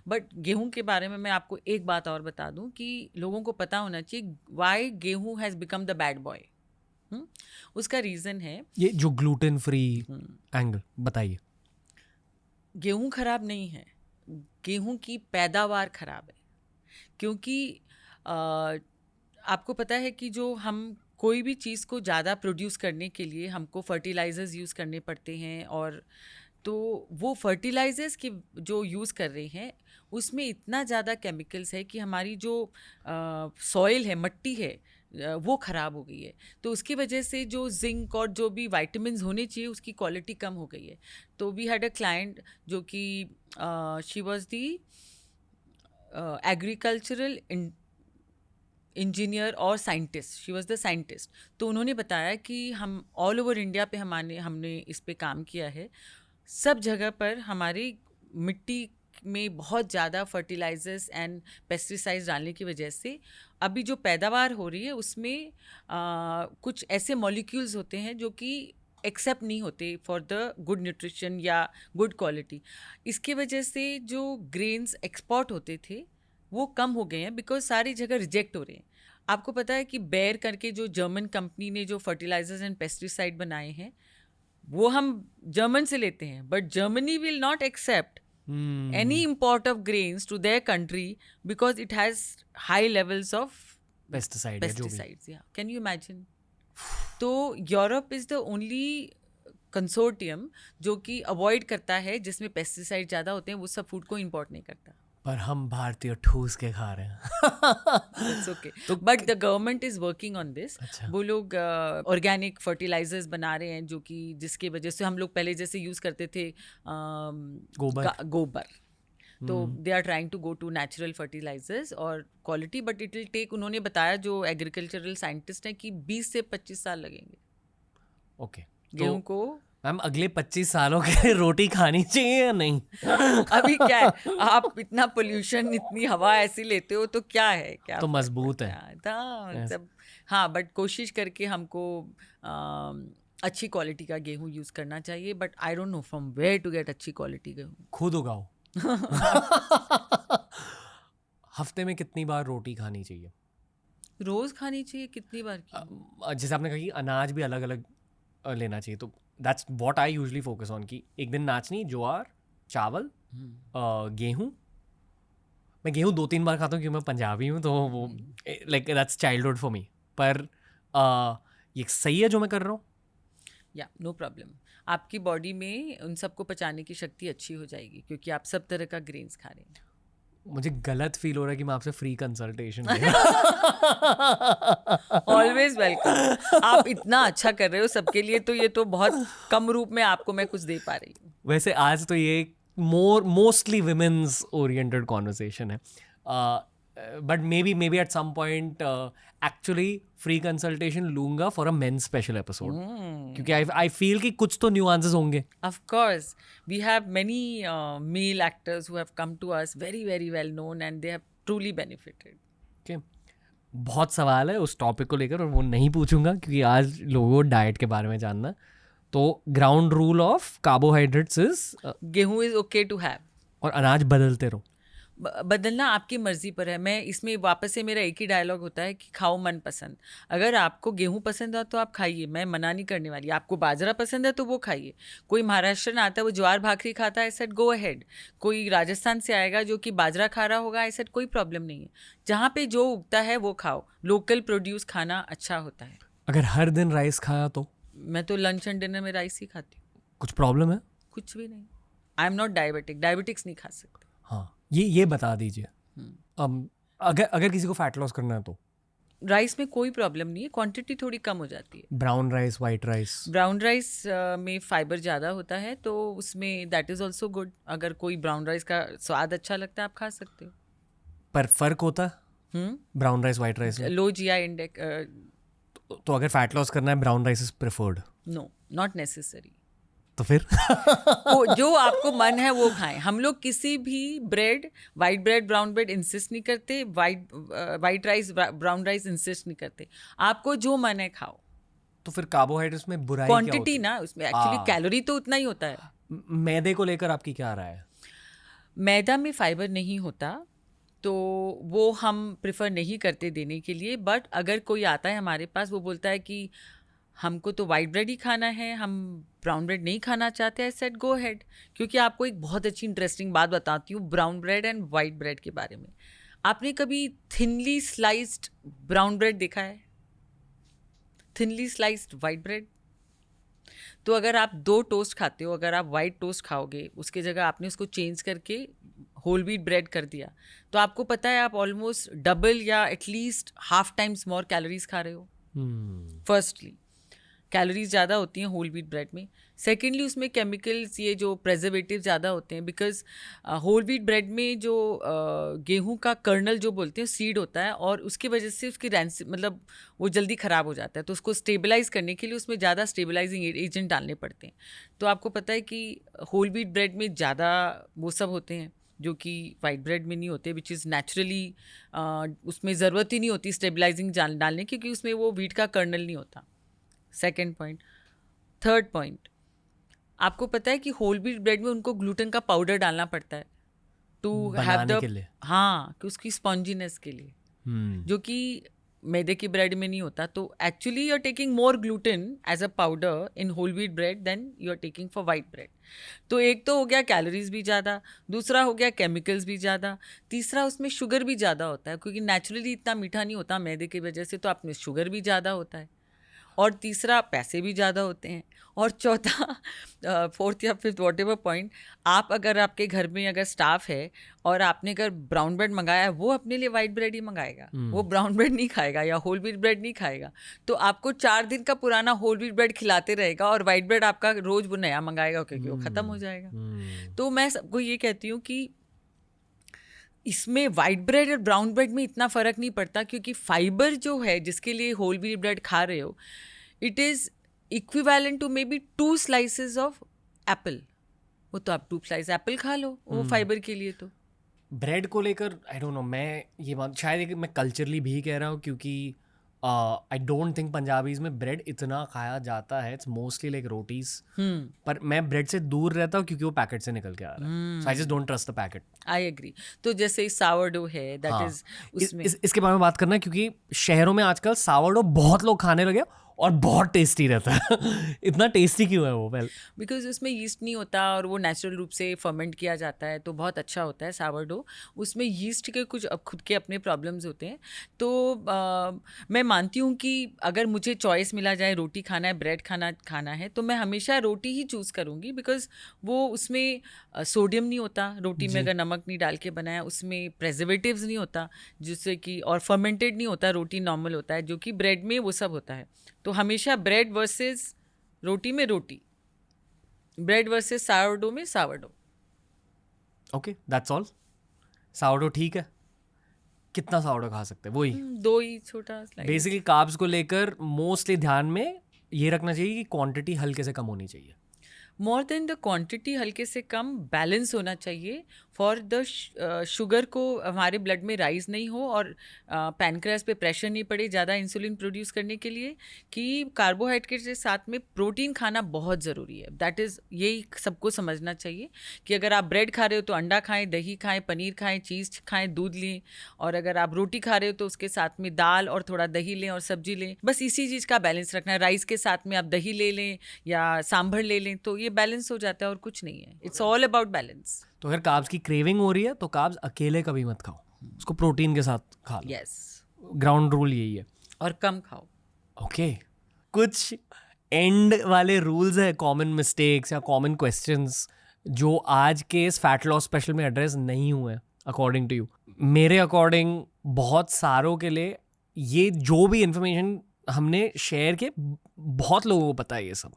बट गेहूं के बारे में मैं आपको एक बात और बता दूं कि लोगों को पता होना चाहिए वाई गेहूं has become the bad boy. उसका रीज़न है, ये जो ग्लूटेन फ्री एंगल बताइए। गेहूं खराब नहीं है, गेहूं की पैदावार खराब है। क्योंकि आपको पता है कि जो हम कोई भी चीज़ को ज़्यादा प्रोड्यूस करने के लिए हमको फर्टिलाइजर्स यूज़ करने पड़ते हैं, और तो वो फर्टिलाइजर्स की जो यूज़ कर रहे हैं उसमें इतना ज़्यादा केमिकल्स है कि हमारी जो सॉइल है, मट्टी है, वो ख़राब हो गई है। तो उसकी वजह से जो जिंक और जो भी वाइटामिन्स होने चाहिए उसकी क्वालिटी कम हो गई है। तो वी हैड अ क्लाइंट जो कि she was the agricultural engineer और scientist, she was the scientist. तो उन्होंने बताया कि हम ऑल ओवर इंडिया पे हमने इस पे काम किया है। सब जगह पर हमारी मिट्टी में बहुत ज़्यादा फर्टिलाइजर्स एंड पेस्टिसाइड्स डालने की वजह से अभी जो पैदावार हो रही है उसमें कुछ ऐसे मॉलिक्यूल्स होते हैं जो कि एक्सेप्ट नहीं होते फॉर द गुड न्यूट्रिशन या गुड क्वालिटी। इसकी वजह से जो ग्रेन्स एक्सपोर्ट होते थे वो कम हो गए हैं, बिकॉज सारी जगह रिजेक्ट हो रहे हैं। आपको पता है कि बेयर करके जो जर्मन कंपनी ने जो फर्टिलाइजर्स एंड पेस्टिसाइड बनाए हैं वो हम जर्मन से लेते हैं, but Germany will not accept any import of grains to their country because it has high levels of pesticides. Yeah, can you imagine? तो Europe is the only consortium जो कि अवॉइड करता है, जिसमें पेस्टिसाइड ज़्यादा होते हैं, वो सब फूड को इम्पोर्ट नहीं करता। पर हम भारतीय ठूस के खा रहे हैं। It's okay, but the government is working on this. वो लोग ऑर्गेनिक फर्टिलाइजर्स बना रहे हैं जो कि जिसकी वजह से हम लोग पहले जैसे यूज़ करते थे गोबर, तो they are trying to go to natural fertilisers और quality, but it will take, उन्होंने बताया जो एग्रीकल्चरल साइंटिस्ट हैं, कि 20 से 25 साल लगेंगे। ओके, गेहूं को मैम अगले 25 सालों के रोटी खानी चाहिए या नहीं? अभी क्या है, आप इतना पोल्यूशन, इतनी हवा ऐसी लेते हो तो क्या है, क्या तो मजबूत है। सब हाँ, बट कोशिश करके हमको अच्छी क्वालिटी का गेहूं यूज़ करना चाहिए। But I don't know from where to get अच्छी क्वालिटी गेहूं। खुद उगाओ। हफ्ते में कितनी बार रोटी खानी चाहिए? रोज़ खानी चाहिए, कितनी बार की? जैसे आपने कहा कि अनाज भी अलग अलग लेना चाहिए, तो that's what I usually focus on कि एक दिन नाचनी, ज्वार, चावल, गेहूं। मैं गेहूं 2-3 बार खाता हूँ क्योंकि मैं पंजाबी हूँ, तो वो like that's childhood for me. पर ये सही है जो मैं कर रहा हूँ? या नो प्रॉब्लम, आपकी बॉडी में उन सबको पचाने की शक्ति अच्छी हो जाएगी क्योंकि आप सब तरह का ग्रेन्स खा रहे हैं। मुझे गलत फील हो रहा है कि मैं आपसे फ्री कंसल्टेशन ऑलवेज वेलकम। आप इतना अच्छा कर रहे हो सबके लिए, तो ये तो बहुत कम रूप में आपको मैं कुछ दे पा रही हूँ। वैसे आज तो ये मोस्टली विमेन्स ओरिएंटेड कॉन्वर्सेशन है, but maybe at some point actually free consultation लूंगा for a men's special episode, क्योंकि आई फील कि कुछ तो न्यूआंसेस होंगे। Of course, we have many male actors who have come to us, very very well known, and they have truly benefited. Okay. बहुत सवाल है उस टॉपिक को लेकर और वो नहीं पूछूंगा क्योंकि आज लोगों को डाइट के बारे में जानना है। तो ground rule of carbohydrates is गेहूं इज ओके टू हैव, और अनाज बदलते रहो। बदलना आपकी मर्जी पर है। मैं इसमें वापस से मेरा एक ही डायलॉग होता है कि खाओ मन पसंद। अगर आपको गेहूं पसंद है तो आप खाइए, मैं मना नहीं करने वाली। आपको बाजरा पसंद है तो वो खाइए। कोई महाराष्ट्र आता है वो ज्वार भाखरी खाता है, आई सेड गो अहेड। कोई राजस्थान से आएगा जो कि बाजरा खा रहा होगा, आई सेड कोई प्रॉब्लम नहीं है। जहाँ पे जो उगता है वो खाओ, लोकल प्रोड्यूस खाना अच्छा होता है। अगर हर दिन राइस खाया तो? मैं तो लंच एंड डिनर में राइस ही खाती हूँ। कुछ प्रॉब्लम है? कुछ भी नहीं। I am not diabetic, diabetics नहीं खा सकते। हाँ, ये बता दीजिए। अगर किसी को फैट लॉस करना है तो राइस में कोई प्रॉब्लम नहीं है, क्वांटिटी थोड़ी कम हो जाती है। Brown rice, white rice? Brown rice में फाइबर ज़्यादा होता है, तो उसमें दैट इज़ ऑल्सो गुड। अगर कोई ब्राउन राइस का स्वाद अच्छा लगता है आप खा सकते हो। पर फर्क होता है ब्राउन राइस वाइट राइस में? Low GI index. तो अगर फैट लॉस करना है brown rice is preferred? No, not necessary. तो फिर जो आपको मन है वो खाएं। हम लोग किसी भी bread, white bread brown bread insist नहीं करते, white rice brown rice insist नहीं करते। आपको जो मन है खाओ। तो फिर कार्बोहाइड्रेट्स में बुराई क्या होती क्वांटिटी है? ना, उसमें एक्चुअली कैलोरी तो उतना ही होता है। मैदे को लेकर आपकी क्या राय है? मैदा में फाइबर नहीं होता, तो वो हम प्रेफर नहीं करते देने के लिए। बट अगर कोई आता है हमारे पास, वो बोलता है कि हमको तो वाइट ब्रेड ही खाना है, हम ब्राउन ब्रेड नहीं खाना चाहते, आई सेड गो हेड। क्योंकि आपको एक बहुत अच्छी इंटरेस्टिंग बात बताती हूँ brown bread and white bread के बारे में। आपने कभी थिनली स्लाइस्ड ब्राउन ब्रेड देखा है? Thinly sliced white bread? तो अगर आप 2 टोस्ट खाते हो, अगर आप वाइट टोस्ट खाओगे, उसके जगह आपने उसको चेंज करके होल व्हीट ब्रेड कर दिया, तो आपको पता है आप ऑलमोस्ट डबल या at least half times more calories खा रहे हो। फर्स्टली कैलोरीज ज़्यादा होती हैं होल व्हीट ब्रेड में। सेकेंडली उसमें केमिकल्स, ये जो प्रेजर्वेटिव ज़्यादा होते हैं, बिकॉज होल व्हीट ब्रेड में जो गेहूं का कर्नल जो बोलते हैं सीड होता है, और उसकी वजह से उसकी मतलब वो जल्दी ख़राब हो जाता है। तो उसको स्टेबलाइज करने के लिए उसमें ज़्यादा स्टेबलाइजिंग एजेंट डालने पड़ते हैं। तो आपको पता है कि होल व्हीट ब्रेड में ज़्यादा वो सब होते हैं जो कि वाइट ब्रेड में नहीं होते, विच इज़ नेचुरली उसमें ज़रूरत ही नहीं होती स्टेबलाइजिंग डालने की, क्योंकि उसमें वो व्हीट का कर्नल नहीं होता। Second point. थर्ड पॉइंट, आपको पता है कि होल व्हीट ब्रेड में उनको ग्लूटेन का पाउडर डालना पड़ता है टू हैव द, हाँ, कि उसकी स्पॉन्जीनेस के लिए, जो कि मैदे की ब्रेड में नहीं होता। तो actually you are taking more gluten as a powder in whole wheat bread than you are taking for white bread. तो एक तो हो गया कैलोरीज भी ज़्यादा, दूसरा हो गया केमिकल्स भी ज़्यादा, तीसरा उसमें शुगर भी ज़्यादा होता है, क्योंकि नेचुरली इतना मीठा नहीं होता मैदे की वजह से, तो आप में शुगर भी ज़्यादा होता है, और तीसरा पैसे भी ज़्यादा होते हैं, और चौथा फोर्थ या फिफ्थ वॉट एवर पॉइंट, आप अगर आपके घर में अगर स्टाफ है और आपने अगर ब्राउन ब्रेड मंगाया है, वो अपने लिए वाइट ब्रेड ही मंगाएगा, वो ब्राउन ब्रेड नहीं खाएगा या होल व्हीट ब्रेड नहीं खाएगा। तो आपको 4 दिन का पुराना होल व्हीट ब्रेड खिलाते रहेगा, और वाइट ब्रेड आपका रोज़ वो नया मंगाएगा, क्योंकि वो ख़त्म हो जाएगा। तो मैं सबको ये कहती हूँ कि इसमें वाइट ब्रेड और ब्राउन ब्रेड में इतना फ़र्क नहीं पड़ता, क्योंकि फाइबर जो है जिसके लिए होल व्हीट ब्रेड खा रहे हो, it is equivalent to maybe 2 slices of apple. वो तो आप 2 slice एप्पल खा लो, वो फाइबर के लिए। तो ब्रेड को लेकर आई डोंट नो, मैं ये बात शायद मैं कल्चरली भी कह रहा हूँ, क्योंकि आई डोंट थिंक पंजाबीज में ब्रेड इतना खाया जाता है, इट्स मोस्टली लाइक रोटीज। पर मैं ब्रेड से दूर रहता हूँ क्योंकि वो पैकेट से निकल के आ रहा है, so I just don't trust the packet. I agree. तो जैसे सावरडो है, दैट इज उसमें इसके बारे में बात करना है, क्योंकि शहरों में आजकल सावरडो बहुत लोग खाने लगे और बहुत टेस्टी रहता है। इतना टेस्टी क्यों है वो? वेल बिकॉज उसमें यीस्ट नहीं होता, और वो नेचुरल रूप से फर्मेंट किया जाता है, तो बहुत अच्छा होता है सावरडो। उसमें यीस्ट के कुछ खुद के अपने प्रॉब्लम्स होते हैं। तो मैं मानती हूँ कि अगर मुझे चॉइस मिला जाए रोटी खाना है ब्रेड खाना है, तो मैं हमेशा रोटी ही चूज़ करूँगी, बिकॉज वो उसमें सोडियम नहीं होता रोटी में, अगर नमक नहीं डाल के बनाया, उसमें प्रेजर्वेटिव्स नहीं होता जिससे कि, और फर्मेंटेड नहीं होता, रोटी नॉर्मल होता है, जो कि ब्रेड में वो सब होता है। तो हमेशा ब्रेड वर्सेस रोटी में रोटी, ब्रेड वर्सेस सावरडो में sourdough. Okay, that's all. Sourdough ठीक है। कितना सावरडो खा सकते हैं? वही 2 ही छोटा स्लाइस। बेसिकली कार्ब्स को लेकर मोस्टली ध्यान में ये रखना चाहिए कि क्वांटिटी हल्के से कम होनी चाहिए। मोर देन द क्वांटिटी, हल्के से कम, बैलेंस होना चाहिए फॉर द शुगर को हमारे ब्लड में राइज नहीं हो, और पैनक्रियास पे प्रेशर नहीं पड़े ज़्यादा इंसुलिन प्रोड्यूस करने के लिए, कि कार्बोहाइड्रेट के साथ में प्रोटीन खाना बहुत ज़रूरी है। दैट इज़, यही सबको समझना चाहिए कि अगर आप ब्रेड खा रहे हो तो अंडा खाएं, दही खाएं, पनीर खाएं, चीज़ खाएं, दूध लें, और अगर आप रोटी खा रहे हो तो उसके साथ में दाल और थोड़ा दही लें और सब्जी लें। बस इसी चीज़ का बैलेंस रखना है। राइस के साथ में आप दही ले लें या सांभर ले लें, तो ये बैलेंस हो जाता है, और कुछ नहीं है। It's all about balance. तो अगर कार्ब्स की क्रेविंग हो रही है तो कार्ब्स अकेले कभी मत खाओ, उसको प्रोटीन के साथ खा लो। यस, ग्राउंड रूल यही है। और कम खाओ। ओके, कुछ एंड वाले रूल्स है, कॉमन मिस्टेक्स या कॉमन क्वेश्चंस जो आज के इस फैट लॉस स्पेशल में एड्रेस नहीं हुए, अकॉर्डिंग टू यू? मेरे अकॉर्डिंग बहुत सारों के लिए ये जो भी इंफॉर्मेशन हमने शेयर किए, बहुत लोगों को पता है ये सब,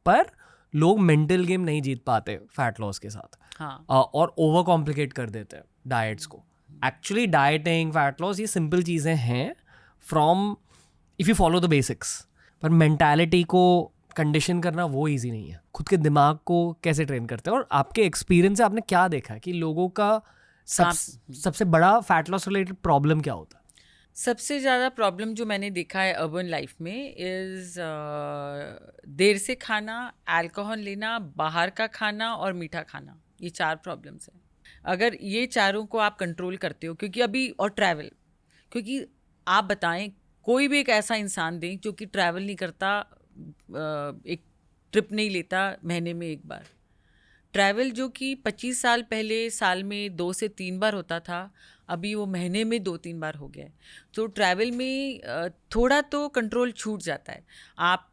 पर लोग मेंटल गेम नहीं जीत पाते फैट लॉस के साथ। हाँ और ओवर कॉम्प्लिकेट कर देते हैं डाइट्स को। एक्चुअली डाइटिंग, फैट लॉस, ये सिंपल चीज़ें हैं from if you follow the basics. पर मेंटालिटी को कंडीशन करना वो इजी नहीं है। खुद के दिमाग को कैसे ट्रेन करते हैं? और आपके एक्सपीरियंस से आपने क्या देखा कि लोगों का सबसे बड़ा फैट लॉस रिलेटेड प्रॉब्लम क्या होता है? सबसे ज़्यादा प्रॉब्लम जो मैंने देखा है अर्बन लाइफ में इज़ देर से खाना, अल्कोहल लेना, बाहर का खाना और मीठा खाना। ये 4 प्रॉब्लम्स हैं। अगर ये चारों को आप कंट्रोल करते हो, क्योंकि अभी, और ट्रैवल, क्योंकि आप बताएं कोई भी एक ऐसा इंसान दें जो कि ट्रैवल नहीं करता, एक ट्रिप नहीं लेता महीने में एक बार। ट्रैवल जो कि 25 साल पहले साल में 2 से 3 बार होता था, अभी वो महीने में 2-3 बार हो गया है। तो ट्रैवल में थोड़ा तो कंट्रोल छूट जाता है। आप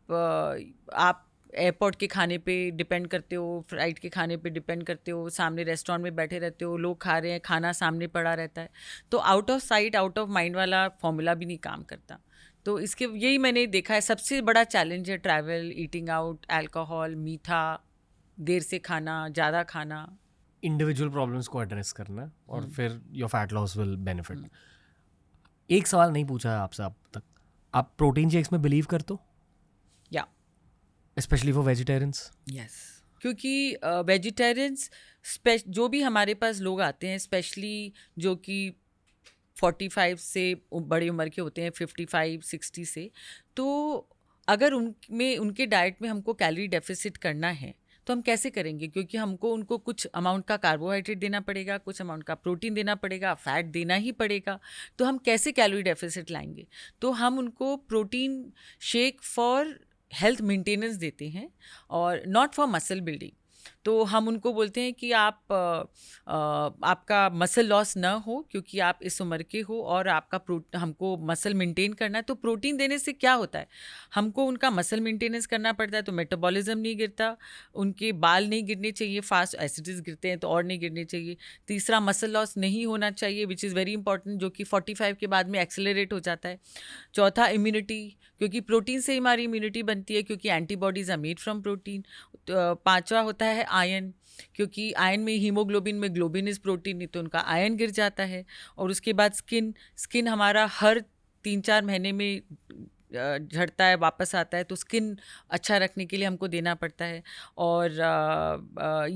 एयरपोर्ट के खाने पे डिपेंड करते हो, फ्लाइट के खाने पे डिपेंड करते हो, सामने रेस्टोरेंट में बैठे रहते हो, लोग खा रहे हैं, खाना सामने पड़ा रहता है। तो out of sight out of mind वाला फॉर्मूला भी नहीं काम करता। तो इसके यही मैंने देखा है, सबसे बड़ा चैलेंज है ट्रैवल, ईटिंग आउट, अल्कोहल, मीठा, देर से खाना, ज़्यादा खाना। इंडिविजुअल प्रॉब्लम्स को एड्रेस करना है और फिर your fat loss will benefit. एक सवाल नहीं पूछा है आपसे अब तक, आप प्रोटीन शेक्स में बिलीव करते हो? या स्पेशली फॉर वेजिटेरियंस? यस, क्योंकि वेजिटेरियंस जो भी हमारे पास लोग आते हैं, स्पेशली जो कि 45 से बड़ी उम्र के होते हैं, 55-60 से, तो अगर उनमें, उनके डाइट में हमको कैलोरी डेफिसिट करना है तो हम कैसे करेंगे? क्योंकि हमको उनको कुछ अमाउंट का कार्बोहाइड्रेट देना पड़ेगा, कुछ अमाउंट का प्रोटीन देना पड़ेगा, फैट देना ही पड़ेगा। तो हम कैसे कैलोरी डेफिसिट लाएंगे? तो हम उनको protein shake for health maintenance देते हैं और नॉट फॉर मसल बिल्डिंग। तो हम उनको बोलते हैं कि आपका मसल लॉस ना हो, क्योंकि आप इस उम्र के हो और आपका हमको मसल मेंटेन करना है। तो प्रोटीन देने से क्या होता है, हमको उनका मसल मेंटेनेंस करना पड़ता है, तो मेटाबॉलिज्म नहीं गिरता, उनके बाल नहीं गिरने चाहिए, फास्ट एसिड्स गिरते हैं तो और नहीं गिरने चाहिए। तीसरा, मसल लॉस नहीं होना चाहिए, विच इज़ वेरी इंपॉर्टेंट, जो कि 45 के बाद में एक्सेलरेट हो जाता है। चौथा, इम्यूनिटी, क्योंकि प्रोटीन से ही हमारी इम्यूनिटी बनती है, क्योंकि antibodies are made from protein. पांचवा होता है आयरन, क्योंकि आयरन में, हीमोग्लोबिन में, ग्लोबिन इज प्रोटीन, नहीं तो उनका आयरन गिर जाता है। और उसके बाद स्किन हमारा हर 3-4 महीने में झड़ता है, वापस आता है, तो स्किन अच्छा रखने के लिए हमको देना पड़ता है। और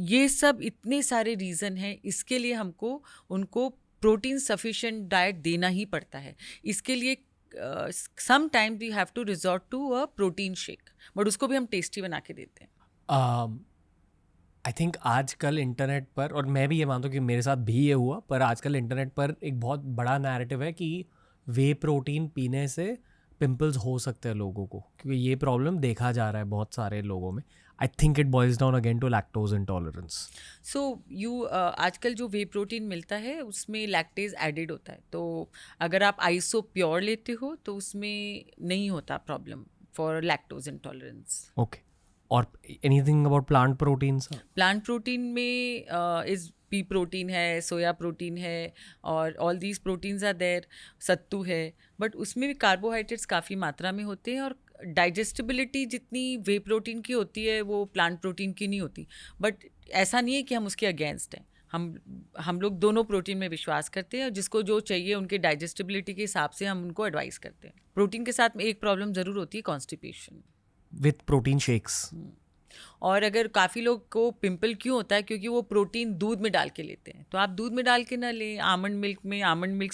ये सब इतने सारे रीज़न हैं, इसके लिए हमको उनको प्रोटीन सफिशिएंट डाइट देना ही पड़ता है। इसके लिए sometimes we have to resort to a protein shake, but उसको भी हम टेस्टी बना के देते हैं। आई थिंक आजकल इंटरनेट पर, और मैं भी ये मानता हूँ कि मेरे साथ भी ये हुआ, पर आजकल इंटरनेट पर एक बहुत बड़ा नैरेटिव है कि वे प्रोटीन पीने से पिंपल्स हो सकते हैं लोगों को, क्योंकि ये प्रॉब्लम देखा जा रहा है बहुत सारे लोगों में। I think it boils down again to lactose intolerance. So आजकल जो वे प्रोटीन मिलता है उसमें लैक्टेज एडेड होता है, तो अगर आप आइसो प्योर लेते हो तो उसमें नहीं होता problem for lactose intolerance. Okay, और anything about plant proteins? Plant protein में इज पी प्रोटीन है, सोया प्रोटीन है, और all these proteins are there, सत्तू है, बट उसमें भी कार्बोहाइड्रेट्स काफ़ी मात्रा में होते हैं, और डाइजेस्टिबिलिटी जितनी वे प्रोटीन की होती है वो प्लांट प्रोटीन की नहीं होती। बट ऐसा नहीं है कि हम उसके अगेंस्ट हैं, हम लोग दोनों प्रोटीन में विश्वास करते हैं, और जिसको जो चाहिए उनके डाइजेस्टिबिलिटी के हिसाब से हम उनको एडवाइस करते हैं। प्रोटीन के साथ में एक प्रॉब्लम ज़रूर होती है, कॉन्स्टिपेशन विथ प्रोटीन शेक्स। और अगर काफ़ी लोग को पिंपल क्यों होता है, क्योंकि वो प्रोटीन दूध में डाल के लेते हैं। तो आप दूध में डाल के ना लें, आमंड मिल्क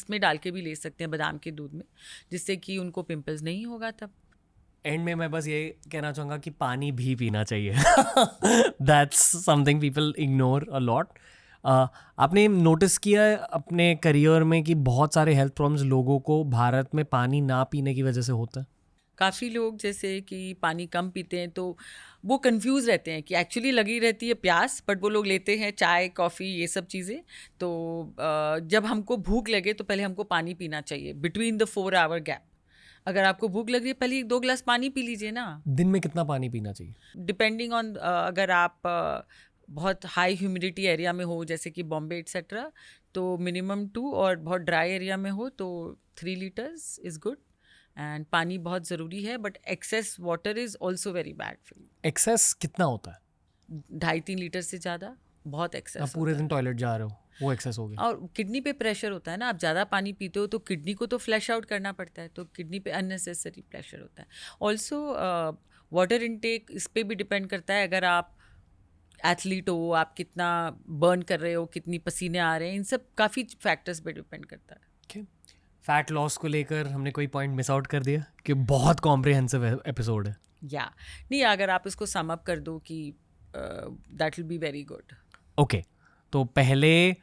में डाल के भी ले सकते हैं, बादाम के दूध में, जिससे कि उनको पिंपल्स नहीं होगा। तब एंड में मैं बस ये कहना चाहूँगा कि पानी भी पीना चाहिए। That's something people ignore a lot. आपने नोटिस किया है अपने करियर में कि बहुत सारे हेल्थ प्रॉब्लम्स लोगों को भारत में पानी ना पीने की वजह से होता है? काफ़ी लोग जैसे कि पानी कम पीते हैं तो वो कंफ्यूज रहते हैं कि एक्चुअली लगी रहती है प्यास, बट वो लोग लेते हैं चाय, कॉफ़ी, ये सब चीज़ें। तो जब हमको भूख लगे तो पहले हमको पानी पीना चाहिए बिटवीन द 4 आवर गैप। अगर आपको भूख लग रही है, पहले 2 गिलास पानी पी लीजिए ना। दिन में कितना पानी पीना चाहिए? डिपेंडिंग ऑन, अगर आप बहुत हाई ह्यूमिडिटी एरिया में हो जैसे कि बॉम्बे एक्सेट्रा तो मिनिमम 2, और बहुत ड्राई एरिया में हो तो 3 लीटर्स इज़ गुड. एंड पानी बहुत ज़रूरी है, but excess water is also very bad for you. Excess कितना होता है? 2.5-3 लीटर से ज़्यादा बहुत आप एक्सेस पूरे दिन टॉयलेट जा रहे हो, वो एक्सेस हो गया. और किडनी पे प्रेशर होता है ना. आप ज़्यादा पानी पीते हो तो किडनी को तो फ्लैश आउट करना पड़ता है, तो किडनी पे अननेसेसरी प्रेशर होता है. ऑल्सो वाटर इनटेक इस पे भी डिपेंड करता है. अगर आप एथलीट हो, आप कितना बर्न कर रहे हो, कितनी पसीने आ रहे हैं, इन सब काफ़ी फैक्टर्स पे डिपेंड करता है. फैट लॉस को लेकर हमने कोई पॉइंट मिस आउट कर दिया कि बहुत कॉम्प्रिहेंसिव एपिसोड है. या नहीं, अगर आप इसको सम अप कर दो कि that will be very good. Okay, तो पहले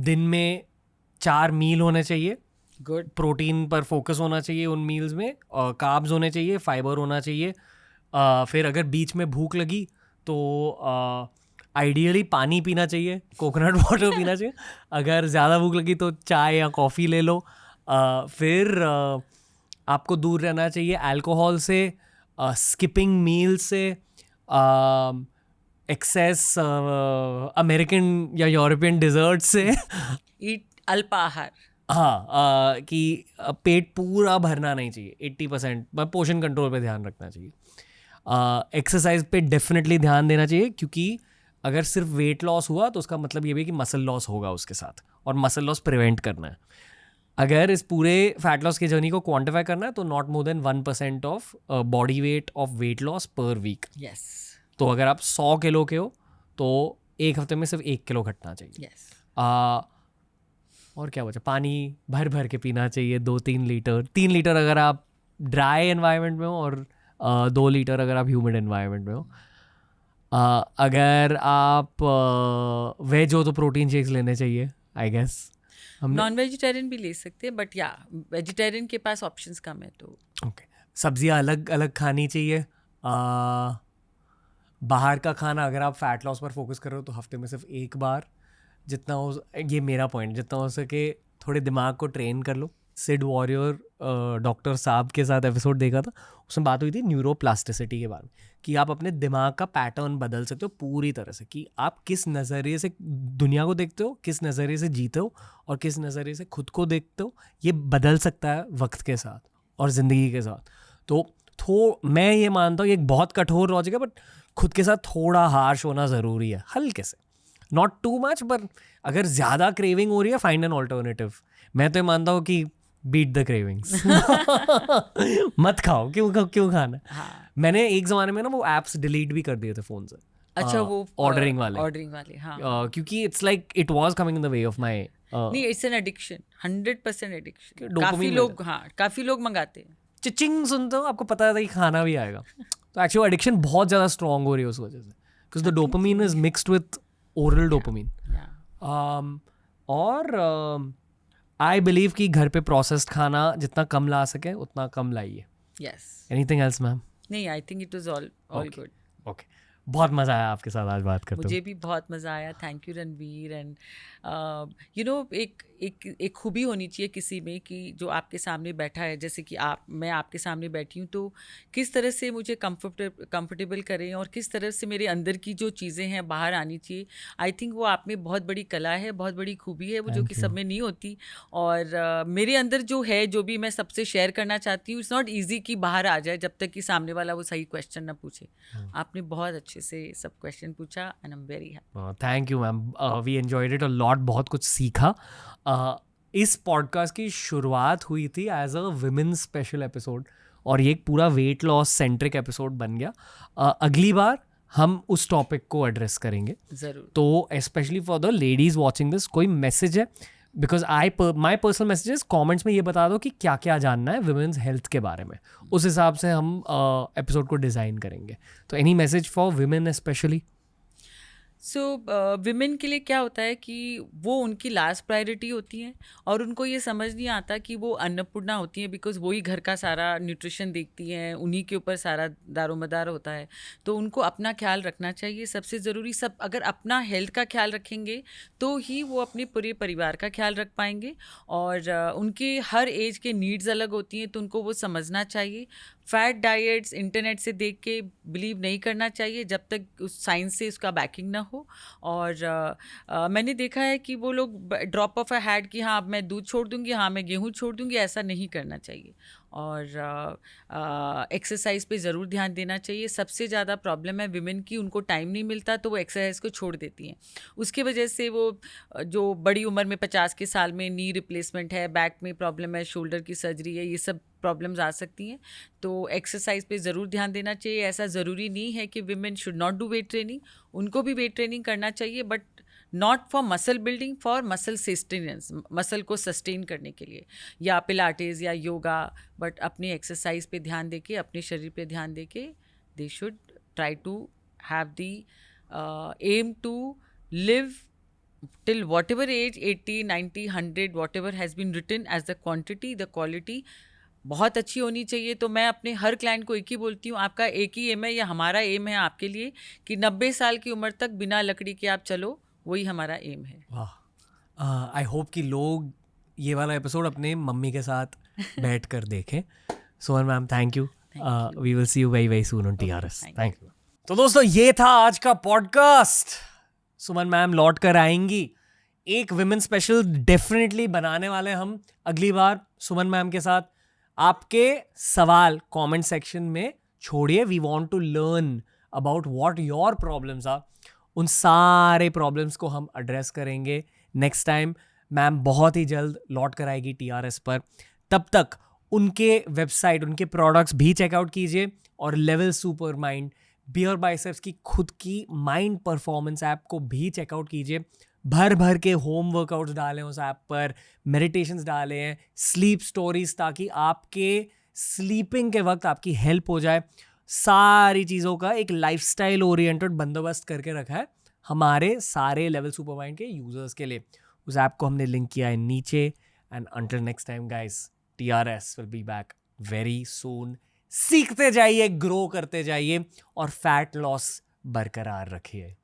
दिन में 4 मील होने चाहिए. गुड. प्रोटीन पर फोकस होना चाहिए उन मील्स में, और कार्ब्स होने चाहिए, फाइबर होना चाहिए. फिर अगर बीच में भूख लगी तो आइडियली पानी पीना चाहिए, कोकोनट वाटर पीना चाहिए. अगर ज़्यादा भूख लगी तो चाय या कॉफ़ी ले लो. फिर आपको दूर रहना चाहिए अल्कोहल से, स्किपिंग मील से, एक्सेस अमेरिकन या यूरोपियन डिज़र्ट से. ईट अल्पाहार. हाँ, कि पेट पूरा भरना नहीं चाहिए. 80% पोर्शन कंट्रोल पे ध्यान रखना चाहिए. एक्सरसाइज पे डेफिनेटली ध्यान देना चाहिए, क्योंकि अगर सिर्फ वेट लॉस हुआ तो उसका मतलब ये भी कि मसल लॉस होगा उसके साथ, और मसल लॉस प्रिवेंट करना है. अगर इस पूरे फैट लॉस की जर्नी को क्वांटिफाई करना है तो not more than 1% of body weight of weight loss per week. Yes. तो अगर आप 100 किलो के हो तो एक हफ्ते में सिर्फ 1 किलो घटना चाहिए. यस. और क्या बचा? पानी भर भर के पीना चाहिए, 2-3 लीटर. 3 लीटर अगर आप ड्राई एनवायरनमेंट में हो, और 2 लीटर अगर आप ह्यूमिड एनवायरनमेंट में हो. अगर आप वेज हो तो प्रोटीन शेक्स लेने चाहिए, आई गेस. नॉन वेजिटेरियन भी ले सकते हैं, बट या वेजिटेरियन के पास ऑप्शंस कम है तो. ओके. सब्जियां अलग अलग खानी चाहिए. बाहर का खाना, अगर आप फैट लॉस पर फोकस कर रहे हो तो हफ्ते में सिर्फ 1 बार, जितना हो, ये मेरा पॉइंट, जितना हो सके थोड़े दिमाग को ट्रेन कर लो. सिड वॉरियर डॉक्टर साहब के साथ एपिसोड देखा था, उसमें बात हुई थी न्यूरोप्लास्टिसिटी के बारे में, कि आप अपने दिमाग का पैटर्न बदल सकते हो पूरी तरह से, कि आप किस नज़रिए से दुनिया को देखते हो, किस नज़रिए से जीते हो, और किस नज़रिए से खुद को देखते हो. ये बदल सकता है वक्त के साथ और ज़िंदगी के साथ. तो मैं ये मानता हूँ, ये एक बहुत कठोर लॉजिक है, बट खुद के साथ थोड़ा हार्श होना ज़रूरी है, हल्के से, नॉट टू मच. पर अगर ज़्यादा क्रेविंग हो रही है, फाइंड एन ऑल्टरनेटिव. मैं तो ये मानता हूँ कि बीट द क्रेविंग्स. मत खाओ, क्यों खाना. हाँ. मैंने एक ज़माने में ना वो एप्स डिलीट भी कर दिए थे फ़ोन से. अच्छा, वो ऑर्डरिंग वाले. हाँ. क्योंकि it's like it was coming in the way of my. नहीं, it's an addiction, 100% addiction. dopamine काफ़ी लोग मंगाते हैं. चिचिंग सुनते हो, आपको पता था कि खाना भी आएगा. तो एक्चुअली एडिक्शन बहुत ज़्यादा स्ट्रॉन्ग हो रही है उस वजह से, because the dopamine is mixed with oral dopamine. और आई बिलीव कि घर पे प्रोसेस्ड खाना जितना कम ला सके उतना कम लाइए. यस. Anything else ma'am? नहीं, I think it was all good. Okay. बहुत मज़ा आया आपके साथ आज बात करते मुझे भी बहुत मज़ा आया. Thank you Ranveer. And you know, एक खूबी होनी चाहिए किसी में कि जो आपके सामने बैठा है, जैसे कि मैं आपके सामने बैठी हूँ, तो किस तरह से मुझे कंफर्टेबल करें और किस तरह से मेरे अंदर की जो चीज़ें हैं बाहर आनी चाहिए. आई थिंक वो आप में बहुत बड़ी कला है, बहुत बड़ी खूबी है वो, जो कि सब में नहीं होती. और मेरे अंदर जो है, जो भी मैं सबसे शेयर करना चाहती हूँ, इट्स नॉट ईजी कि बाहर आ जाए जब तक कि सामने वाला वो सही क्वेश्चन ना पूछे. आपने बहुत अच्छे से सब क्वेश्चन पूछा and I am very happy. Thank you ma'am. We enjoyed it a lot. बहुत कुछ सीखा. इस पॉडकास्ट की शुरुआत हुई थी as a women special episode, और ये एक पूरा वेट लॉस सेंट्रिक एपिसोड बन गया. अगली बार हम उस टॉपिक को एड्रेस करेंगे ज़रूर. तो specially for the ladies watching this, कोई मैसेज है? Because my personal messages comments में ये बता दो कि क्या क्या जानना है विमेंस हेल्थ के बारे में, उस हिसाब से हम एपिसोड को डिज़ाइन करेंगे. तो any message for women specially? So women के लिए क्या होता है कि वो उनकी लास्ट प्रायोरिटी होती हैं, और उनको ये समझ नहीं आता कि वो अन्नपूर्णा होती हैं, बिकॉज वही घर का सारा न्यूट्रिशन देखती हैं, उन्हीं के ऊपर सारा दारोमदार होता है. तो उनको अपना ख्याल रखना चाहिए, सबसे ज़रूरी. सब अगर अपना हेल्थ का ख्याल रखेंगे तो ही वो अपने पूरे परिवार का ख्याल रख पाएंगे. और उनके हर एज के नीड्स अलग होती हैं, तो उनको वो समझना चाहिए. फैट डाइट्स इंटरनेट से देख के बिलीव नहीं करना चाहिए जब तक उस साइंस से उसका बैकिंग ना हो। और मैंने देखा है कि वो लोग ड्रॉप ऑफ अ हैट कि हाँ अब मैं दूध छोड़ दूंगी, हाँ मैं गेहूँ छोड़ दूंगी, ऐसा नहीं करना चाहिए। और एक्सरसाइज पे ज़रूर ध्यान देना चाहिए। सबसे ज़्यादा प्रॉब्लम है विमेन की, उनको टाइम नहीं मिलता तो वो एक्सरसाइज को छोड़ देती हैं। उसकी वजह से वो जो बड़ी उम्र में 50 के साल में नी रिप्लेसमेंट है, बैक में प्रॉब्लम है, शोल्डर की सर्जरी है, ये सब प्रॉब्लम्स आ सकती हैं। तो एक्सरसाइज पे ज़रूर ध्यान देना चाहिए। ऐसा ज़रूरी नहीं है कि women should not do weight training, उनको भी वेट ट्रेनिंग करना चाहिए, but not for muscle building, for muscle sustenance, muscle को सस्टेन करने के लिए, या पिलाटेस या योगा। बट अपनी एक्सरसाइज पे ध्यान देके, अपने शरीर पे ध्यान देके, they should try to have the aim to live till whatever age, 80, 90, 100, whatever has been written as the quantity, the quality बहुत अच्छी होनी चाहिए। तो मैं अपने हर क्लाइंट को एक ही बोलती हूँ, आपका एक ही एम है या हमारा एम है आपके लिए कि 90 साल की उम्र तक बिना लकड़ी के आप चलो, वही हमारा एम है। वाह, आई होप कि लोग ये वाला एपिसोड अपने मम्मी के साथ बैठ कर देखें। Suman ma'am, thank you. We will see you very very soon on TRS। Thank you. तो दोस्तों, ये था आज का पॉडकास्ट। सुमन मैम लौट कर आएंगी, एक विमेन स्पेशल डेफिनेटली बनाने वाले हम अगली बार सुमन मैम के साथ। आपके सवाल कमेंट सेक्शन में छोड़िए। We want to learn about what your problems are. उन सारे प्रॉब्लम्स को हम एड्रेस करेंगे नेक्स्ट टाइम। मैम बहुत ही जल्द लौट कर आएगी TRS पर। तब तक उनके वेबसाइट, उनके प्रोडक्ट्स भी चेकआउट कीजिए, और Level super Mind, Beer Biceps की खुद की माइंड परफॉर्मेंस ऐप को भी चेकआउट कीजिए। भर भर के होम वर्कआउट्स डाले उस ऐप पर, मेडिटेशंस डाले हैं, स्लीप स्टोरीज, ताकि आपके स्लीपिंग के वक्त आपकी हेल्प हो जाए। सारी चीज़ों का एक लाइफस्टाइल ओरिएंटेड बंदोबस्त करके रखा है हमारे सारे लेवल सुपर माइंड के यूजर्स के लिए। उस ऐप को हमने लिंक किया है नीचे। And until next time guys, TRS will be back very soon. सीखते जाइए, ग्रो करते जाइए, और फैट लॉस बरकरार रखिए।